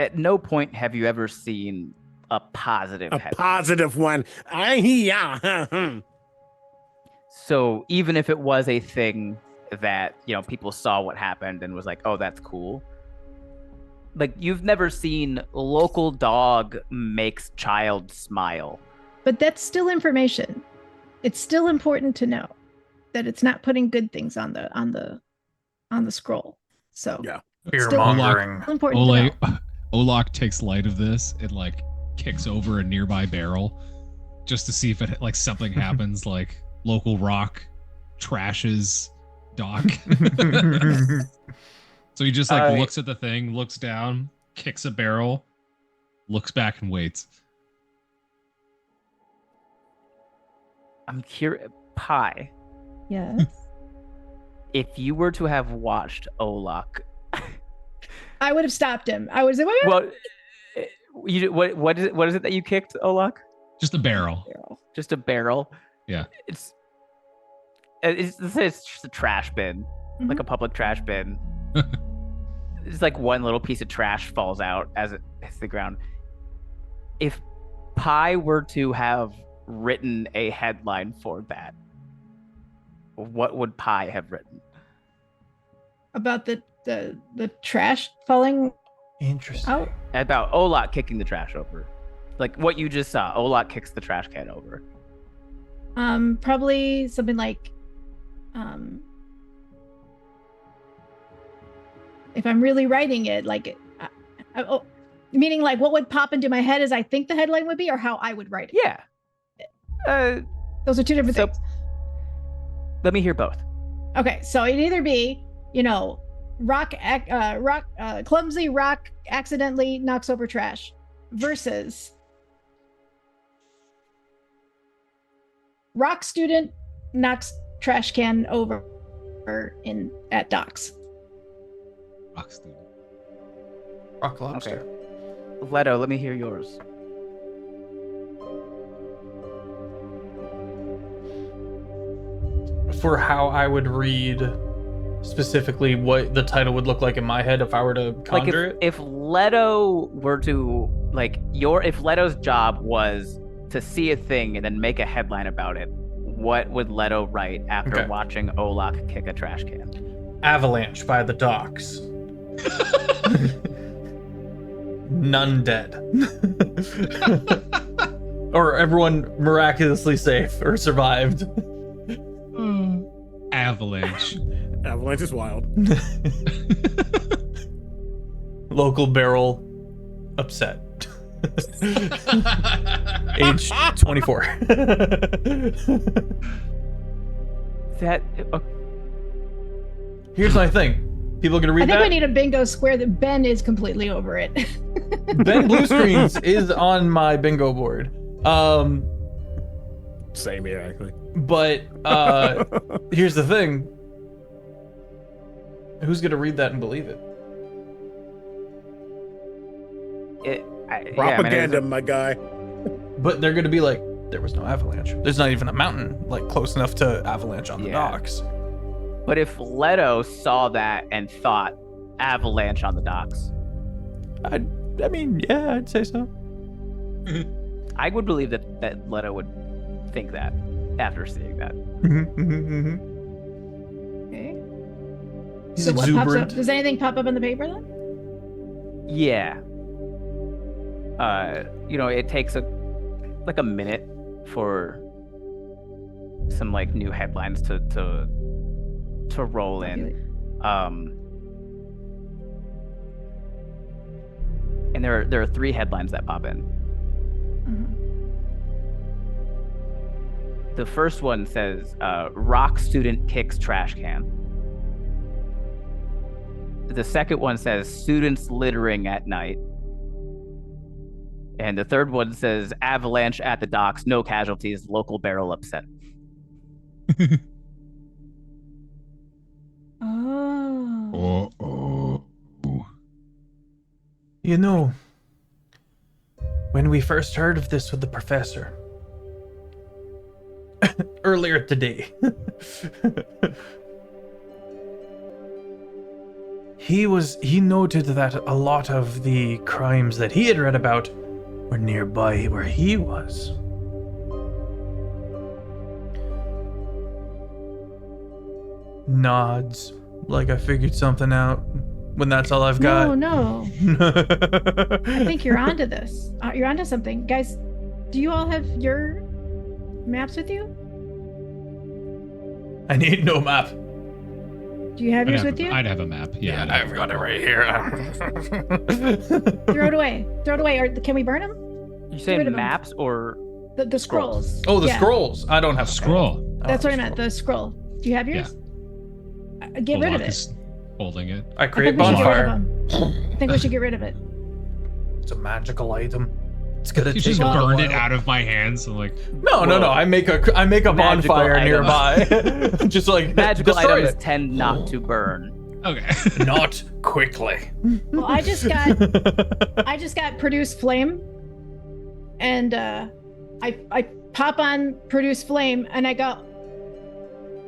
at no point have you ever seen a positive A headline. positive one. So even if it was a thing that, you know, people saw what happened and was like, "Oh, that's cool." Like, you've never seen local dog makes child smile. But that's still information. It's still important to know that it's not putting good things on the scroll. So Yeah. Fear Still- mongering. it's important to know. Olok takes light of this and like kicks over a nearby barrel just to see if it like something happens, like local rock trashes dock. So he just like looks at the thing, looks down, kicks a barrel, looks back and waits. I'm curious, Pi, Yes. if you were to have watched Olok, I would have stopped him. I would say, "Wait, well, what is it that you kicked, Olok? Just a barrel. Just a barrel. Yeah. It's just a trash bin, like a public trash bin. It's like one little piece of trash falls out as it hits the ground. If Pi were to have written a headline for that, what would Pi have written? about the trash falling Interesting. out." About Olok kicking the trash over. Like what you just saw. Olok kicks the trash can over. Probably something like, if I'm really writing it, like, meaning like what would pop into my head as I think the headline would be, or how I would write it. Yeah. Those are two different So- things. Let me hear both. Okay, so it'd either be, you know, clumsy rock accidentally knocks over trash, versus rock student knocks trash can over at docks. Rock student. Rock lobster. Okay. Letto, let me hear yours. For how I would read specifically what the title would look like in my head if I were to Like conjure it. if Letto were to if Leto's job was to see a thing and then make a headline about it, what would Letto write after Okay. watching Olok kick a trash can? Avalanche by the docks. None dead. Or everyone miraculously safe or survived. Avalanche. Avalanche is wild. Local barrel upset. Age 24. That Here's my thing. People gonna read I think that? we need a bingo square that Ben is completely over it. Ben Blue Screens is on my bingo board. Same here, actually. But here's the thing. Who's gonna read that and believe it? Propaganda, my guy. But they're gonna be like, there was no avalanche. There's not even a mountain like close enough to avalanche on the docks. But if Letto saw that and thought avalanche on the docks, I mean, yeah, I'd say so. I would believe that Letto would think that after seeing that. Okay. He's So what pops up? exuberant. Does anything pop up in the paper then? Yeah. It takes a minute for some like new headlines to roll in. And there are 3 headlines that pop in. The first one says, rock student kicks trash can. The second one says, students littering at night. And the third one says, avalanche at the docks, no casualties, local barrel upset. Oh. You know, when we first heard of this with the professor, Earlier today. he noted that a lot of the crimes that he had read about were nearby where he was. Nods, like I figured something out. When that's all I've got. No. I think you're onto this. You're onto something. Guys, do you all have your maps with you? I need no map. Do you have yours with you? I'd have a map. Yeah, I've got it right here. Throw it away. Or can we burn them? You say maps or the scrolls? Oh, the Yeah. scrolls. I don't have a Scroll. That's what I meant. The scroll. Do you have yours? Get rid of Olok it. is holding it. I create I think we should get rid of bonfire. them. I think we should get rid of it. It's a magical item. It's gonna You take just a burned while. it out of my hands. I'm like, No. I make a Magical bonfire item. nearby. Just like magical destroy items it. tend not to burn. okay. Not quickly. Well, I just got produce flame, and I pop on produce flame, and I go,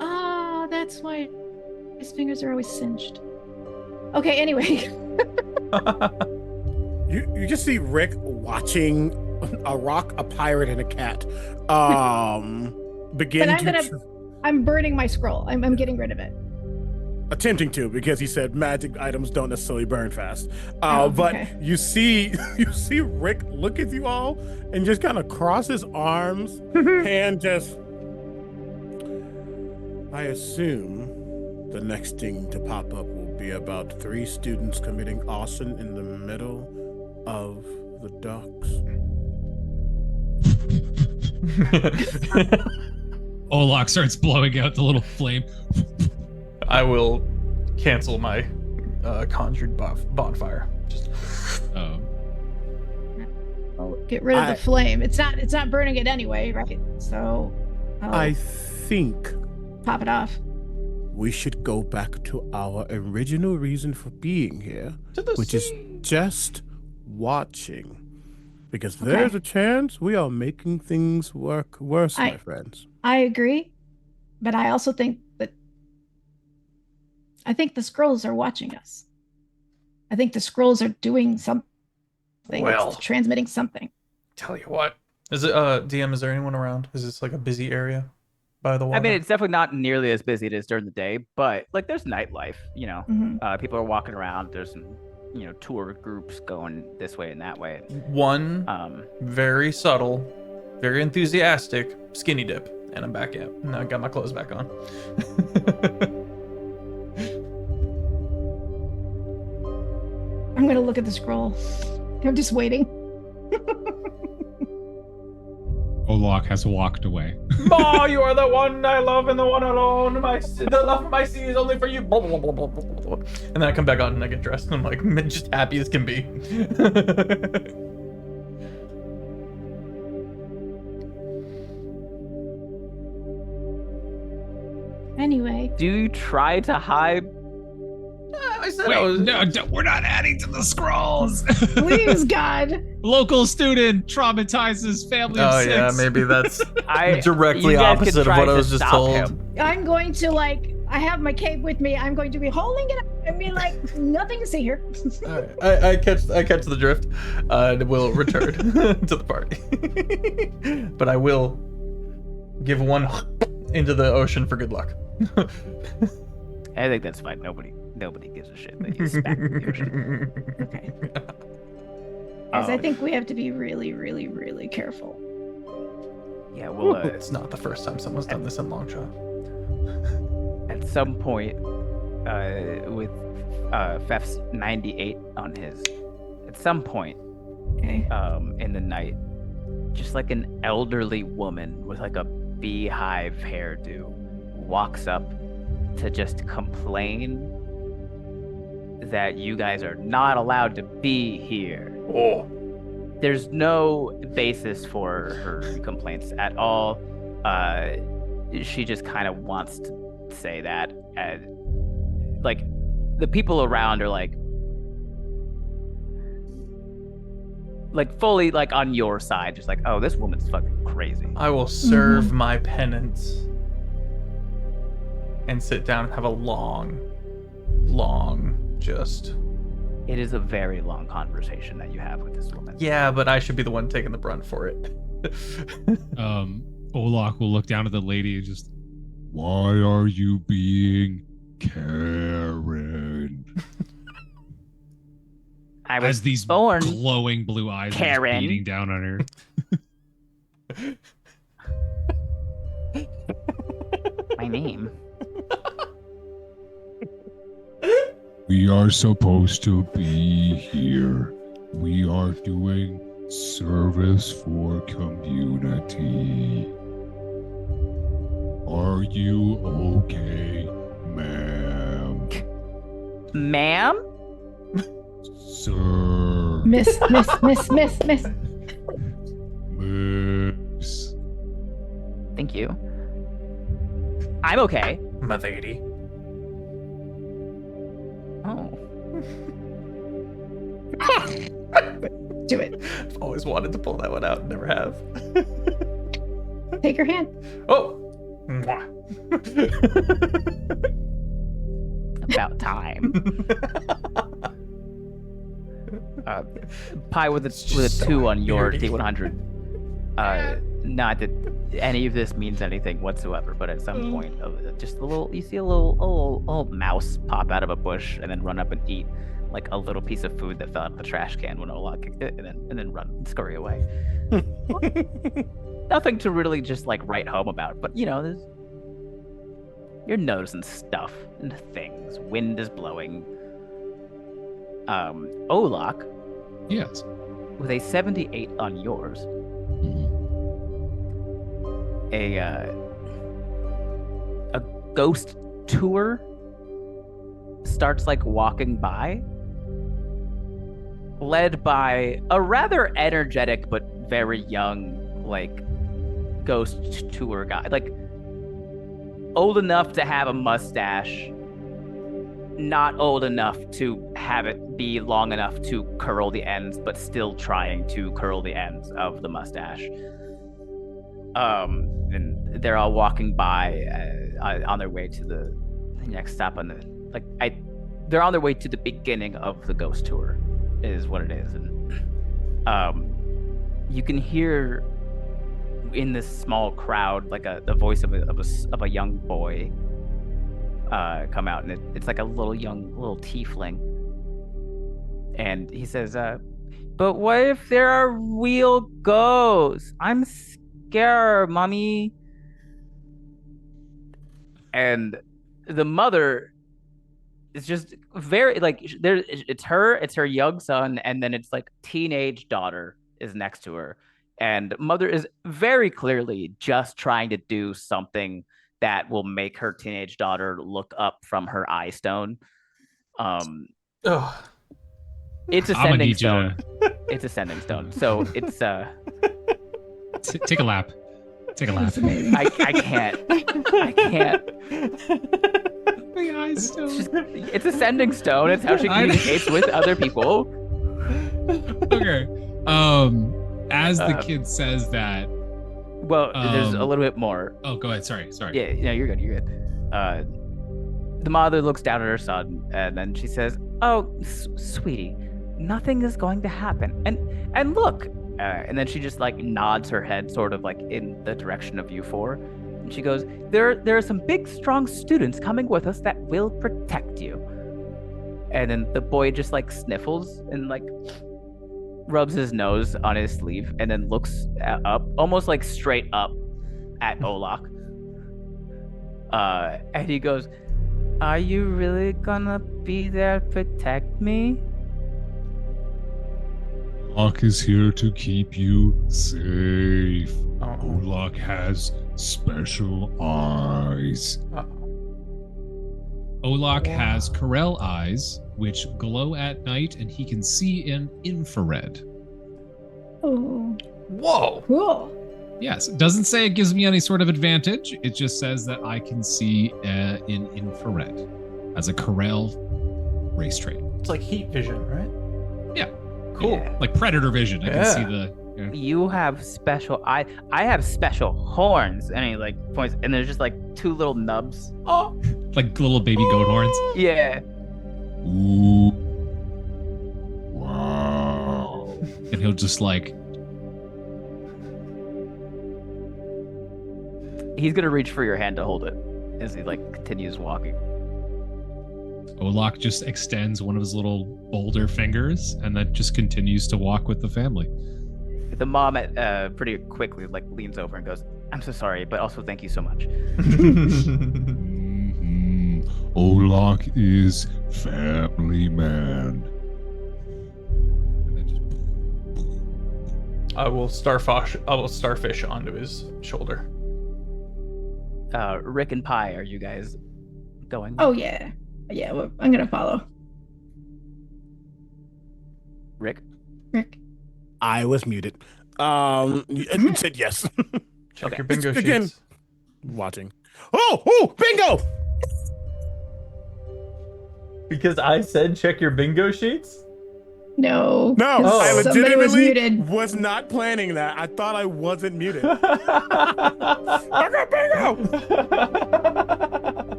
oh, that's why his fingers are always singed. Okay, anyway. You just see Rick watching a rock, a pirate, and a cat begin But I'm burning my scroll. I'm getting rid of it. attempting to, because he said magic items don't necessarily burn fast. Oh, but okay. you see Rick look at you all and just kind of cross his arms and just. I assume the next thing to pop up will be about 3 students committing arson in the middle of the docks. Olok starts blowing out the little flame. I will cancel my conjured bonfire. Just I'll get rid of the flame. It's not burning it anyway, right? So I think pop it off. we should go back to our original reason for being here, to the which is sea. just watching. Because there's a chance we are making things work worse, my friends. I agree, but I also think that the scrolls are watching us. I think the scrolls are doing something. Well, it's transmitting something. Tell you what. Is it DM, is there anyone around? Is this like a busy area by the water? I mean, it's definitely not nearly as busy as it is during the day, but like there's nightlife, Mhm. people are walking around. There's some, tour groups going this way and that way. One Um, very subtle, very enthusiastic skinny dip, and I'm back in. And I got my clothes back on. I'm gonna look at the scroll. I'm just waiting. Olok has walked away. Ma, you are the one I love and the one alone. The love of my sea is only for you. And then I come back out and I get dressed and I'm like just happy as can be. Anyway, Do you try to hide? I said Wait, I was. no, we're not adding to the scrolls. please, God. Local student traumatizes family of Oh six. yeah, maybe that's I directly you guys could opposite of try what I to was just stop told. him. I'm going to I have my cape with me. I'm going to be holding it up and be like, nothing to see here. All right. I catch the drift, and will return to the party. But I will give one into the ocean for good luck. I think that's fine. Nobody gives a shit that you spat in the ocean. Okay. Guys, I Oh, think we have to be really, really, really careful. Yeah, well, It's not the first time someone's done this in Longshot. at some point, with Feff's 98 on his, at some point, Okay. in the night, just like an elderly woman with like a beehive hairdo walks up to just complain that you guys are not allowed to be here. Oh. There's no basis for her complaints at all. She just kind of wants to say that, and like the people around are like fully like on your side, just like, oh, this woman's fucking crazy. I will serve my penance and sit down and have a long, just. It is a very long conversation that you have with this woman. Yeah, but I should be the one taking the brunt for it. Olok will look down at the lady and just, Why are you being Karen? I was as these born glowing blue eyes are just Karen. beating down on her. my name. We are supposed to be here. We are doing service for community. Are you okay, ma'am? Ma'am? Sir. Miss. Miss. Thank you. I'm okay. My lady. Oh. Do it. I've always wanted to pull that one out, never have. Take her hand. Oh! Mwah. About time. Pie with a just 2 so on your nerdy. D100. Not that any of this means anything whatsoever, but at some point, just you see a little mouse pop out of a bush and then run up and eat like a little piece of food that fell out of the trash can when Olok kicked it, and then run and scurry away. Nothing to really just like write home about, but you're noticing stuff and things. Wind is blowing. Olok, Yes. with a 78 on yours, a ghost tour starts like walking by, led by a rather energetic but very young like ghost tour guy, like old enough to have a mustache, not old enough to have it be long enough to curl the ends, but still trying to curl the ends of the mustache. And they're all walking by on their way to the next stop on the they're on their way to the beginning of the ghost tour, is what it is. And you can hear in this small crowd like the voice of a young boy come out, and it's like a little tiefling, and he says, "But what if there are real ghosts? I'm scared, mommy." And the mother is just very like it's her young son, and then it's like teenage daughter is next to her, And Mother is very clearly just trying to do something that will make her teenage daughter look up from her eye stone. Oh, It's I'm gonna ascending need you stone. It's ascending stone. So it's take a lap. Take a lap. I can't. I can't. The eye stone. It's ascending stone. It's how she communicates with other people. Okay. As the kid says that. Well, there's a little bit more. Oh, go ahead. Sorry. Yeah, you're good. You're good. The mother looks down at her son, and then she says, "Oh, sweetie, nothing is going to happen. And look." And then she just like nods her head, sort of like in the direction of you four. And she goes, "There are some big, strong students coming with us that will protect you." And then the boy just like sniffles and like rubs his nose on his sleeve and then looks up, almost like straight up at Olok. And he goes, "Are you really gonna be there to protect me?" Olok is here to keep you safe. oh. Olok has special eyes. Olok has Kerell eyes, which glow at night, and he can see in infrared. Oh, Whoa. cool. Yes, it doesn't say it gives me any sort of advantage. It just says that I can see in infrared as a Kerell race trait. It's like heat vision, right? Yeah. Cool. Yeah. Like predator vision. I can see the. Yeah. You have special I have special horns. And he like points, and there's just like two little nubs. Oh. Like little baby goat horns. Yeah. Ooh. Wow. And he'll just like. He's gonna reach for your hand to hold it as he like continues walking. Olok just extends one of his little boulder fingers and then just continues to walk with the family. The mom pretty quickly like leans over and goes, "I'm so sorry, but also thank you so much." Mhm. Olok is family man. And then just I will starfish onto his shoulder. Rick and Pi, are you guys going? Oh yeah, yeah. Well, I'm gonna follow Rick. Rick. I was muted. You said yes. Check Okay. your bingo Again. sheets. Watching. Oh, bingo! Because I said check your bingo sheets? No. No, Oh. I Somebody was legitimately muted. was not planning that. I thought I wasn't muted. I got bingo!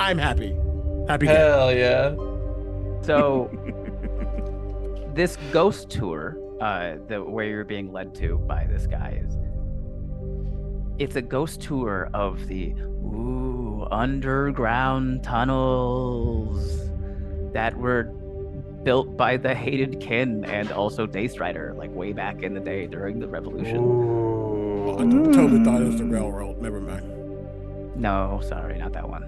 I'm happy. Happy. Game. Hell yeah. So this ghost tour, where you're being led to by this guy it's a ghost tour of the underground tunnels that were built by the hated kin and also Daystrider, like way back in the day during the revolution. Oh, I totally thought it was the railroad. Never mind. No, sorry, not that one.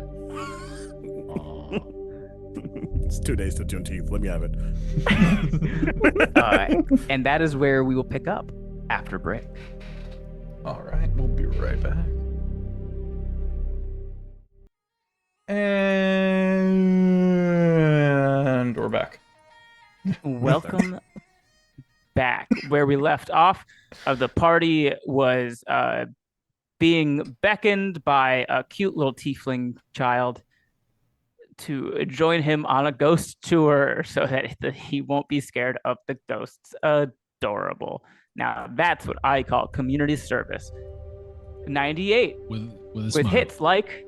It's 2 days to Juneteenth. Let me have it. And that is where we will pick up after break. All right, we'll be right back. And we're back. Welcome back. Where we left off, the party was being beckoned by a cute little tiefling child to join him on a ghost tour so that he won't be scared of the ghosts. Adorable. Now, that's what I call community service. 98 with a with smile. hits like...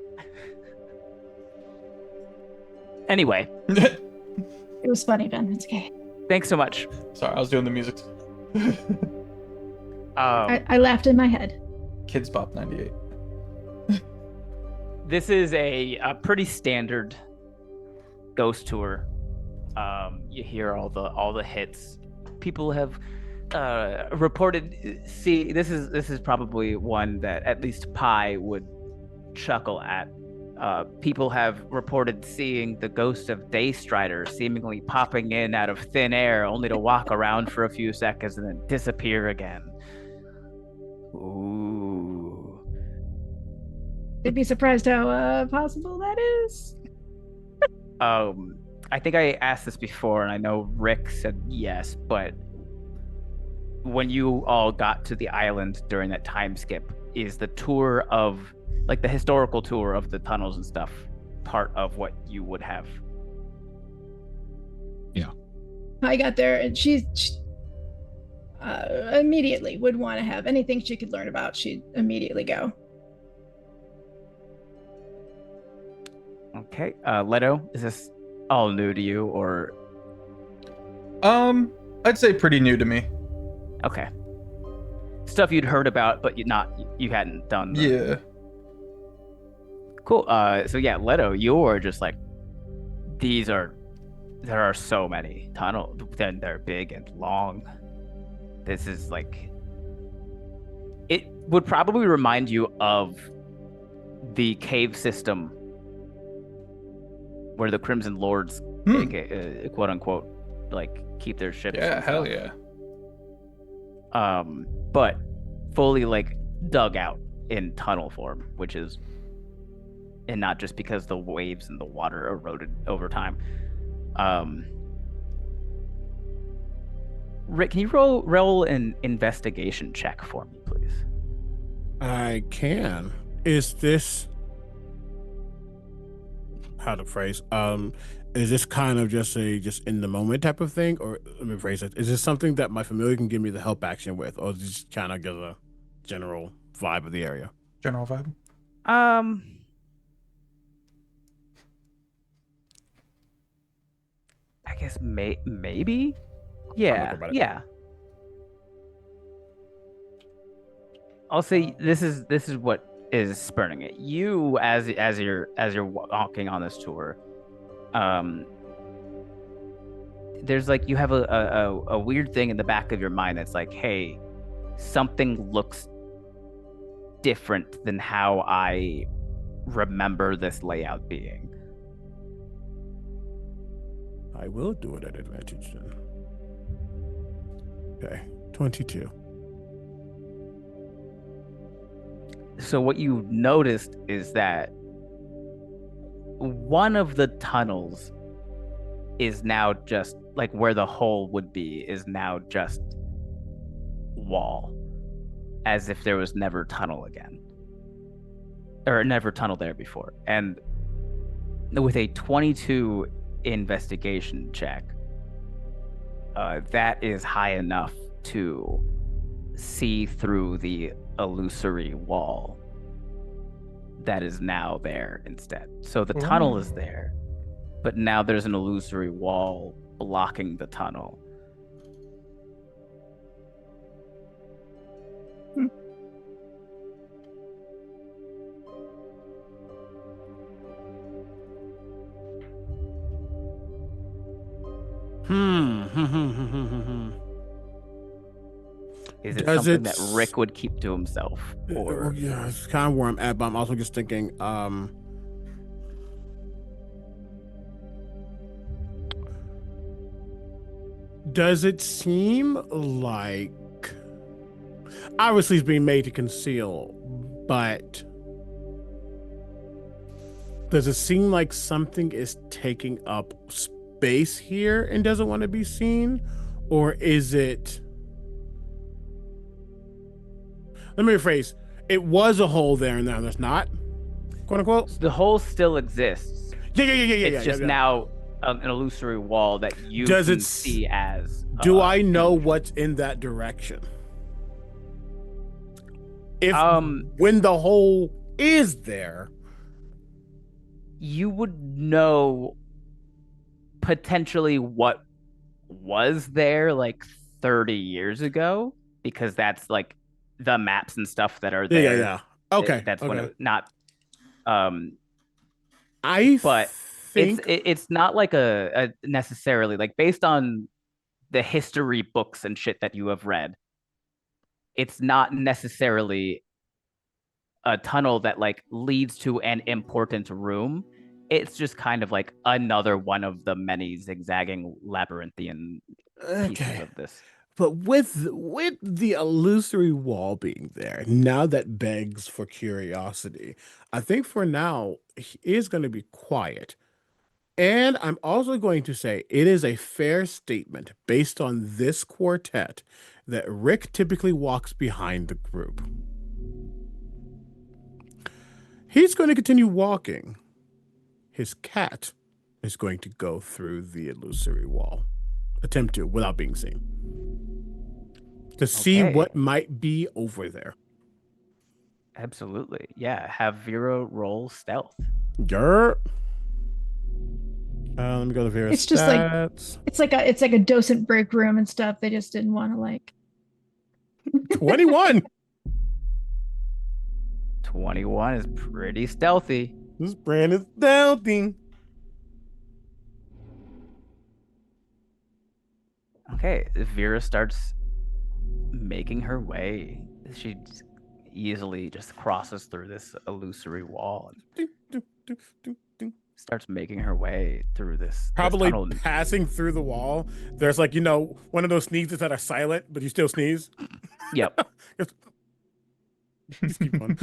Anyway, It was funny, Ben. It's okay. thanks so much. Sorry, I was doing the music. I laughed in my head. Kids Bop 98. This is a pretty standard ghost tour. You hear all the hits. People have reported. See, this is probably one that at least Pi would chuckle at. People have reported seeing the ghost of Daystrider seemingly popping in out of thin air, only to walk around for a few seconds and then disappear again. Ooh. They'd be surprised how possible that is. I think I asked this before, and I know Rick said yes, but when you all got to the island during that time skip, is the tour of, like the historical tour of the tunnels and stuff, part of what you would have? Yeah. I got there, and she immediately would want to have anything she could learn about. She'd immediately go. Okay, Letto, is this all new to you, or? I'd say pretty new to me. Okay. Stuff you'd heard about, but you hadn't done. Yeah. Cool. So yeah, Letto, you're just like, there are so many tunnels. Then they're big and long. This is like, it would probably remind you of the cave system where the Crimson Lords, quote unquote, like keep their ships. Yeah, hell yeah. But fully like dug out in tunnel form, and not just because the waves and the water eroded over time. Rick, can you roll an investigation check for me, please? I can. Is this how to phrase? Is this kind of just in the moment type of thing, or let me phrase it? Is this something that my familiar can give me the help action with, or just kind of give a general vibe of the area? General vibe. I guess maybe. Yeah. Yeah. I'll say this is what is spurning it. You as you're walking on this tour, there's like, you have a weird thing in the back of your mind that's like, hey, something looks different than how I remember this layout being. I will do it at advantage then. Okay, 22. So what you noticed is that one of the tunnels is now just like where the hole would be is now just wall, as if there was never tunnel again, or never tunnel there before. And with a 22 investigation check, that is high enough to see through the illusory wall that is now there instead. So the tunnel is there, but now there's an illusory wall blocking the tunnel. Is it something that Rick would keep to himself? Or yeah, it's kind of where I'm at, but I'm also just thinking, does it seem like, obviously it's being made to conceal, but does it seem like something is taking up space here and doesn't want to be seen? Or is it, let me rephrase, it was a hole there and now there's not, quote unquote? The hole still exists. Yeah. It's just now an illusory wall that you can see as. Do I know what's in that direction? If when the hole is there, you would know potentially what was there like 30 years ago, because that's like the maps and stuff that are there. Yeah. Okay. That's okay. when it, not. But think it's not like a necessarily like based on the history books and shit that you have read. It's not necessarily a tunnel that like leads to an important room. It's just kind of like another one of the many zigzagging labyrinthian pieces of this. But with the illusory wall being there, now that begs for curiosity. I think for now he is going to be quiet. And I'm also going to say it is a fair statement based on this quartet that Rick typically walks behind the group. He's going to continue walking. His cat is going to go through the illusory wall. Attempt to, without being seen. To see Okay. what might be over there. Absolutely. Yeah. Have Vera roll stealth. Grr. Let me go to Vera's It's just like- stats. It's like a docent break room and stuff. They just didn't want to like. 21. 21 is pretty stealthy. This brand is stealthy. Okay, Vera starts making her way. She easily just crosses through this illusory wall and starts making her way through this Probably tunnel. passing through the wall. There's like, one of those sneezes that are silent, but you still sneeze. Yep. Just keep on.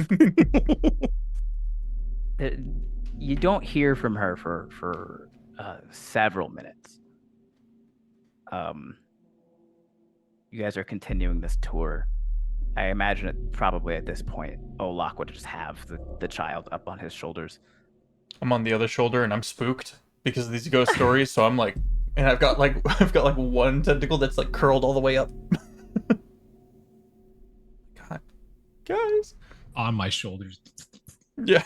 You don't hear from her for several minutes. You guys are continuing this tour. I imagine it probably at this point, Olok would just have the child up on his shoulders. I'm on the other shoulder and I'm spooked because of these ghost stories. So I'm like, and I've got like one tentacle that's like curled all the way up. God, guys. On my shoulders. Yeah.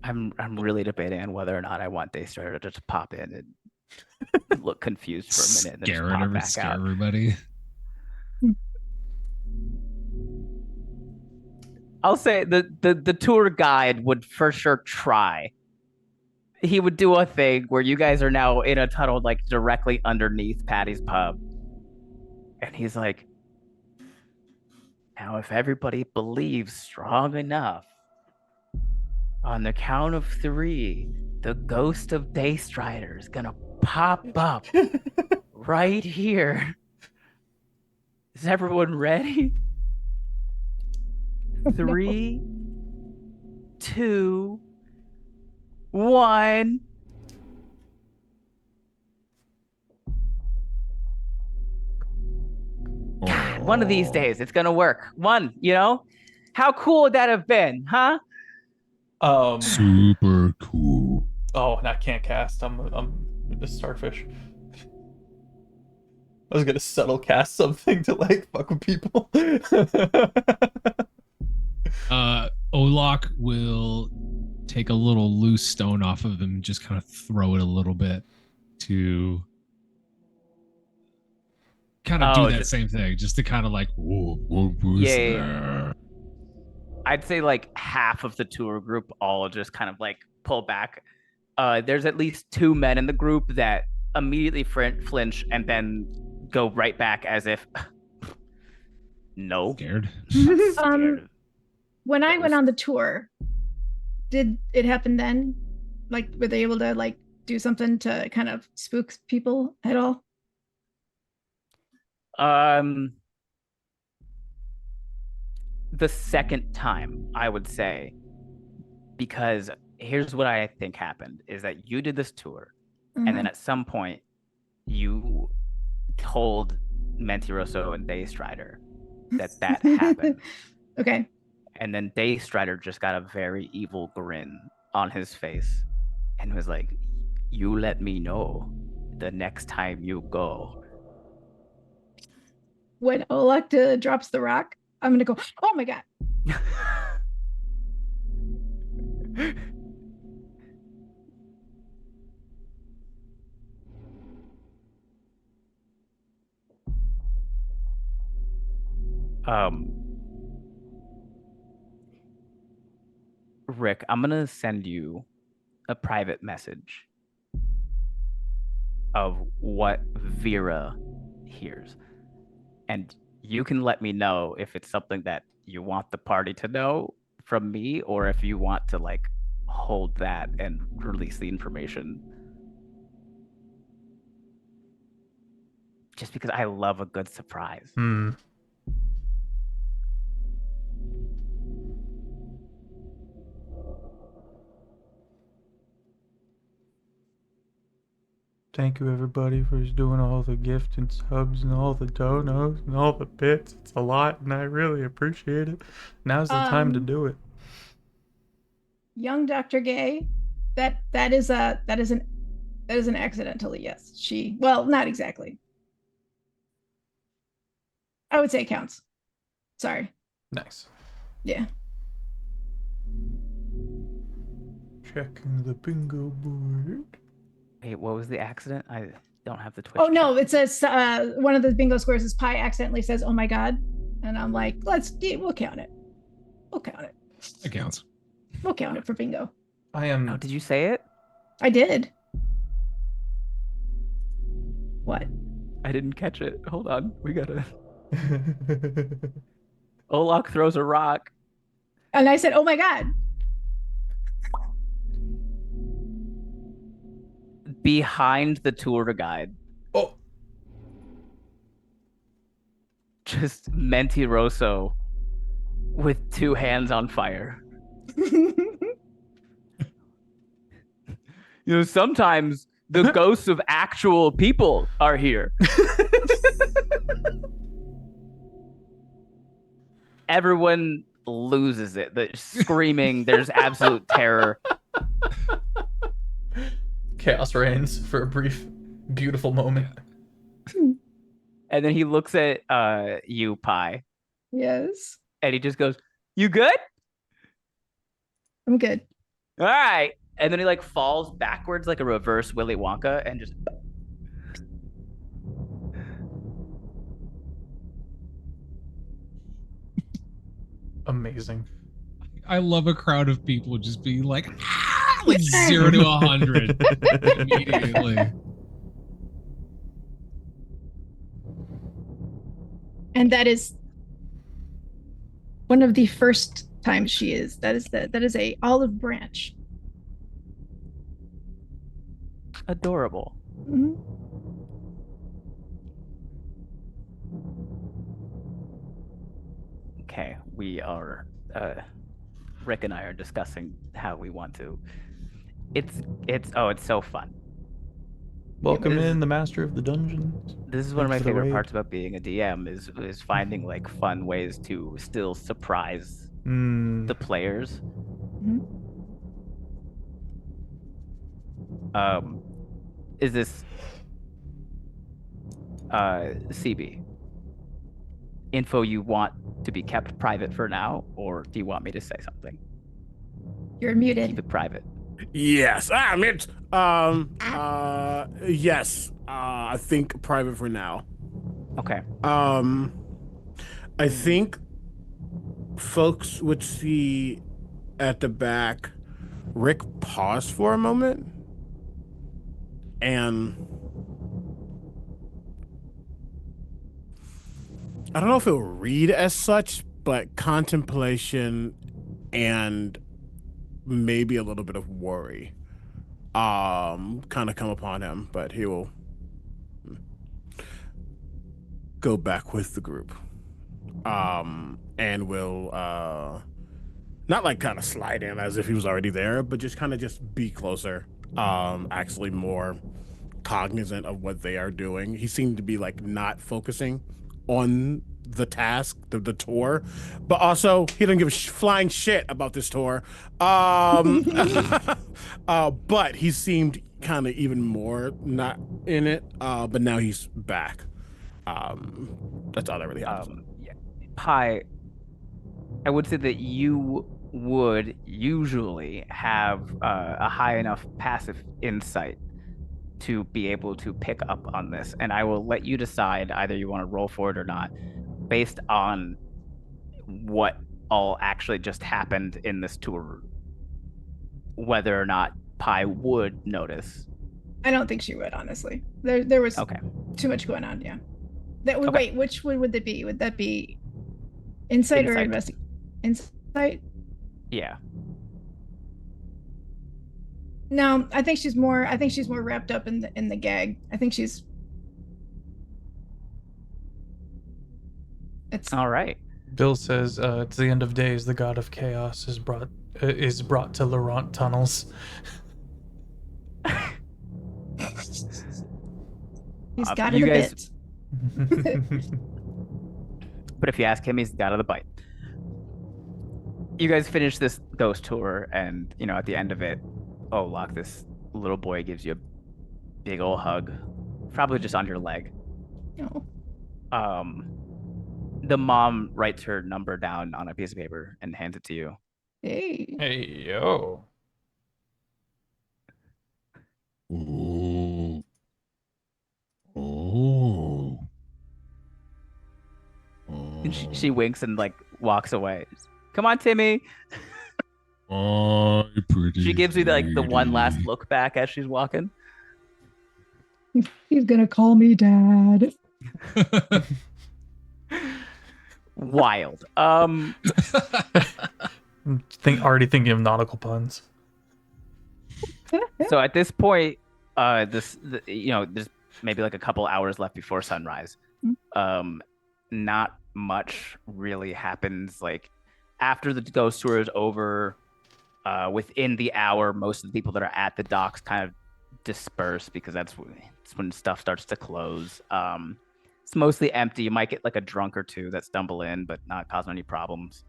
I'm really debating on whether or not I want Daystrider to just pop in and look confused for a minute and then just pop back Scare out. everybody. I'll say the tour guide would for sure try. He would do a thing where you guys are now in a tunnel like directly underneath Patty's pub. And he's like, now if everybody believes strong enough, on the count of 3, the ghost of Daystrider is gonna pop up right here. Is everyone ready? 3, 2, 1. One of these days, it's gonna work. One, how cool would that have been, huh? Super cool. Oh, and I can't cast. I'm a starfish. I was gonna subtle cast something to like fuck with people. Olok will take a little loose stone off of him and just kind of throw it a little bit to kind of do that same thing, just to kind of like, whoa, what was that? I'd say like half of the tour group all just kind of like pull back. There's at least 2 men in the group that immediately flinch and then go right back as if no. Scared. When I went on the tour, did it happen then? Like, were they able to like do something to kind of spook people at all? The second time, I would say, because here's what I think happened is that you did this tour, and then at some point you told Mentiroso and Daystrider that happened. Okay. And then Daystrider just got a very evil grin on his face and was like, you let me know the next time you go. When Olok drops the rock, I'm gonna go, oh my god. Rick, I'm gonna send you a private message of what Vera hears. And you can let me know if it's something that you want the party to know from me, or if you want to like hold that and release the information just because I love a good surprise. Hmm. Thank you, everybody, for doing all the gifts and subs and all the donos and all the bits. It's a lot, and I really appreciate it. Now's the time to do it. Young Dr. Gay, that is an accidentally, yes. Well, not exactly. I would say it counts. Sorry. Nice. Yeah. Checking the bingo board. Wait, what was the accident? I don't have the Twitch. Oh no, it says one of the bingo squares is Pi accidentally says, "Oh my god," and I'm like, we'll count it. We'll count it. That counts. We'll count it for bingo. I am. Oh, did you say it? I did. What? I didn't catch it. Hold on. We gotta. Olok throws a rock. And I said, "Oh my god." Behind the tour guide. Oh. Just Mentiroso with 2 hands on fire. Sometimes the ghosts of actual people are here. Everyone loses it. They're screaming. There's absolute terror. Chaos reigns for a brief, beautiful moment. And then he looks at you, Pi, Yes. and he just goes, "You good? I'm good. All right." And then he like falls backwards like a reverse Willy Wonka and just. Amazing. I love a crowd of people just being like 0 to 100 immediately. And that is one of the first times she is. That is a olive branch. Adorable. Mhm. Okay, we are. Rick and I are discussing how we want to. It's so fun. Welcome This- in, the master of the dungeons. This is one of my Thanks for the favorite raid. parts about being a DM is finding like fun ways to still surprise Mm. the players. Mhm. Is this CB info you want to be kept private for now, or do you want me to say something? You're Keep muted. it private. Yes. Yes. I think private for now. Okay. I think folks would see at the back Rick pause for a moment and I don't know if it'll read as such, but contemplation and maybe a little bit of worry kind of come upon him, but he will go back with the group and will not like kind of slide in as if he was already there, but just kind of just be closer, actually more cognizant of what they are doing. He seemed to be like not focusing on the task, the tour, but also he doesn't give a flying shit about this tour. But he seemed kind of even more not in it, but now he's back. That's all that really happens. Yeah. Pi, I would say that you would usually have a high enough passive insight to be able to pick up on this, and I will let you decide either you want to roll for it or not, based on what all actually just happened in this tour, whether or not Pi would notice. I don't think she would, honestly. There was Okay. too much going on. Yeah. That would Okay. wait. Which one would that be? Would that be insight or Insight. investigation? Insight. Yeah. No, I think she's more wrapped up in the gag. I think she's It's All right. Bill says, "It's the end of days. The god of chaos is brought to Laurent tunnels." he's got it you a guys- bit. But if you ask him, he's got of the bite. You guys finish this ghost tour, and at the end of it, Olok, this little boy gives you a big old hug, probably just on your leg. Oh, The mom writes her number down on a piece of paper and hands it to you. hey. Hey yo. Oh. Oh. And she winks and walks away. Come on, Timmy. My pretty. She gives you the one last look back as she's walking. He's gonna call me dad. Wild. Already thinking of nautical puns. So at this point, there's maybe a couple hours left before sunrise. Not much really happens. After the ghost tour is over, within the hour, most of the people that are at the docks kind of disperse because that's when stuff starts to close. It's mostly empty. You might get a drunk or two that stumble in, but not causing any problems.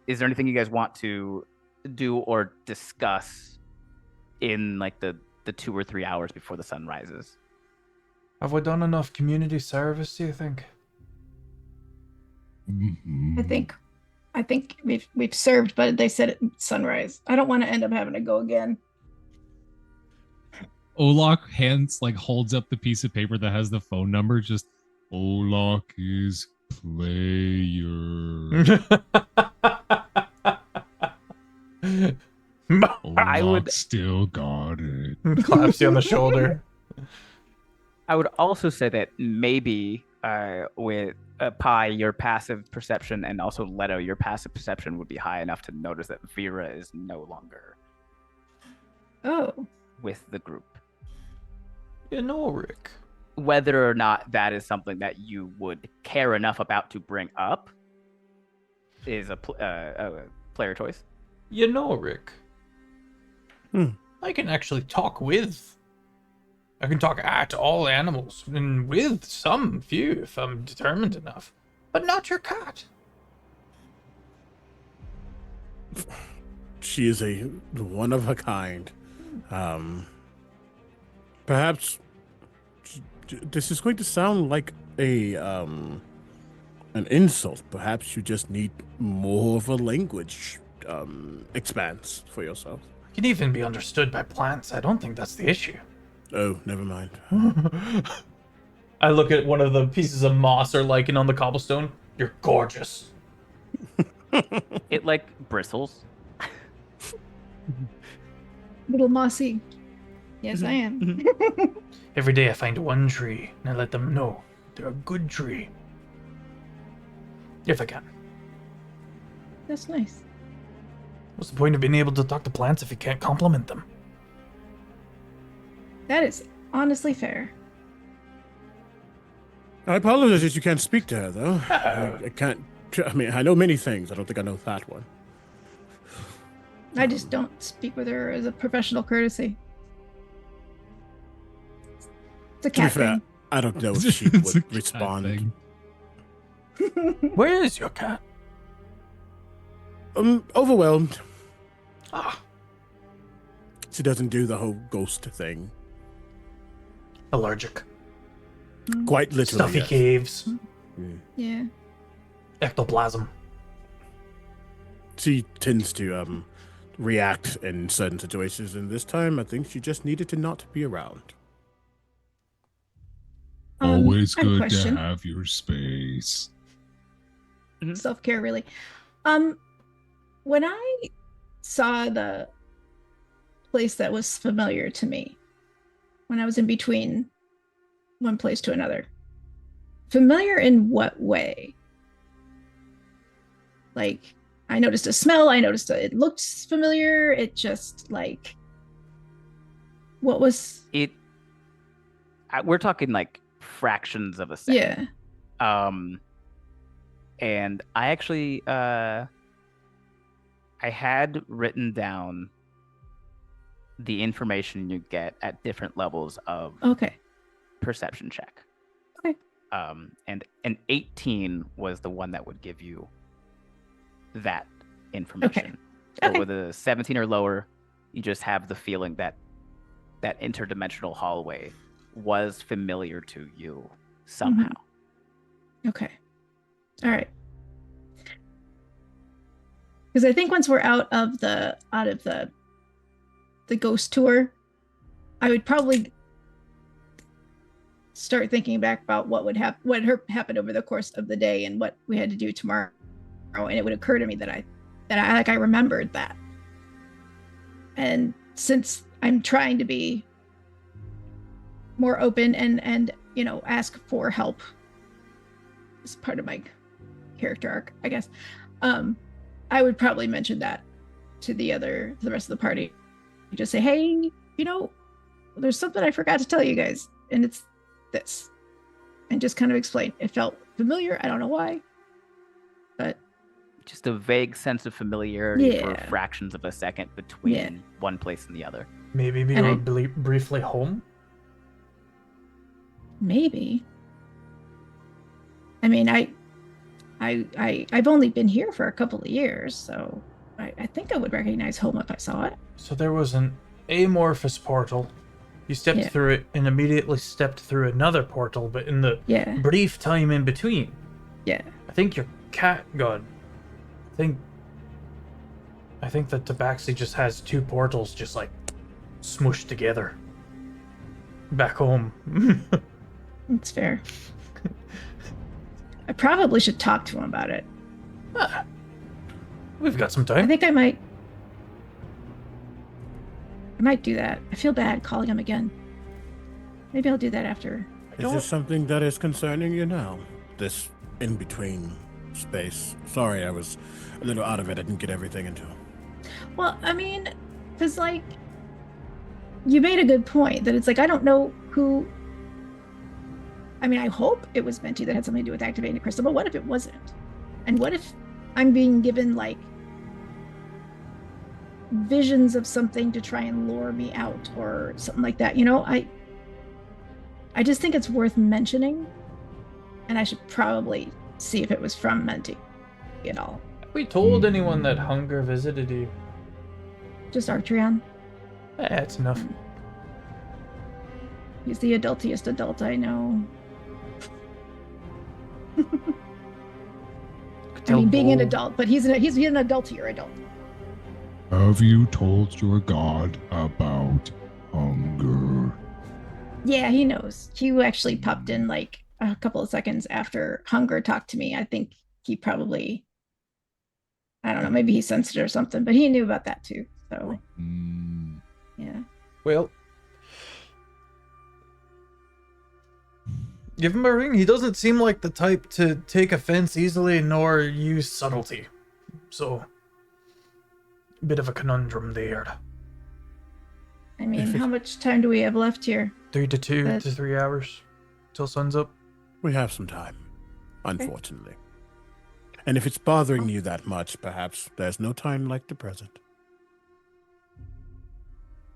Is there anything you guys want to do or discuss in the 2 or 3 hours before the sun rises? Have we done enough community service, do you think? Mhm. I think we've served, but they said at sunrise. I don't want to end up having to go again. Olok holds up the piece of paper that has the phone number. Just Olok is player. Olok still got it. Claps you on the shoulder. I would also say that maybe with Pi, your passive perception, and also Letto, your passive perception would be high enough to notice that Vera is no longer Oh, with the group. Rick. Whether or not that is something that you would care enough about to bring up is a player choice. Rick. Hmm. I can actually talk with. I can talk at all animals, and with some few if I'm determined enough. But not your cat. She is a one of a kind. Perhaps this is going to sound like an insult. Perhaps you just need more of a language expanse for yourself. I can even be understood by plants. I don't think that's the issue. Oh, never mind. I look at one of the pieces of moss or lichen on the cobblestone. You're gorgeous. It bristles. little mossy. Yes, I am. Every day I find one tree, and I let them know they're a good tree. If I can. That's nice. What's the point of being able to talk to plants if you can't compliment them? That is honestly fair. I apologize that you can't speak to her, though. I can't. I mean, I know many things. I don't think I know that one. I just don't speak with her as a professional courtesy. It's a To be cat fair, thing. I don't know if she It's a would cat respond. thing. Where is your cat? Overwhelmed. Ah, She doesn't do the whole ghost thing. allergic. Quite literally. Stuffy yes. caves. Yeah. Ectoplasm. She tends to react in certain situations, and this time I think she just needed to not be around. Always I have a good to question. have your space. Self-care, really. When I saw the place that was familiar to me, when I was in between one place to another, familiar in what way? Like, I noticed a smell, I noticed it looked familiar, it just what was... We're talking fractions of a second. Yeah. And I actually I had written down the information you get at different levels of Okay. perception check. Okay. And an 18 was the one that would give you that information. So Okay. with a 17 or lower, you just have the feeling that that interdimensional hallway was familiar to you somehow. Okay. All right. Because I think once we're out of the ghost tour, I would probably start thinking back about what would happen over the course of the day and what we had to do tomorrow. And it would occur to me that I remembered that. And since I'm trying to be more open and ask for help as part of my character arc, I guess, I would probably mention that to the rest of the party. Just say, hey, there's something I forgot to tell you guys, and it's this, and just kind of explain. It felt familiar. I don't know why, but Just a vague sense of familiarity for Yeah. fractions of a second between Yeah. one place and the other. Maybe we And go briefly home. maybe. I mean, I've only been here for a couple of years, so I think I would recognize home if I saw it. So there was an amorphous portal. You stepped Yeah. through it and immediately stepped through another portal, but in the Yeah. brief time in between, Yeah. I think your cat got. I think that Tabaxi just has two portals just like smushed together. Back home. That's fair. I probably should talk to him about it. We've got some I time. think I might do that. I feel bad calling him again. Maybe I'll do that after. Is this something that is concerning you now? This in-between space? Sorry, I was a little out of it. I didn't get everything into. Well, I mean, because, you made a good point that it's I don't know who. I mean, I hope it was Menti that had something to do with activating the crystal, but what if it wasn't? And what if I'm being given, visions of something to try and lure me out or something like that? I just think it's worth mentioning, and I should probably see if it was from Menti at all. Have we told anyone that hunger visited you? Just Archeon. That's enough. He's the adultiest adult I know. I mean, being an adult, but he's an adultier adult. Have you told your god about hunger? Yeah, he knows. He actually popped in a couple of seconds after Hunger talked to me. I think he probably, I don't know, maybe he sensed it or something, but he knew about that too. So, yeah. Well, give him a ring. He doesn't seem like the type to take offense easily nor use subtlety. So, bit of a conundrum there. I mean, how much time do we have left here? 3 to 2 That's- to 3 hours till sun's up. We have some time, unfortunately. And if it's bothering you that much, perhaps there's no time like the present.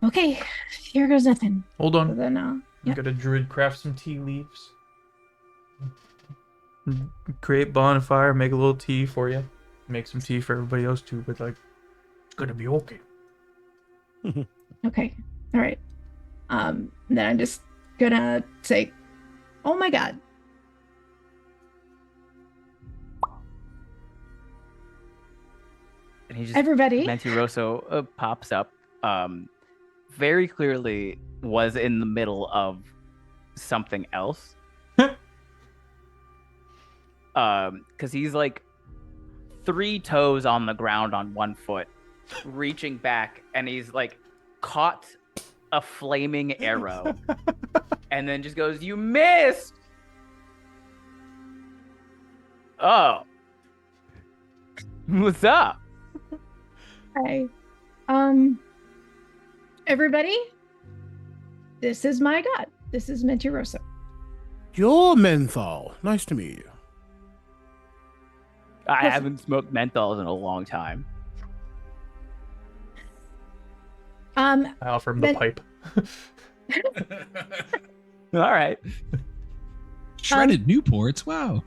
Okay, here goes nothing. Hold So on. then, I'm yeah. gonna druid craft some tea leaves. Create bonfire, make a little tea for you. Make some tea for everybody else too, but it's gonna be okay. Okay, all right. Then I'm just gonna say, oh my god. And he just Everybody. Mentiroso pops up. Very clearly was in the middle of something else. Because he's 3 toes on the ground on one foot, reaching back, and he's caught a flaming arrow, and then just goes, "You missed!" Oh, what's up? Hi. Everybody, this is my god. This is Mentiroso. You're Menthol. Nice to meet you. I haven't smoked menthols in a long time. I offer him the Ben- pipe. All right. Shredded Newports. Wow.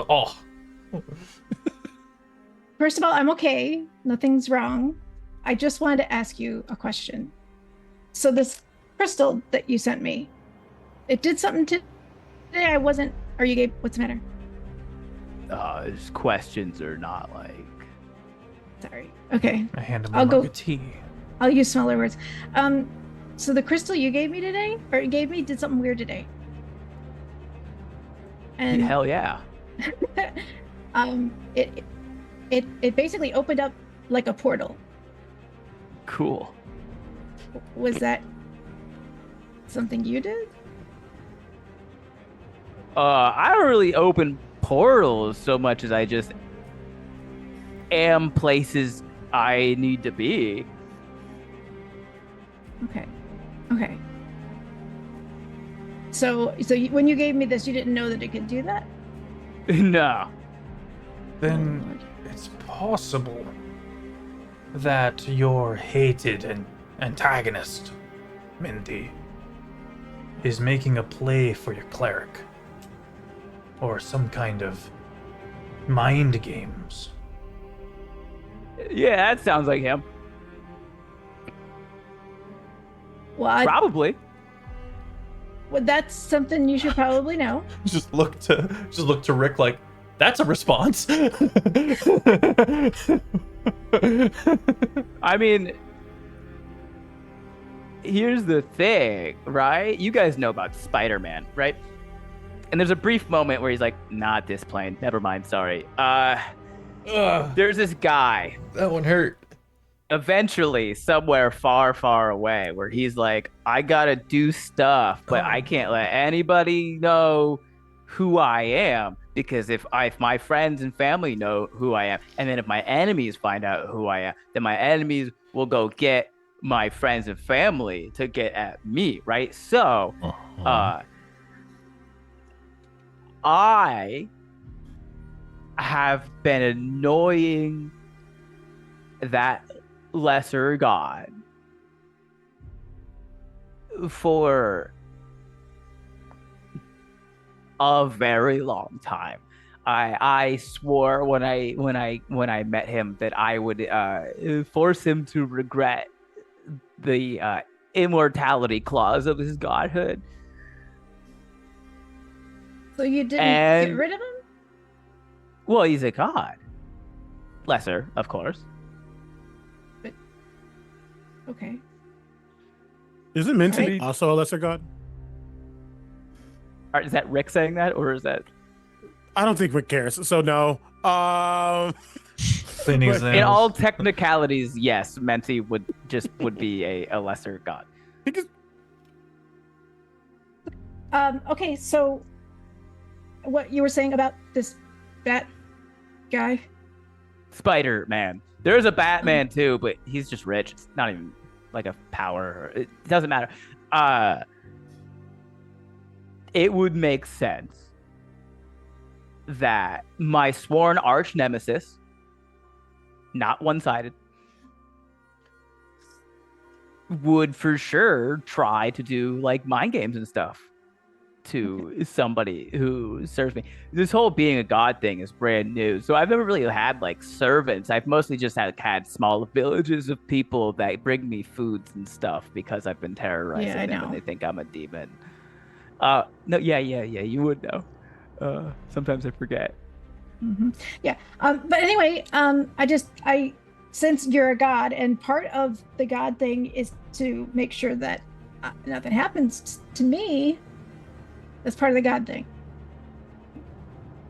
Oh. First of all, I'm okay. Nothing's wrong. I just wanted to ask you a question. So this crystal that you sent me, it did something today. I wasn't. Or you gave. What's the matter? His questions are not like. Sorry. Okay. I hand him I'll a go- mug of tea. I'll use smaller words. So the crystal you gave me today, or gave me, did something weird today. And Hell yeah. it basically opened up like a portal. Cool. Was that something you did? I don't really open portals so much as I just am places I need to be. Okay. So when you gave me this, you didn't know that it could do that? No. Then it's possible that your hated antagonist, Minty, is making a play for your cleric. Or some kind of mind games. Yeah, that sounds like him. Well, Probably. well, that's something you should probably know. Just look to Rick like, that's a response. I mean, here's the thing, right? You guys know about Spider-Man, right? And there's a brief moment where he's like, not this plane. Never mind, sorry. There's this guy. That one hurt. Eventually, somewhere far, far away, where he's like, I gotta do stuff, but I can't let anybody know who I am, because if my friends and family know who I am, and then if my enemies find out who I am, then my enemies will go get my friends and family to get at me, right? So, I have been annoying that lesser god for a very long time. I swore when I met him that I would force him to regret the immortality clause of his godhood. So you didn't get rid of him? Well, he's a god. Lesser, of course. Okay. Isn't Minty Right. also a lesser god? Is that Rick saying that, or is that... I don't think Rick cares. So no. Cleaning his In nails. all technicalities, yes, Menti would be a lesser god. Okay, so what you were saying about this bat guy? Spider-Man. There's a Batman too, but he's just rich. It's not even like a power. It doesn't matter. It would make sense that my sworn arch nemesis, not one-sided, would for sure try to do like mind games and stuff to somebody who serves me. This whole being a god thing is brand new, so I've never really had like servants. I've mostly just had small villages of people that bring me foods and stuff because I've been terrorizing Yeah, I them know. and they think I'm a demon. No, yeah, you would know. Sometimes I forget. Mm-hmm. Yeah. But anyway, I since you're a god, and part of the god thing is to make sure that nothing happens to me. That's part of the god thing.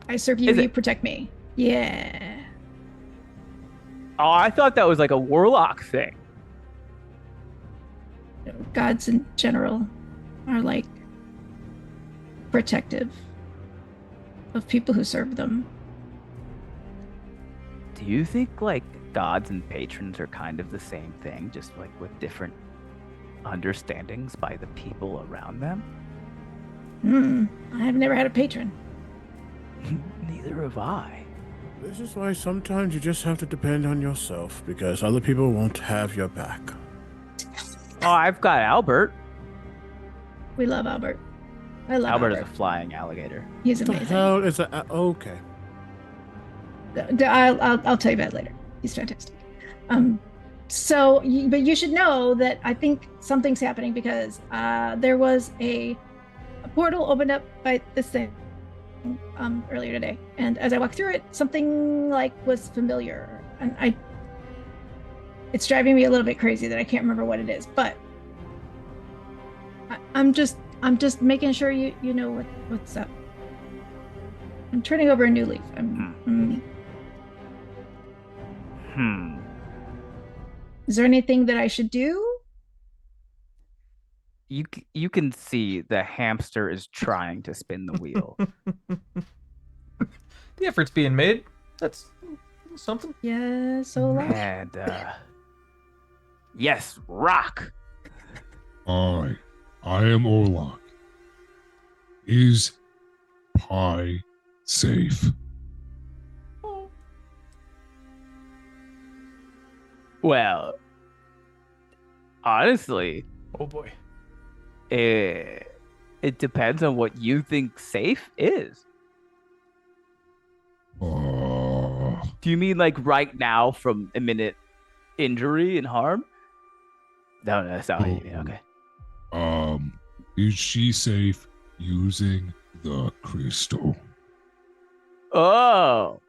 I serve you, Is you it? protect me. Yeah. Oh, I thought that was like a warlock thing. Gods in general are like protective of people who serve them. Do you think like gods and patrons are kind of the same thing, just like with different understandings by the people around them? I've never had a patron. Neither have I. This is why sometimes you just have to depend on yourself, because other people won't have your back. Oh, I've got Albert. We love Albert. I love Albert Albert. is a flying alligator. He's What the amazing. hell is that? Okay. I'll tell you about it later. He's fantastic. But you should know that I think something's happening because there was a portal opened up by this thing earlier today, and as I walked through it, something like was familiar, and it's driving me a little bit crazy that I can't remember what it is, but I'm just making sure you know what's up. I'm turning over a new leaf. Is there anything that I should do? You can see the hamster is trying to spin the wheel. The effort's being made. That's something. Yes, Olok. And yes, rock. I am Olok. Is pie safe? Well, honestly, Oh boy. it depends on what you think safe is. Do you mean like right now from imminent injury and harm? No, that's not what you mean. Okay. Is she safe using the crystal? Oh.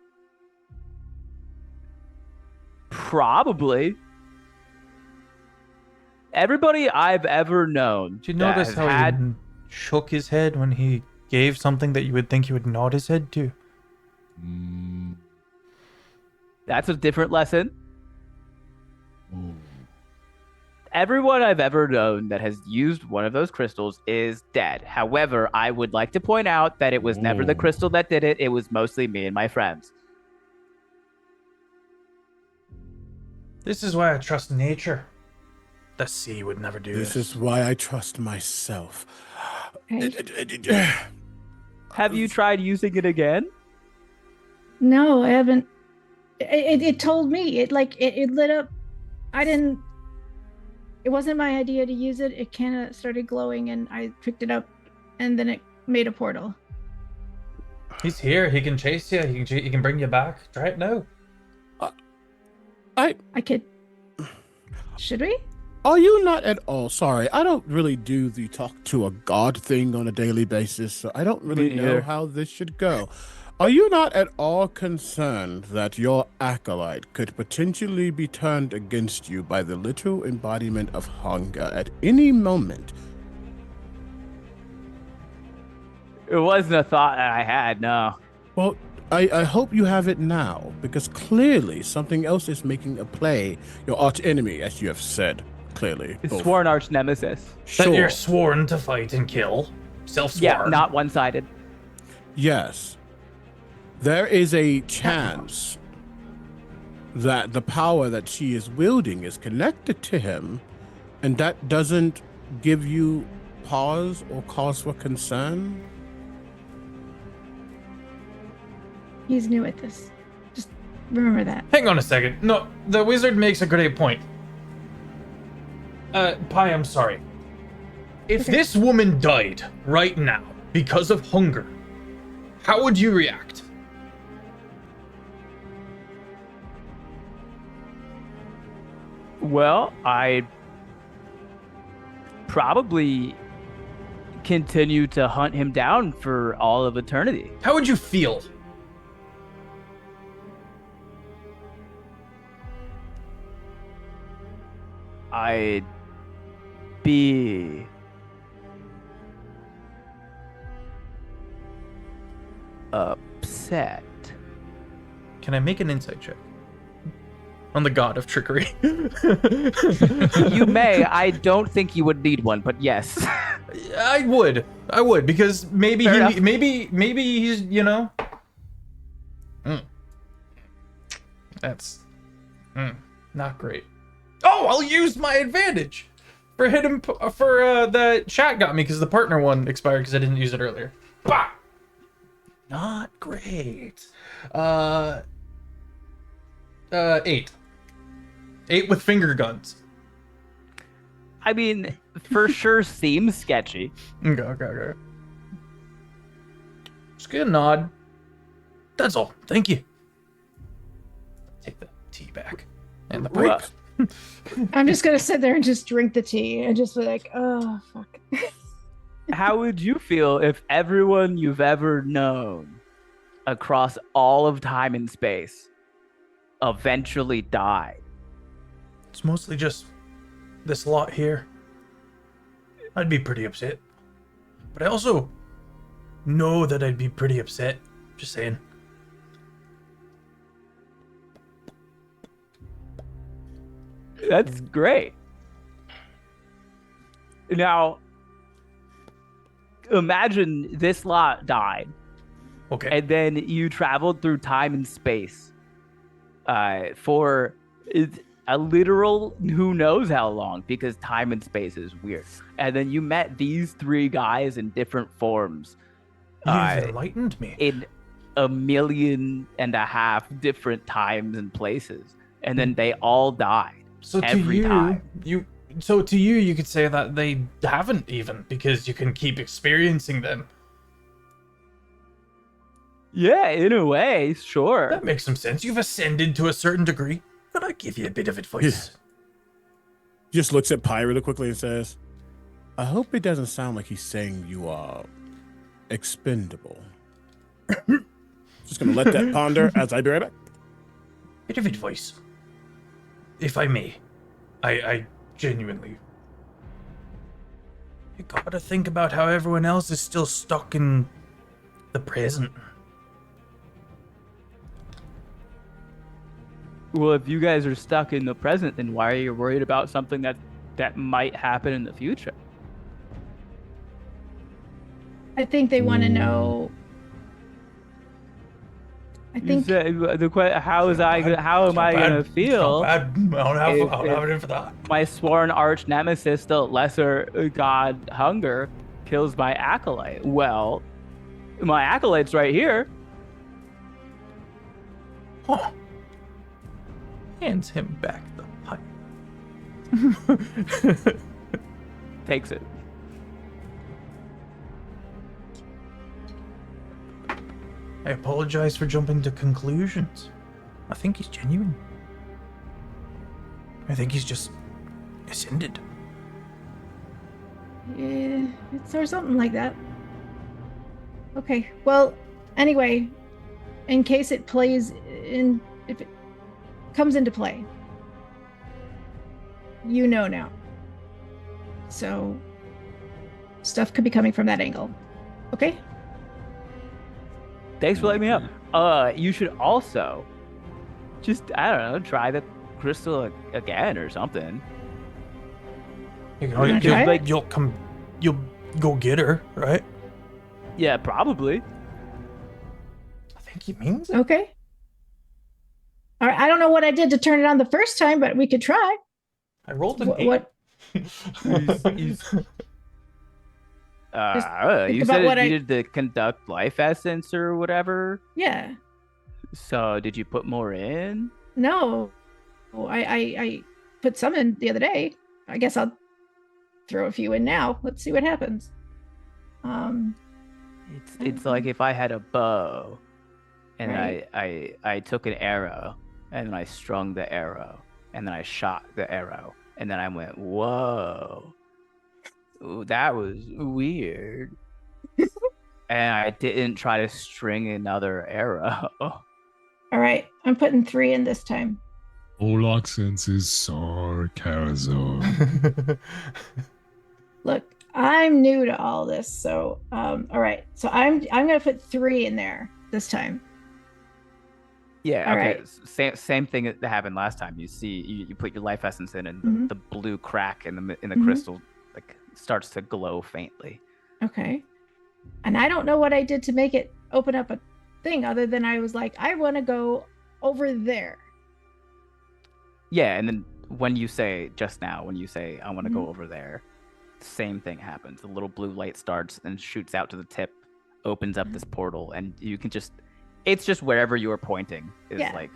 Probably. Everybody I've ever known. Did you that notice has how had he shook his head when he gave something that you would think he would nod his head to? That's a different lesson. Oh. Everyone I've ever known that has used one of those crystals is dead. However, I would like to point out that it was never the Oh. crystal that did it. It was mostly me and my friends. This is why I trust nature. The sea would never do This is why I trust myself. Have you tried using it again? No, I haven't. It told me. It lit up. I didn't. It wasn't my idea to use it. It kind of started glowing, and I picked it up, and then it made a portal. He's here. He can chase you. He can bring you back. Try it now. I could. Should we? Are you not at all sorry? I don't really do the talk to a god thing on a daily basis, so I don't really Me know neither. how this should go. Are you not at all concerned that your acolyte could potentially be turned against you by the literal embodiment of hunger at any moment? It wasn't a thought that I had, no. Well, I hope you have it now, because clearly something else is making a play. Your arch enemy, as you have said, clearly. It's Both. sworn arch nemesis. That you're Sure. sworn to fight and kill. Self-sworn. Yeah, not one-sided. Yes. There is a chance that the power that she is wielding is connected to him, and that doesn't give you pause or cause for concern? He's new at this. Just remember that. Hang on a second. No, the wizard makes a great point. Pi, I'm sorry. If Okay. this woman died right now because of hunger, how would you react? Well, I'd probably continue to hunt him down for all of eternity. How would you feel? I'd be upset. Can I make an insight check? On the god of trickery. You may. I don't think you would need one, but yes. I would, because maybe Fair enough. maybe he's, you know. That's not great. Oh, I'll use my advantage. For the chat got me because the partner one expired because I didn't use it earlier. Bah! Not great. 8. 8 with finger guns. I mean, for sure seems sketchy. Okay. Just get a nod. That's all. Thank you. Take the tea back. And the break. I'm just gonna sit there and just drink the tea and just be like, oh fuck. How would you feel if everyone you've ever known across all of time and space eventually died? It's mostly just this lot here. I'd be pretty upset. But I also know that I'd be pretty upset. Just saying. That's great. Now, imagine this lot died. Okay. And then you traveled through time and space for a literal who knows how long, because time and space is weird. And then you met these 3 guys in different forms. You've enlightened me. In 1.5 million different times and places. And then they all died. So every time. you could say that they haven't even, because you can keep experiencing them. Yeah, in a way, sure. That makes some sense. You've ascended to a certain degree. Could I give you a bit of advice? Just looks at Pi really quickly and says, I hope it doesn't sound like he's saying you are expendable. Just gonna let that ponder as I be right back. Bit of advice. If I may. I genuinely. You gotta think about how everyone else is still stuck in the present. Well, if you guys are stuck in the present, then why are you worried about something that might happen in the future? I think they want to know. I think how am I gonna feel? I don't have it in for that. My sworn arch nemesis, the lesser god Hunger, kills my acolyte. Well, my acolyte's right here. Huh. Hands him back the pipe. Takes it. I apologize for jumping to conclusions. I think he's genuine. I think he's just ascended. yeah, it's or something like that. Okay. Well, anyway, in case it plays in, if it comes into play, you know now. So stuff could be coming from that angle. Okay? Thanks for letting me know. You should also just, I don't know, try the crystal again or something. wanna try it? You'll go get her, right? Yeah, probably. I think he means it. Okay. All right. I don't know what I did to turn it on the first time, but we could try. I rolled an 8. What? You said it needed to conduct life essence or whatever. Yeah. So did you put more in? No. I put some in the other day. I guess I'll throw a few in now. Let's see what happens. It's like if I had a bow and Right. I took an arrow and then I strung the arrow and then I shot the arrow and then I went, whoa. Ooh, that was weird. And I didn't try to string another arrow. All right. I'm putting 3 in this time. Olok senses sarcasm. Look, I'm new to all this, so all right. So I'm gonna put 3 in there this time. Yeah, All okay. right. Same thing that happened last time. You see, you put your life essence in, and Mhm. the blue crack in the Mhm. crystal like starts to glow faintly. Okay. And I don't know what I did to make it open up a thing other than I was like, I want to go over there. Yeah, and then when you say I want to go over there, same thing happens. The little blue light starts and shoots out to the tip, opens up this portal, and you can it's just wherever you are pointing is like.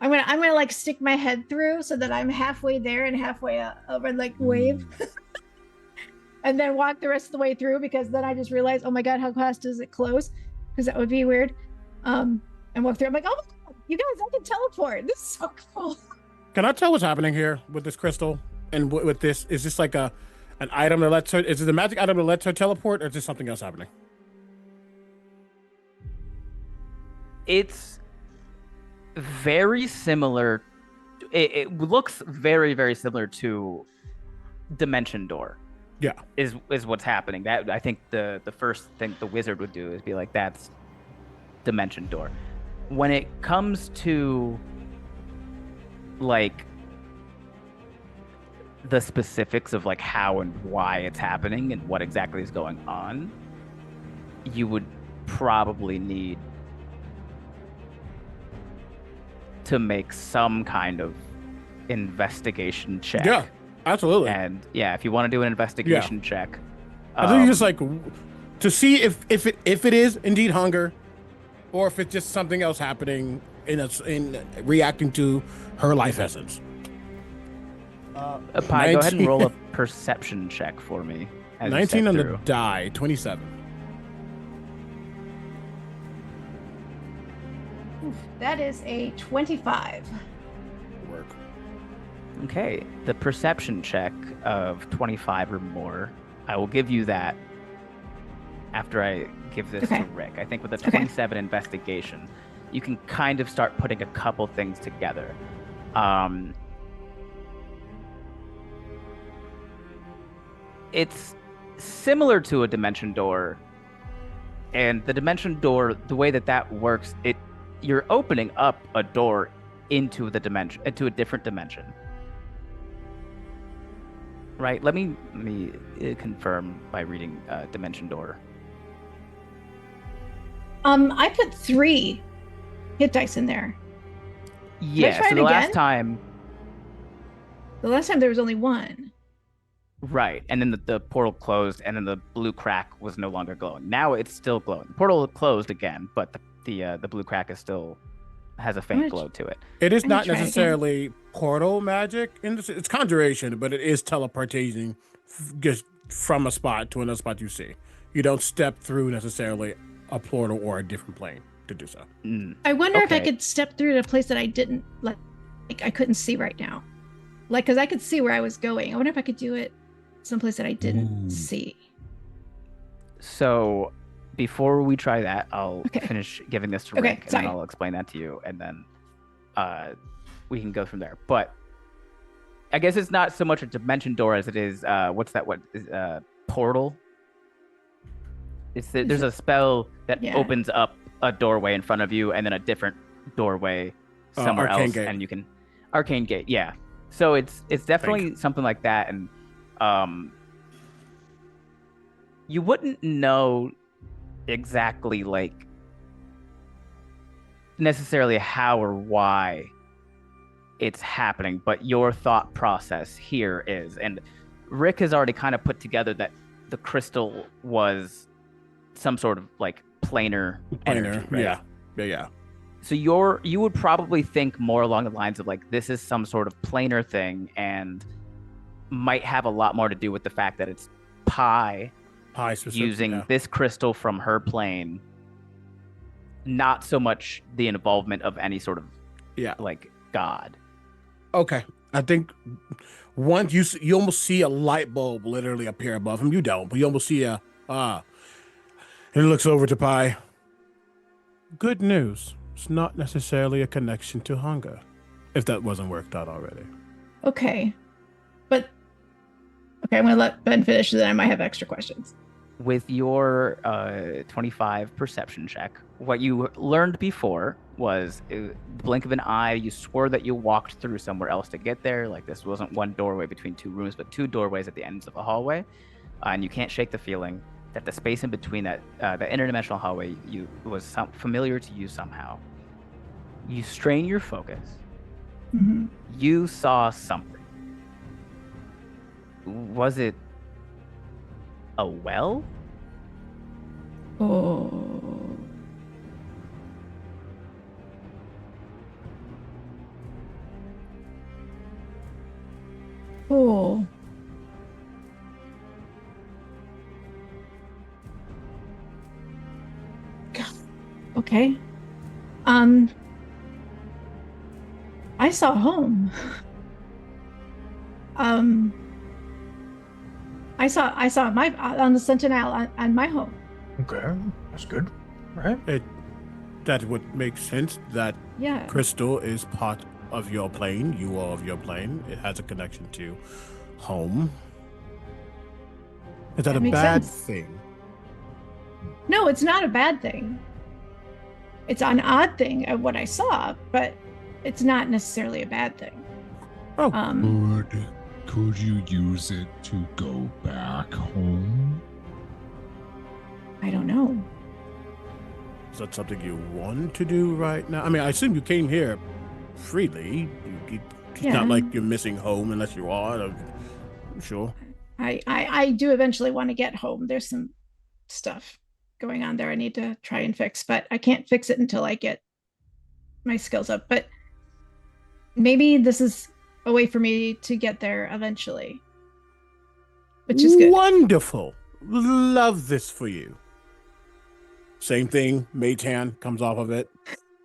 I'm gonna like stick my head through so that I'm halfway there and halfway over, like wave, and then walk the rest of the way through, because then I just realized, oh my god, how fast does it close? Because that would be weird. And walk through. I'm like, oh my god, you guys, I can teleport. This is so cool. Can I tell what's happening here with this crystal and with this? Is this like an item that lets her? Is it a magic item that lets her teleport, or is this something else happening? It's very similar. It looks very, very similar to Dimension Door. Yeah, is what's happening. That I think the first thing the wizard would do is be like, that's Dimension Door. When it comes to like the specifics of like how and why it's happening and what exactly is going on, you would probably need to make some kind of investigation check. Yeah, absolutely. And yeah, if you want to do an investigation check, I think just like to see if it is indeed hunger, or if it's just something else happening in reacting to her life essence. Pi, go ahead and roll a perception check for me. 19 on the die, 27. That is a 25. Work. Okay, the perception check of 25 or more, I will give you that after I give this to Rick. I think with a 27 investigation, you can kind of start putting a couple things together. It's similar to a Dimension Door, and the Dimension Door, the way that works, you're opening up a door into a different dimension. Right? Let me confirm by reading Dimension Door. I put 3 hit dice in there. Yeah, so the last time there was only 1. Right, and then the portal closed, and then the blue crack was no longer glowing. Now it's still glowing. The portal closed again, but the blue crack still has a faint glow to it. It is not necessarily portal magic. It's conjuration, but it is teleportation just from a spot to another spot you see. You don't step through necessarily a portal or a different plane to do so. I wonder if I could step through to a place that I didn't like I couldn't see right now. Like, because I could see where I was going. I wonder if I could do it someplace that I didn't see. So before we try that, I'll finish giving this to Rick, and then I'll explain that to you, and then we can go from there. But I guess it's not so much a Dimension Door as it is portal. There's a spell that opens up a doorway in front of you, and then a different doorway somewhere else, and you can Arcane Gate. Yeah, so it's definitely something like that, and you wouldn't know exactly like necessarily how or why it's happening, but your thought process here is, and Rick has already kind of put together that the crystal was some sort of like planar energy, right? Yeah. So you would probably think more along the lines of like, this is some sort of planar thing, and might have a lot more to do with the fact that it's Pi using this crystal from her plane, not so much the involvement of any sort of like god. Okay, I think once you almost see a light bulb literally appear above him. You don't, but you almost see and he looks over to Pi. Good news. It's not necessarily a connection to hunger, if that wasn't worked out already. Okay, I'm gonna let Ben finish, then I might have extra questions. With your 25 perception check, what you learned before was the blink of an eye, you swore that you walked through somewhere else to get there. Like, this wasn't one doorway between 2 rooms, but 2 doorways at the ends of a hallway. And you can't shake the feeling that the space in between that, the interdimensional hallway, was familiar to you somehow. You strain your focus, Mhm. You saw something. Was it a well? Oh. Oh. God. Okay. I saw home. I saw my on the Sentinel on my home. Okay, that's good. Right? That would make sense. That Yeah. crystal is part of your plane. You are of your plane. It has a connection to home. Is that a makes bad sense. thing? No, it's not a bad thing. It's an odd thing of what I saw, but it's not necessarily a bad thing. Oh. Could you use it to go back home? I don't know. Is that something you want to do right now? I mean, I assume you came here freely. It's Yeah. not like you're missing home unless you are. I'm sure. I do eventually want to get home. There's some stuff going on there I need to try and fix, but I can't fix it until I get my skills up. But maybe this is a way for me to get there eventually, which is good. Wonderful. Love this for you. Same thing. Mage hand comes off of it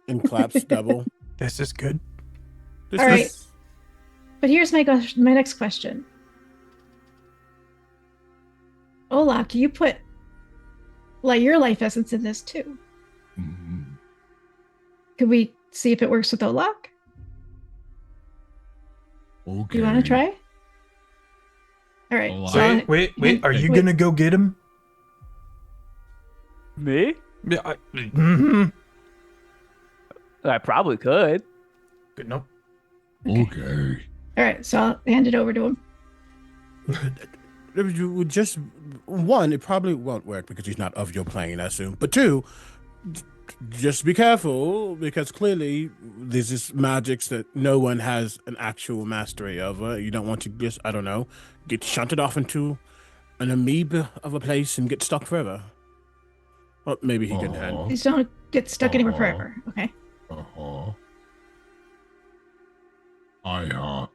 and claps double. This is good. This All right. is- But here's my next question. Olok, you put your life essence in this too. Mhm. Could we see if it works with Olok? Okay. Do you want to try? All right. Olok. So Wait, are you Wait. gonna go get him? Me? Yeah. I probably could. Good enough. Okay. all right, so I'll hand it over to him. You would just one, it probably won't work because he's not of your plane, I assume. But two, just be careful because clearly there's this magics that no one has an actual mastery over. You don't want to just, I don't know, get shunted off into an amoeba of a place and get stuck forever. Well, maybe he can handle. Please don't get stuck anywhere Uh-oh. forever. Okay. Uh-huh. I hop.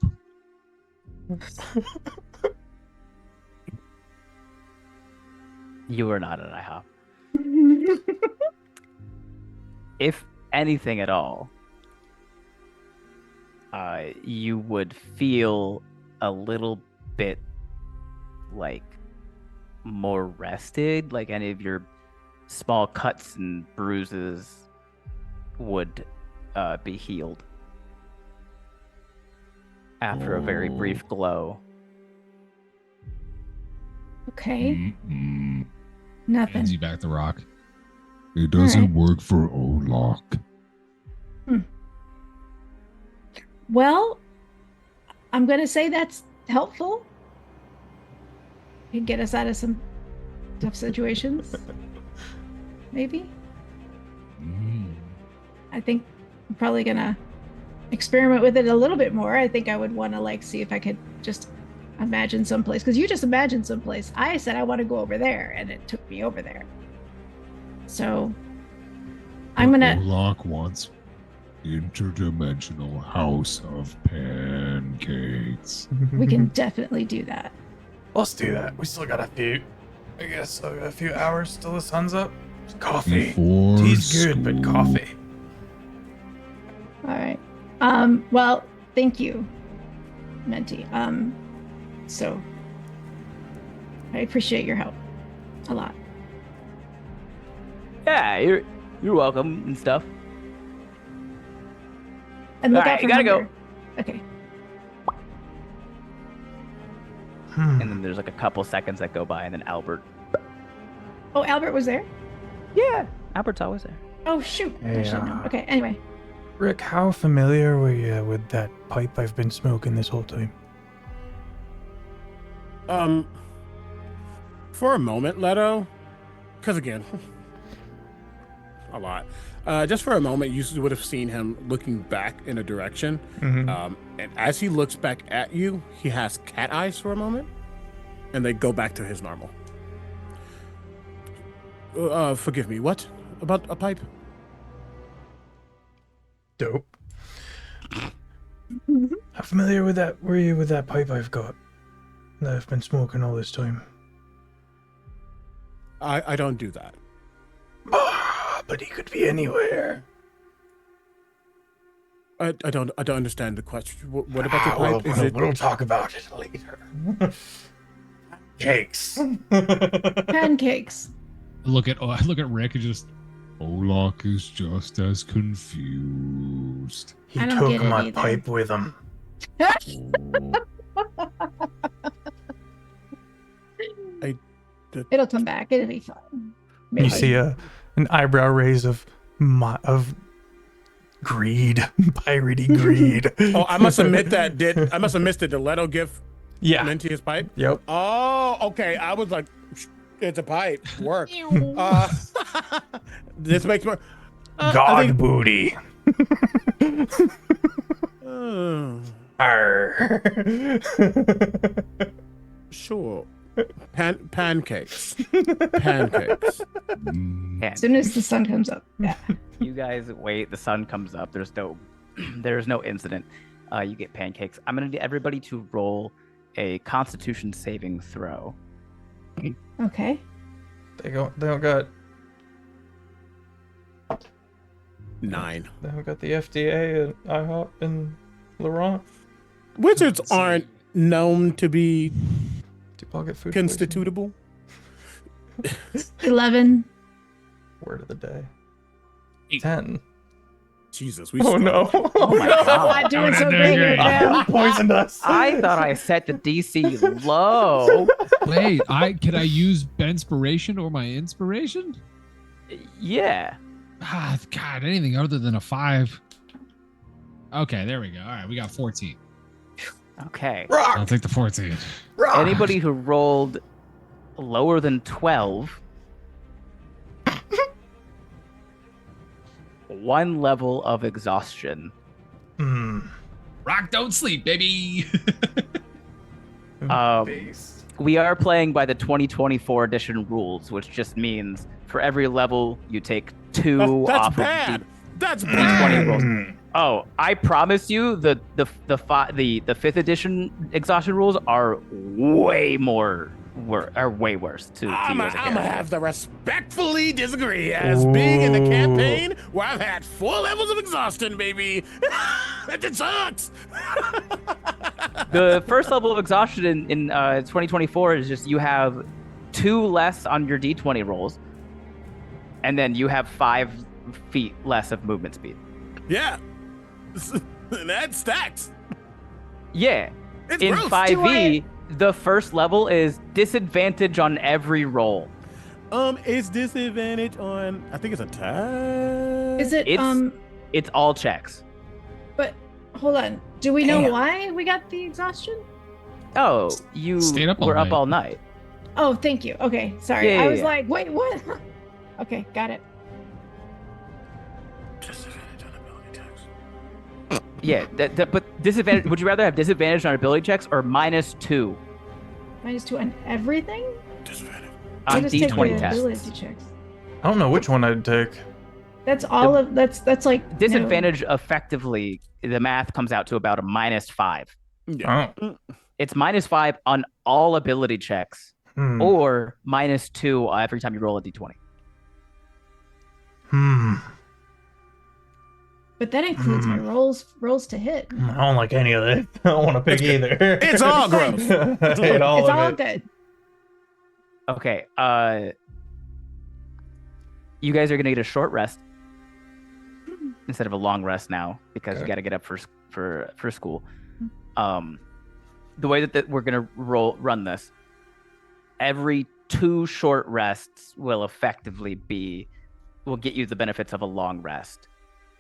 You are not an IHOP. If anything at all, you would feel a little bit like more rested, like any of your small cuts and bruises would be healed after a very brief glow. Okay. Mm-mm. Nothing. Hands you back the rock. It doesn't Alright. work for Olok. Well, I'm going to say that's helpful. Can get us out of some tough situations. Maybe. Mm. I think I'm probably going to experiment with it a little bit more. I think I would want to see if I could just imagine someplace, because you just imagined someplace. I said I want to go over there, and it took me over there. So I'm But gonna. Olok wants interdimensional house of pancakes. We can definitely do that. Let's do that. We still got a few hours till the sun's up. Coffee. Before Tea's good, but school. coffee. All right. Well, thank you, Menti. So I appreciate your help a lot. Yeah, you're welcome and stuff. And look All out right, for you gotta hunger. Okay. And then there's like a couple seconds that go by, and then Albert. Oh, Albert was there? Yeah, Albert's always there. Oh, shoot. I Hey, should have known. uh, Okay, anyway. Rick, how familiar were you with that pipe I've been smoking this whole time? For a moment, Leto, because again, a lot. Just for a moment, you would have seen him looking back in a direction. Mhm. And as he looks back at you, he has cat eyes for a moment, and they go back to his normal. Forgive me, what? About a pipe? Dope. How familiar with that? Were you with that pipe I've got that I've been smoking all this time? I don't do that. But he could be anywhere. I don't understand the question. What about the pipe? We'll talk about it later. Cakes. Pancakes. Look at Rick and just Olok is just as confused. He I don't took get it my either. pipe with him. It'll come back. It'll be fun. You Maybe. see an eyebrow raise of greed, piratey greed. Oh, I must admit I must have missed it. The Letto gift Yeah. into his pipe. Yep. Oh, okay. I was like, it's a pipe. Work. This makes more. God booty. Arr. Sure. Pancakes. Pancakes. As soon as the sun comes up. Yeah. You guys wait. The sun comes up. There's no incident. You get pancakes. I'm gonna need everybody to roll a Constitution saving throw. Okay. They don't got 9. they don't got the FDA and IHOP and Laurent. Wizards aren't known to be Do you all get food? constitutable. 11. poisoning? Word of the day. 8. 10. Jesus, we Oh no! Oh my I'm god! not doing so I'm great not here, Joe. Poisoned us. I thought I set the DC low. Wait, can I use Benspiration or my inspiration? Yeah. God, anything other than a 5. Okay, there we go. All right, we got 14. Okay. I'll take the 14. Anybody who rolled lower than 12, 1 level of exhaustion. Rock, don't sleep, baby. Base. We are playing by the 2024 edition rules, which just means for every level you take 2 That's off bad. of That's the bad. D20 rolls. Oh, I promise you, the 5th edition exhaustion rules are way worse to I'm you as a gonna character. have to respectfully disagree, as being in the campaign where I've had 4 levels of exhaustion, baby. It sucks. The first level of exhaustion in 2024 is just you have 2 less on your D20 rolls, and then you have 5 feet less of movement speed. Yeah. That stacks. Yeah. It's In gross. 5e, the first level is disadvantage on every roll. It's disadvantage on. I think it's attack. Is it, It's all checks. but hold on. Do we know Damn. why we got the exhaustion? Oh, you Stayed up all were up night. all night. Oh, thank you. Okay, sorry. Yeah, I yeah, was yeah. like, wait, what? Okay, got it. Disadvantage on ability checks. Yeah, but disadvantage. Would you rather have disadvantage on ability checks or -2 -2 on everything? Disadvantage. I'll on just take D20 the tests? ability checks. I don't know which one I'd take. That's all of that's like no. Disadvantage effectively, the math comes out to about a -5. Yeah. Oh. It's -5 on all ability checks Hmm. or -2 every time you roll a d20. But that includes my rolls to hit. I don't like any of it. I don't want to pick either. It's all gross. I hate all It's of all it. good. Okay, you guys are gonna get a short rest instead of a long rest now because you Okay. got to get up for school. The way that we're gonna run this, every 2 short rests will get you the benefits of a long rest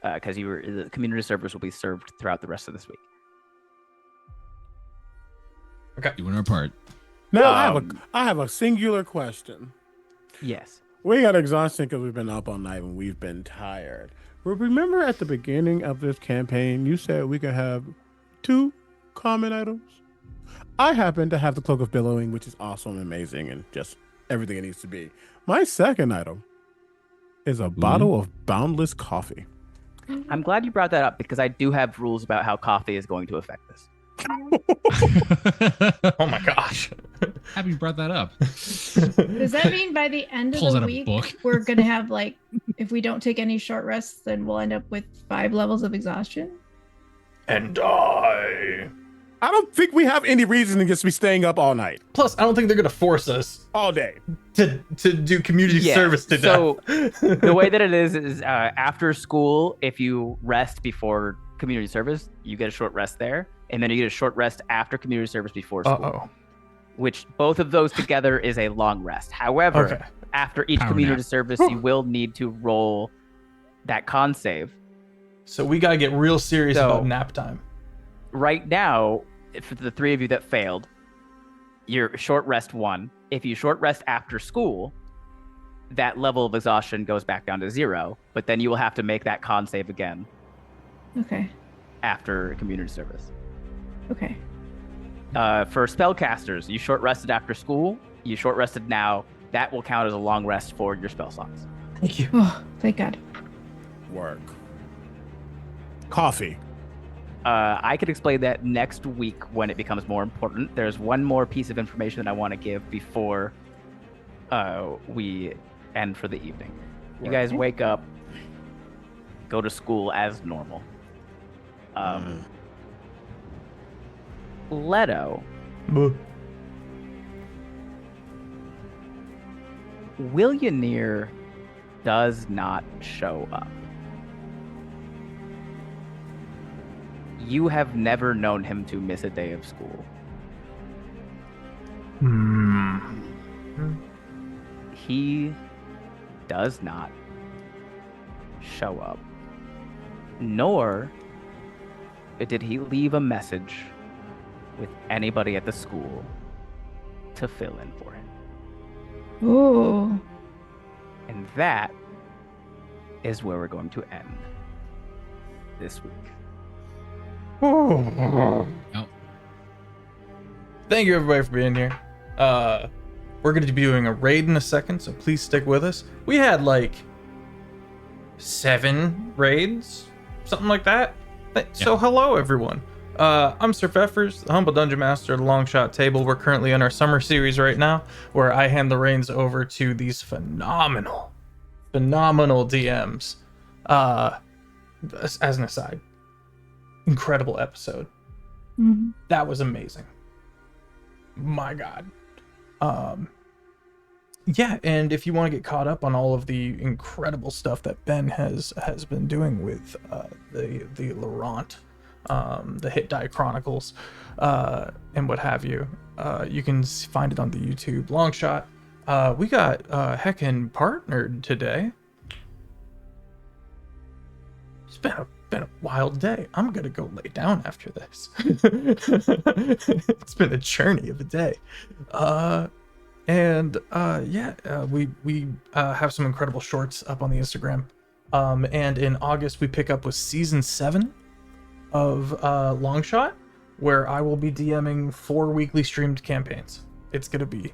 because the community service will be served throughout the rest of this week. Doing our part. Now I have a singular question. Yes. We got exhaustion because we've been up all night and we've been tired. But remember at the beginning of this campaign, you said we could have 2 common items? I happen to have the Cloak of Billowing, which is awesome and amazing and just everything it needs to be. My second item is a bottle of boundless coffee. I'm glad you brought that up because I do have rules about how coffee is going to affect this. Oh my gosh. Happy you brought that up. Does that mean by the end of Pulls the out a week book. we're gonna have like, if we don't take any short rests, then we'll end up with 5 levels of exhaustion? And die. I don't think we have any reason to just be staying up all night, Plus, I don't think they're gonna force us all day. to do community Yeah, service to so death. the way that it is after school, if you rest before community service, you get a short rest there, and then you get a short rest after community service before school. Uh-oh. Which both of those together is a long rest. However, Okay. after each Power community nap. service, you will need to roll that con save. So we gotta get real serious So- about nap time. Right now, for the 3 of you that failed, you're short rest 1. If you short rest after school, that level of exhaustion goes back down to 0, but then you will have to make that con save again Okay. after community service. Okay. For spellcasters, you short rested after school, you short rested now, that will count as a long rest for your spell slots. Thank you. Oh, thank God. Work. Coffee. I could explain that next week when it becomes more important. There's one more piece of information that I want to give before we end for the evening. You guys wake up, go to school as normal. Letto, Willionaire does not show up. You have never known him to miss a day of school. He does not show up. Nor did he leave a message with anybody at the school to fill in for him. Ooh. And that is where we're going to end this week. Oh, Thank you everybody for being here. We're going to be doing a raid in a second, so please stick with us. We had like 7 raids, something like that. So hello everyone. I'm Sir Feffers, the Humble Dungeon Master of the Longshot table. We're currently in our summer series right now, where I hand the reins over to these phenomenal DMs. As an aside, incredible episode. Mhm. That was amazing. My God. Yeah, and if you want to get caught up on all of the incredible stuff that Ben has been doing with the Errant, the Hit Die Chronicles, and what have you, you can find it on the YouTube Longshot. We got heckin' partnered today. It's been a wild day. I'm gonna go lay down after this. It's been a journey of a day. We have some incredible shorts up on the Instagram. And in August we pick up with season 7 of Longshot, where I will be DMing 4 weekly streamed campaigns. It's gonna be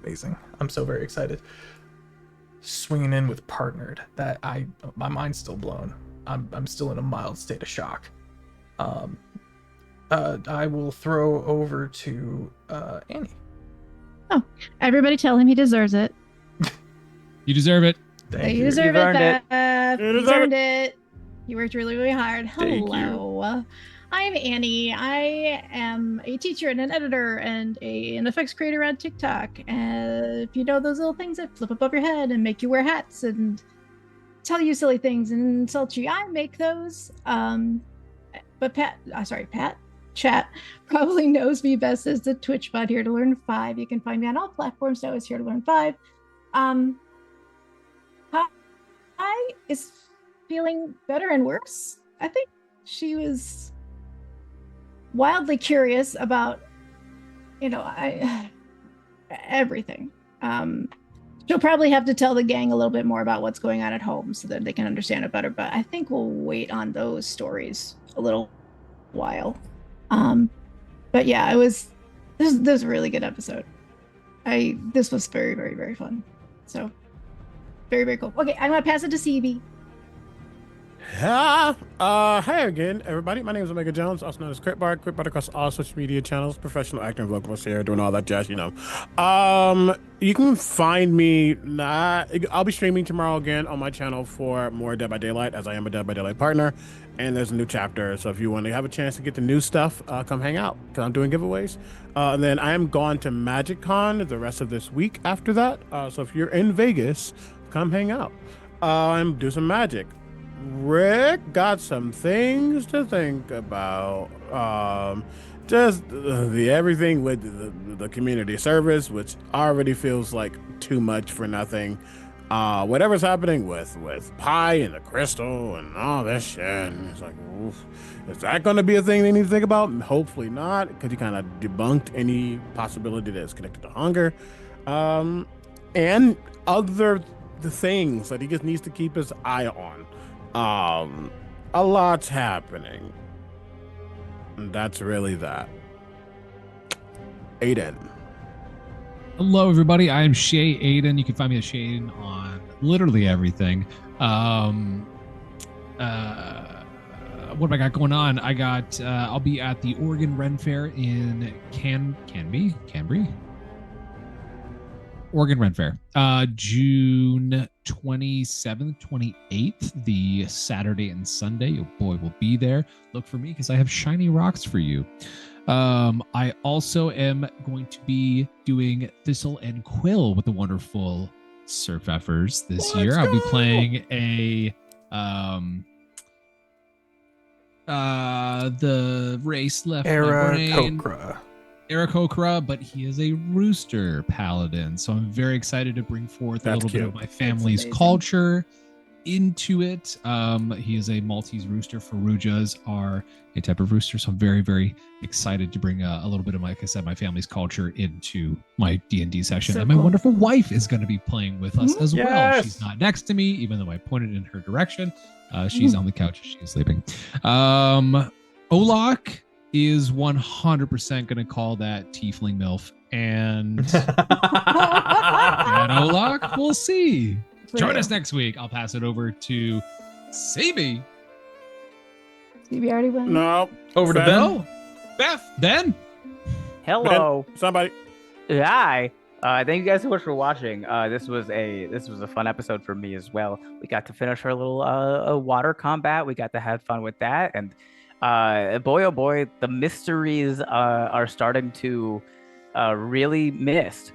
amazing. I'm so very excited. Swinging in with partnered, that my mind's still blown. I'm still in a mild state of shock. I will throw over to Annie. Everybody tell him he deserves it. you deserve it. Thank You you. deserve You've it, earned it. Beth. You You deserve earned it. You worked really, really hard. Thank you. Hello. I'm Annie. I am a teacher and an editor and an effects creator on TikTok. If you know those little things that flip above your head and make you wear hats and tell you silly things and insult you, I make those. But Chat probably knows me best as the Twitch bot Here to Learn 5. You can find me on all platforms now as Here to Learn 5. I is feeling better and worse. I think she was wildly curious about, everything. She'll probably have to tell the gang a little bit more about what's going on at home so that they can understand it better. But I think we'll wait on those stories a little while. But yeah, this was a really good episode. This was very, very, very fun. So very, very cool. Okay, I'm gonna pass it to CB. Hi again, everybody. My name is Omega Jones, also known as Critbard. Critbard across all social media channels, professional actor and vocalist here, doing all that jazz, you know. You can find me. I'll be streaming tomorrow again on my channel for more Dead by Daylight, as I am a Dead by Daylight partner, and there's a new chapter. So if you want to have a chance to get the new stuff, come hang out because I'm doing giveaways. And then I am going to Magic Con the rest of this week after that. So if you're in Vegas, come hang out and do some magic. Rick got some things to think about. Just the everything with the community service, which already feels like too much for nothing. Whatever's happening with Pi and the crystal and all this shit. And it's like, oof, is that going to be a thing they need to think about? Hopefully not, because he kind of debunked any possibility that it's connected to hunger. And the things that he just needs to keep his eye on. A lot's happening. And that's really that. Aiden. Hello, everybody. I'm Shay Aiden. You can find me at Shay Aiden on literally everything. What have I got going on? I'll be at the Oregon Ren Fair in Canby? Oregon Ren Fair, June 27th, 28th, the Saturday and Sunday. Your boy will be there. Look for me because I have shiny rocks for you. I also am going to be doing Thistle and Quill with the wonderful Sir Feffers this year. I'll be playing the race left my brain. Aarakocra, but he is a rooster paladin. So I'm very excited to bring forth a little bit of my family's culture into it. He is a Maltese rooster. Farujas are a type of rooster. So I'm very, very excited to bring a little bit of, like I said, my family's culture into my D&D session. And my wonderful wife is going to be playing with us as well. She's not next to me, even though I pointed in her direction. She's on the couch. She's sleeping. Olok is 100% going to call that tiefling MILF. And Olok, we'll see. Join us next week. I'll pass it over to CB. CB already went? No. Over to Ben. Ben. Hello. Ben, somebody. Hi. Thank you guys so much for watching. This was a fun episode for me as well. We got to finish our little water combat. We got to have fun with that, and boy oh boy, the mysteries are starting to really mist.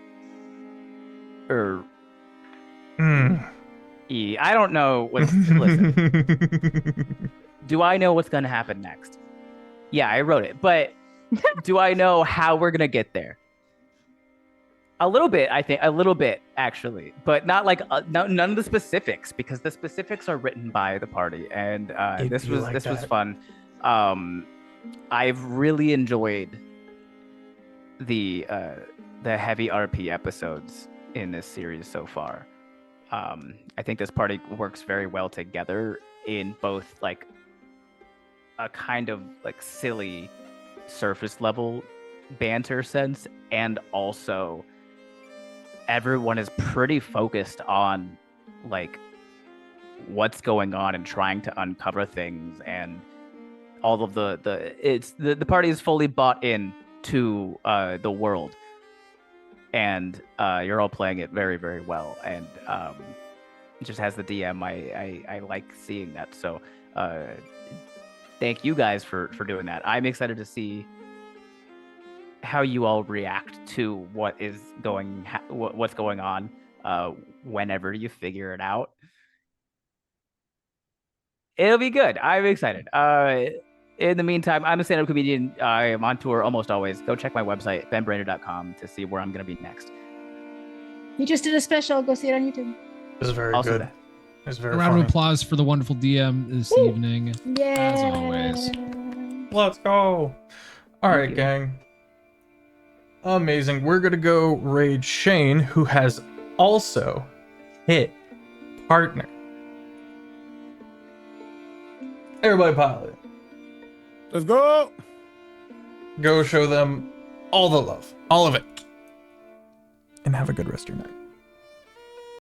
I don't know what's listen. Do I know what's gonna happen next? Yeah, I wrote it, but do I know how we're gonna get there? A little bit, I think. A little bit, actually, but not like none of the specifics, because the specifics are written by the party, and this was fun. I've really enjoyed the heavy RP episodes in this series so far. I think this party works very well together in both like a kind of like silly surface level banter sense, and also everyone is pretty focused on like what's going on and trying to uncover things, and all of the party is fully bought in to the world, and you're all playing it very, very well, and just as the DM, I like seeing that. So thank you guys for doing that. I'm excited to see how you all react to what's going on whenever you figure it out. It'll be good. I'm excited. In the meantime, I'm a stand-up comedian. I am on tour almost always. Go check my website, benbrainard.com, to see where I'm going to be next. You just did a special. Go see it on YouTube. This is very Also good. that. It's very A round funny. of applause for the wonderful DM this evening. Yeah. As always. Let's go. All right, you. gang. Amazing. We're going to go raid Shane, who has also hit partner. Everybody pilot. Let's go. Go show them all the love. All of it. And have a good rest of your night.